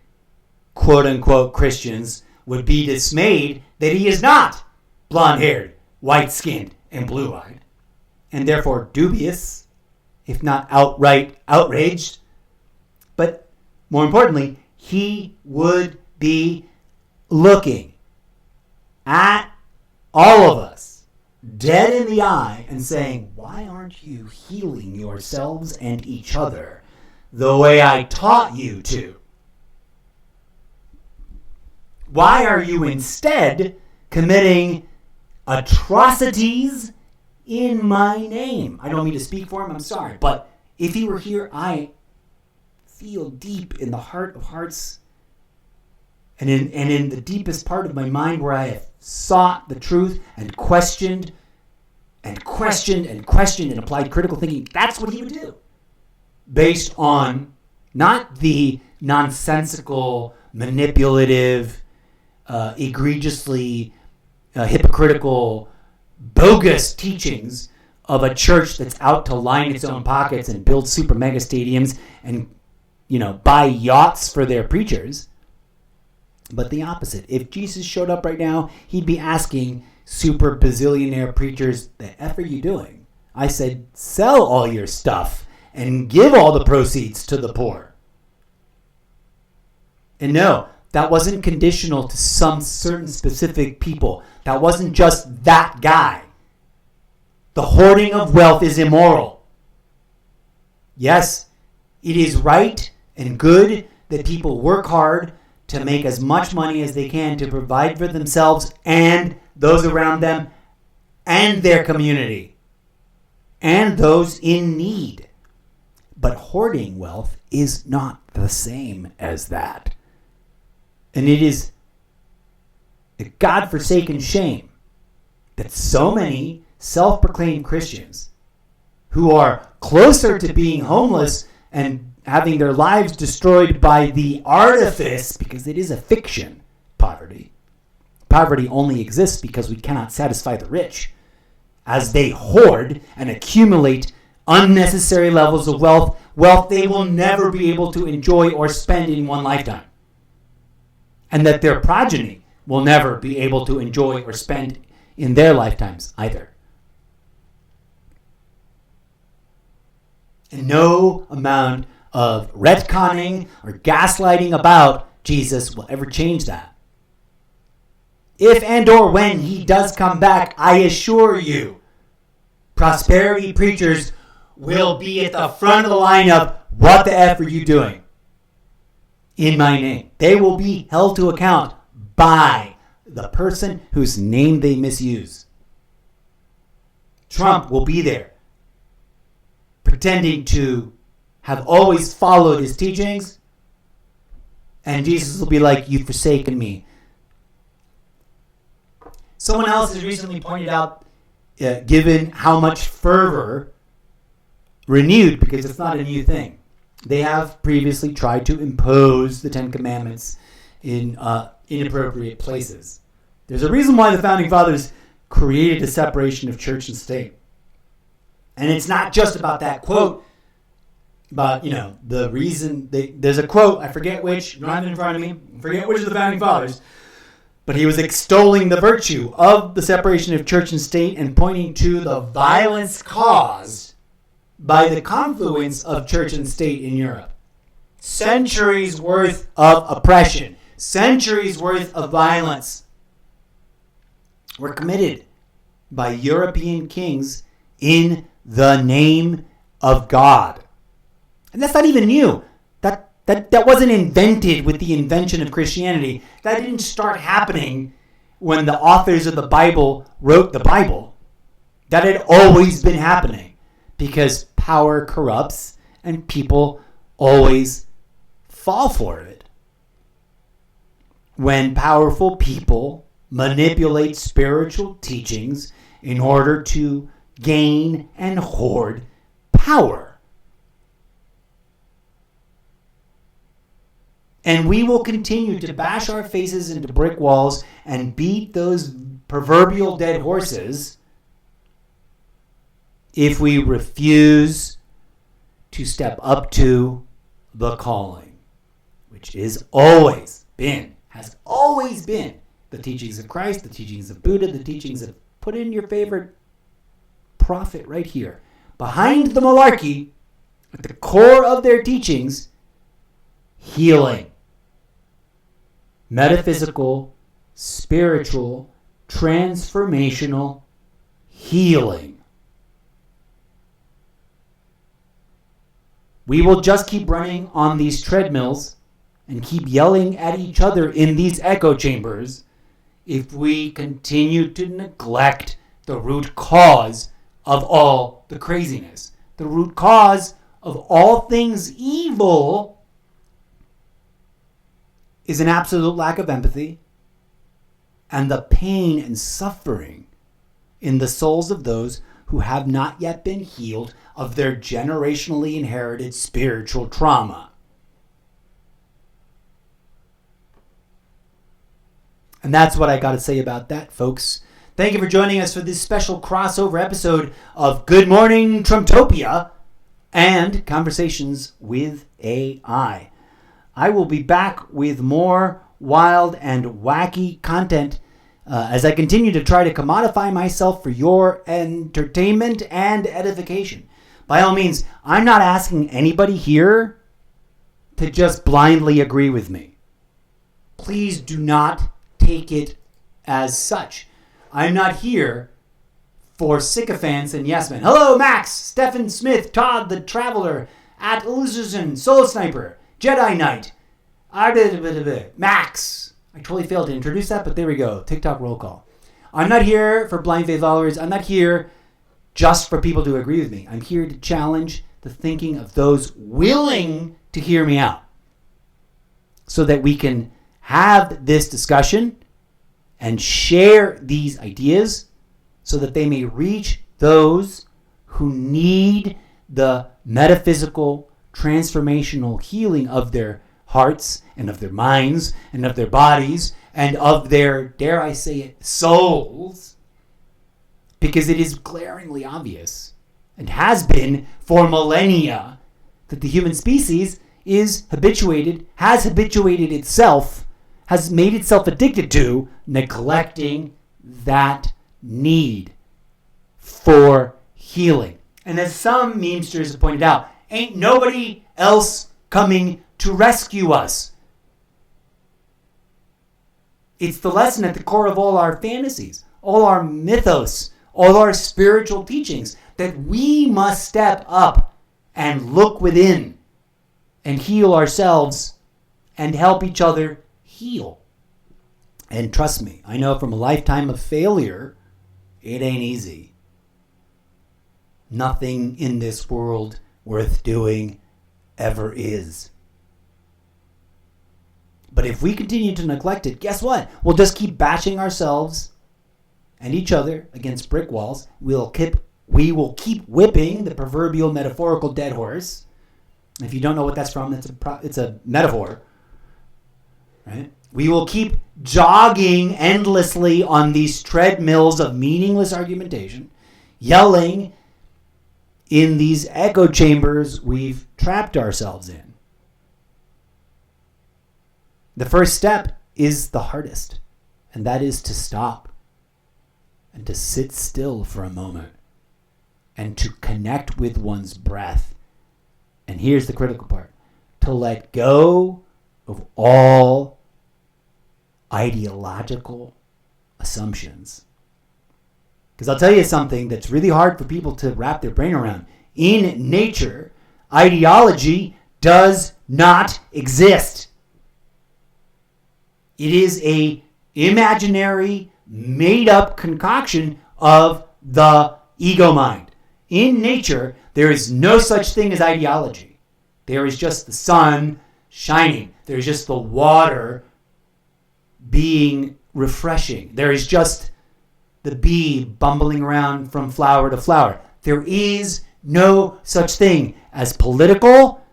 quote-unquote Christians would be dismayed that he is not blonde-haired, white-skinned, and blue-eyed, and therefore dubious, if not outright outraged. But more importantly, he would be looking at all of us dead in the eye and saying, why aren't you healing yourselves and each other the way I taught you to? Why are you instead committing atrocities in my name? I don't mean to speak for him, I'm sorry. But if he were here, I feel deep in the heart of hearts and in the deepest part of my mind where I have sought the truth and questioned and applied critical thinking. That's what he would do. Based on not the nonsensical, manipulative, egregiously hypocritical, bogus teachings of a church that's out to line its own pockets and build super mega stadiums and, buy yachts for their preachers. But the opposite. If Jesus showed up right now, he'd be asking super bazillionaire preachers, the F are you doing? I said, sell all your stuff and give all the proceeds to the poor. And no, that wasn't conditional to some certain specific people. That wasn't just that guy. The hoarding of wealth is immoral. Yes, it is right and good that people work hard to make as much money as they can to provide for themselves and those around them and their community and those in need. But hoarding wealth is not the same as that. And it is a God-forsaken shame that so many self-proclaimed Christians who are closer to being homeless and having their lives destroyed by the artifice, because it is a fiction, poverty. Poverty only exists because we cannot satisfy the rich. As they hoard and accumulate unnecessary levels of wealth they will never be able to enjoy or spend in one lifetime. And that their progeny will never be able to enjoy or spend in their lifetimes either. And no amount of retconning or gaslighting about Jesus will ever change that. If and or when he does come back, I assure you, prosperity preachers will be at the front of the line of, what the F are you doing in my name? They will be held to account by the person whose name they misuse. Trump will be there, pretending to have always followed his teachings, and Jesus will be like, you've forsaken me. Someone else has recently pointed out, given how much fervor renewed, because it's not a new thing, they have previously tried to impose the Ten Commandments in inappropriate places. There's a reason why the Founding Fathers created a separation of church and state. And it's not just about that quote, but, the reason, there's a quote, I forget which, you don't have it in front of me, I forget which of the founding fathers, but he was extolling the virtue of the separation of church and state and pointing to the violence caused by the confluence of church and state in Europe. Centuries worth of oppression, centuries worth of violence were committed by European kings in the name of God. And that's not even new. That wasn't invented with the invention of Christianity. That didn't start happening when the authors of the Bible wrote the Bible. That had always been happening because power corrupts and people always fall for it. When powerful people manipulate spiritual teachings in order to gain and hoard power. And we will continue to bash our faces into brick walls and beat those proverbial dead horses if we refuse to step up to the calling, which has always been the teachings of Christ, the teachings of Buddha, the teachings of, put in your favorite prophet right here. Behind the malarkey, at the core of their teachings, healing. Metaphysical, spiritual, transformational healing. We will just keep running on these treadmills and keep yelling at each other in these echo chambers if we continue to neglect the root cause of all the craziness. The root cause of all things evil is an absolute lack of empathy and the pain and suffering in the souls of those who have not yet been healed of their generationally inherited spiritual trauma. And that's what I got to say about that, folks. Thank you for joining us for this special crossover episode of Good Morning Trumptopia and Conversations with AI. I will be back with more wild and wacky content as I continue to try to commodify myself for your entertainment and edification. By all means, I'm not asking anybody here to just blindly agree with me. Please do not take it as such. I'm not here for sycophants and yes men. Hello, Max, Stephen Smith, Todd the Traveler, at Illusion, Soul Sniper, Jedi Knight, Max. I totally failed to introduce that, but there we go. TikTok roll call. I'm not here for blind faith followers. I'm not here just for people to agree with me. I'm here to challenge the thinking of those willing to hear me out so that we can have this discussion and share these ideas so that they may reach those who need the metaphysical, transformational healing of their hearts and of their minds and of their bodies and of their, dare I say it, souls, because it is glaringly obvious and has been for millennia that the human species has habituated itself, has made itself addicted to neglecting that need for healing. And as some memesters have pointed out, ain't nobody else coming to rescue us. It's the lesson at the core of all our fantasies, all our mythos, all our spiritual teachings, that we must step up and look within and heal ourselves and help each other heal. And trust me, I know from a lifetime of failure, it ain't easy. Nothing in this world worth doing ever is. But if we continue to neglect it, guess what? We'll just keep bashing ourselves and each other against brick walls. We will keep whipping the proverbial metaphorical dead horse. If you don't know what that's from, it's a metaphor, right? We will keep jogging endlessly on these treadmills of meaningless argumentation, yelling in these echo chambers we've trapped ourselves in. The first step is the hardest, and that is to stop and to sit still for a moment and to connect with one's breath. And here's the critical part: to let go of all ideological assumptions. Because I'll tell you something that's really hard for people to wrap their brain around. In nature, ideology does not exist. It is a imaginary, made-up concoction of the ego mind. In nature, there is no such thing as ideology. There is just the sun shining. There is just the water being refreshing. There is just the bee bumbling around from flower to flower. There is no such thing as political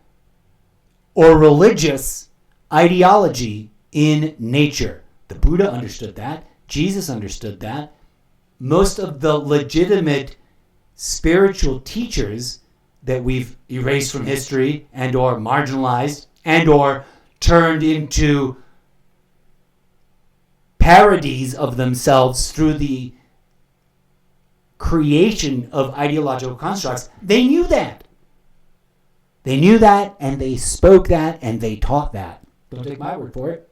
or religious ideology in nature. The Buddha understood that. Jesus understood that. Most of the legitimate spiritual teachers that we've erased from history and or marginalized and or turned into parodies of themselves through the creation of ideological constructs, they knew that. They knew that, and they spoke that, and they taught that. Don't take my word for it.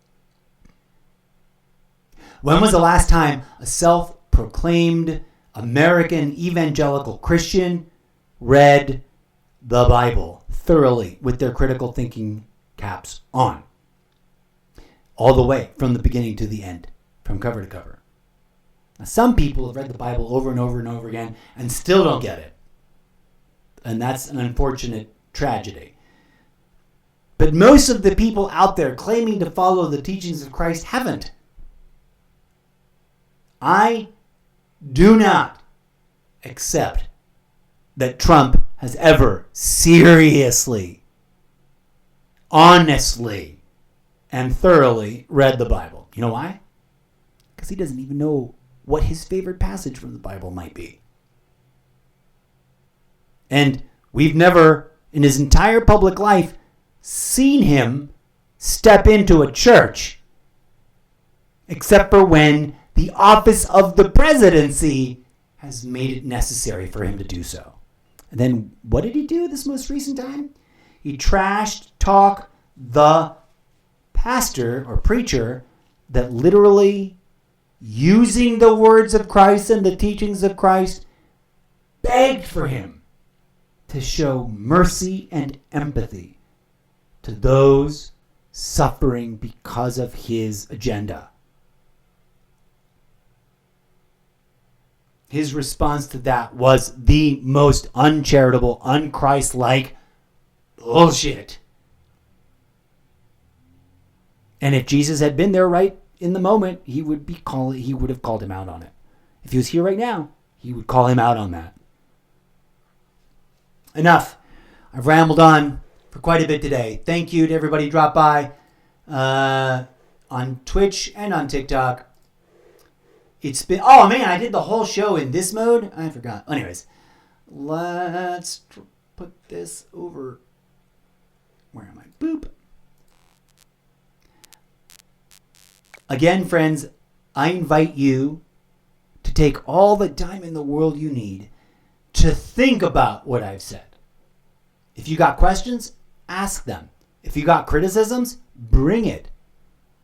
When was the last time a self-proclaimed American evangelical Christian read the Bible thoroughly with their critical thinking caps on? All the way from the beginning to the end, from cover to cover. Now, some people have read the Bible over and over and over again and still don't get it. And that's an unfortunate tragedy. But most of the people out there claiming to follow the teachings of Christ haven't. I do not accept that Trump has ever seriously, honestly, and thoroughly read the Bible. You know why? Because he doesn't even know what his favorite passage from the Bible might be. And we've never, in his entire public life, seen him step into a church, except for when the office of the presidency has made it necessary for him to do so. And then what did he do this most recent time? He trashed talk the pastor or preacher that literally, using the words of Christ and the teachings of Christ, begged for him to show mercy and empathy to those suffering because of his agenda. His response to that was the most uncharitable, unChrist-like bullshit. And if Jesus had been there right in the moment, he would have called him out on it. If he was here right now, he would call him out on that. Enough. I've rambled on for quite a bit today. Thank you to everybody who dropped by on Twitch and on TikTok. It's been... Oh, man, I did the whole show in this mode? I forgot. Anyways, let's put this over... Where am I? Boop. Again, friends, I invite you to take all the time in the world you need to think about what I've said. If you got questions, ask them. If you got criticisms, bring it.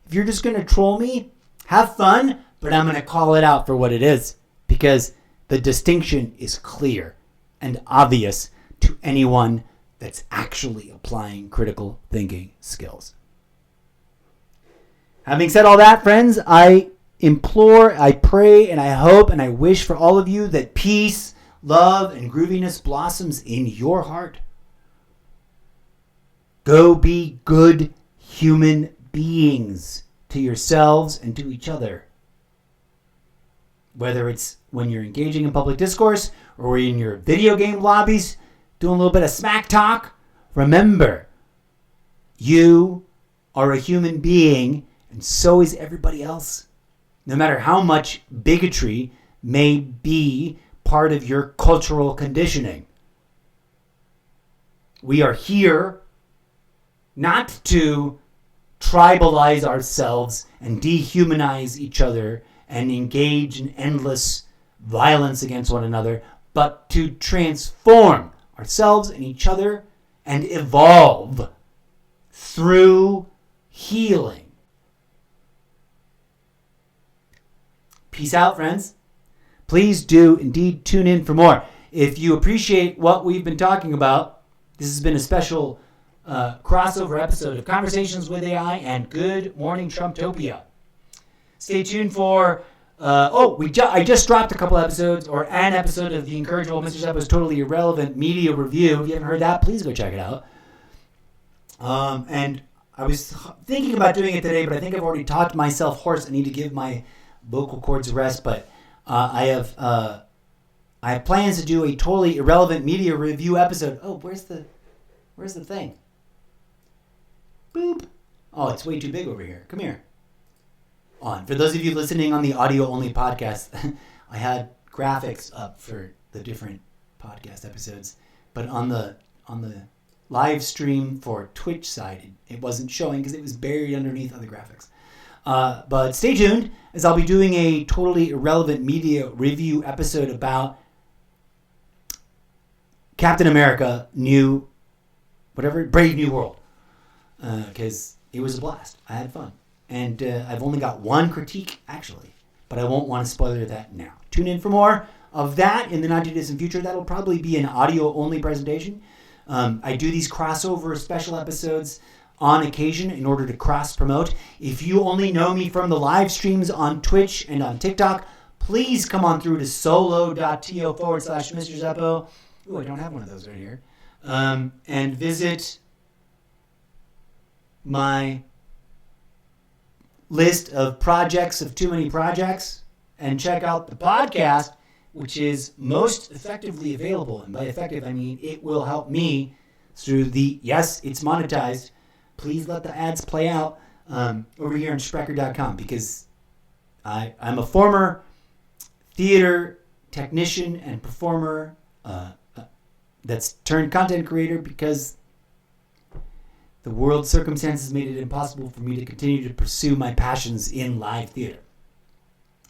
If you're just going to troll me, have fun, but I'm going to call it out for what it is, because the distinction is clear and obvious to anyone that's actually applying critical thinking skills. Having said all that, friends, I implore, I pray, and I hope, and I wish for all of you that peace, love, and grooviness blossoms in your heart. Go be good human beings to yourselves and to each other. Whether it's when you're engaging in public discourse or in your video game lobbies doing a little bit of smack talk, remember, you are a human being And so is everybody else. No matter how much bigotry may be part of your cultural conditioning. We are here not to tribalize ourselves and dehumanize each other and engage in endless violence against one another, but to transform ourselves and each other and evolve through healing. Peace out, friends. Please do indeed tune in for more. If you appreciate what we've been talking about, this has been a special crossover episode of Conversations with AI and Good Morning Trumptopia. Stay tuned for I just dropped a couple episodes, or an episode of the Incorrigible Mr Zeppo's Totally Irrelevant Media Review. If you haven't heard that, please go check it out. And I was thinking about doing it today, but I think I've already talked myself hoarse. I need to give my vocal cords a rest, but I have plans to do a Totally Irrelevant Media Review episode. Oh, where's the thing? Boop. Oh, it's way too big over here. Come here. On. For those of you listening on the audio-only podcast, I had graphics up for the different podcast episodes, but on the live stream for Twitch side, it wasn't showing because it was buried underneath other graphics. But stay tuned, as I'll be doing a Totally Irrelevant Media Review episode about Captain America, Brave New World, because it was a blast. I had fun. And I've only got one critique, actually, but I won't want to spoiler that now. Tune in for more of that in the not-too-distant future. That'll probably be an audio-only presentation. I do these crossover special episodes on occasion in order to cross-promote. If you only know me from the live streams on Twitch and on TikTok, please come on through to solo.to/Mr Zeppo. Ooh, I don't have one of those right here. And visit my list of projects of too many projects and check out the podcast, which is most effectively available. And by effective, I mean it will help me through yes, it's monetized. Please let the ads play out over here on Sprecher.com, because I'm a former theater technician and performer that's turned content creator because the world circumstances made it impossible for me to continue to pursue my passions in live theater.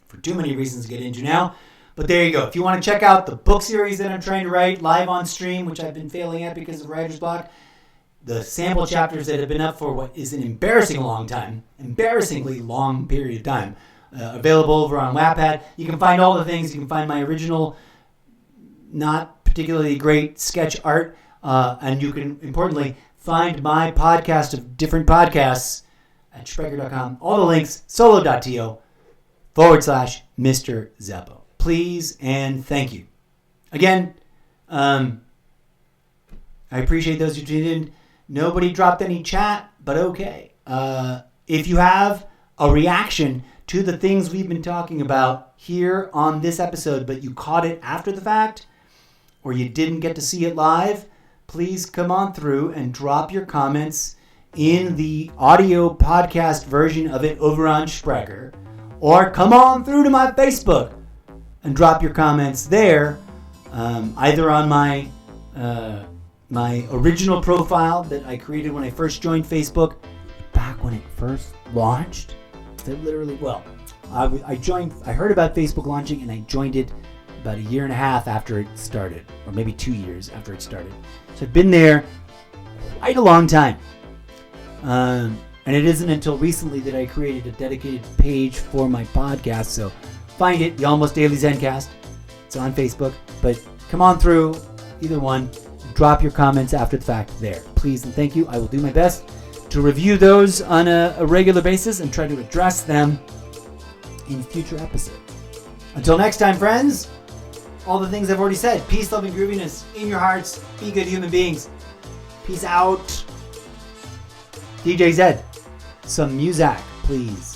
For too many reasons to get into now. But there you go. If you want to check out the book series that I'm trying to write live on stream, which I've been failing at because of writer's block, the sample chapters that have been up for what is an embarrassingly long period of time, available over on Wattpad. You can find all the things. You can find my original, not particularly great sketch art, and you can, importantly, find my podcast of different podcasts at Sprecher.com. All the links, solo.to/Mr Zeppo. Please and thank you. Again, I appreciate those who tuned in. Nobody dropped any chat, but okay. If you have a reaction to the things we've been talking about here on this episode, but you caught it after the fact, or you didn't get to see it live, please come on through and drop your comments in the audio podcast version of it over on Sprecher, or come on through to my Facebook and drop your comments there, either on my original profile that I created when I first joined Facebook, back when it first launched. That literally, I heard about Facebook launching and I joined it about a year and a half after it started, or maybe 2 years after it started. So I've been there quite a long time. And it isn't until recently that I created a dedicated page for my podcast. So find it, the Almost Daily Zencast. It's on Facebook. But come on through, either one. Drop your comments after the fact there. Please and thank you. I will do my best to review those on a regular basis and try to address them in future episodes. Until next time, friends. All the things I've already said. Peace, love, and grooviness in your hearts. Be good human beings. Peace out. DJ Zed, some music, please.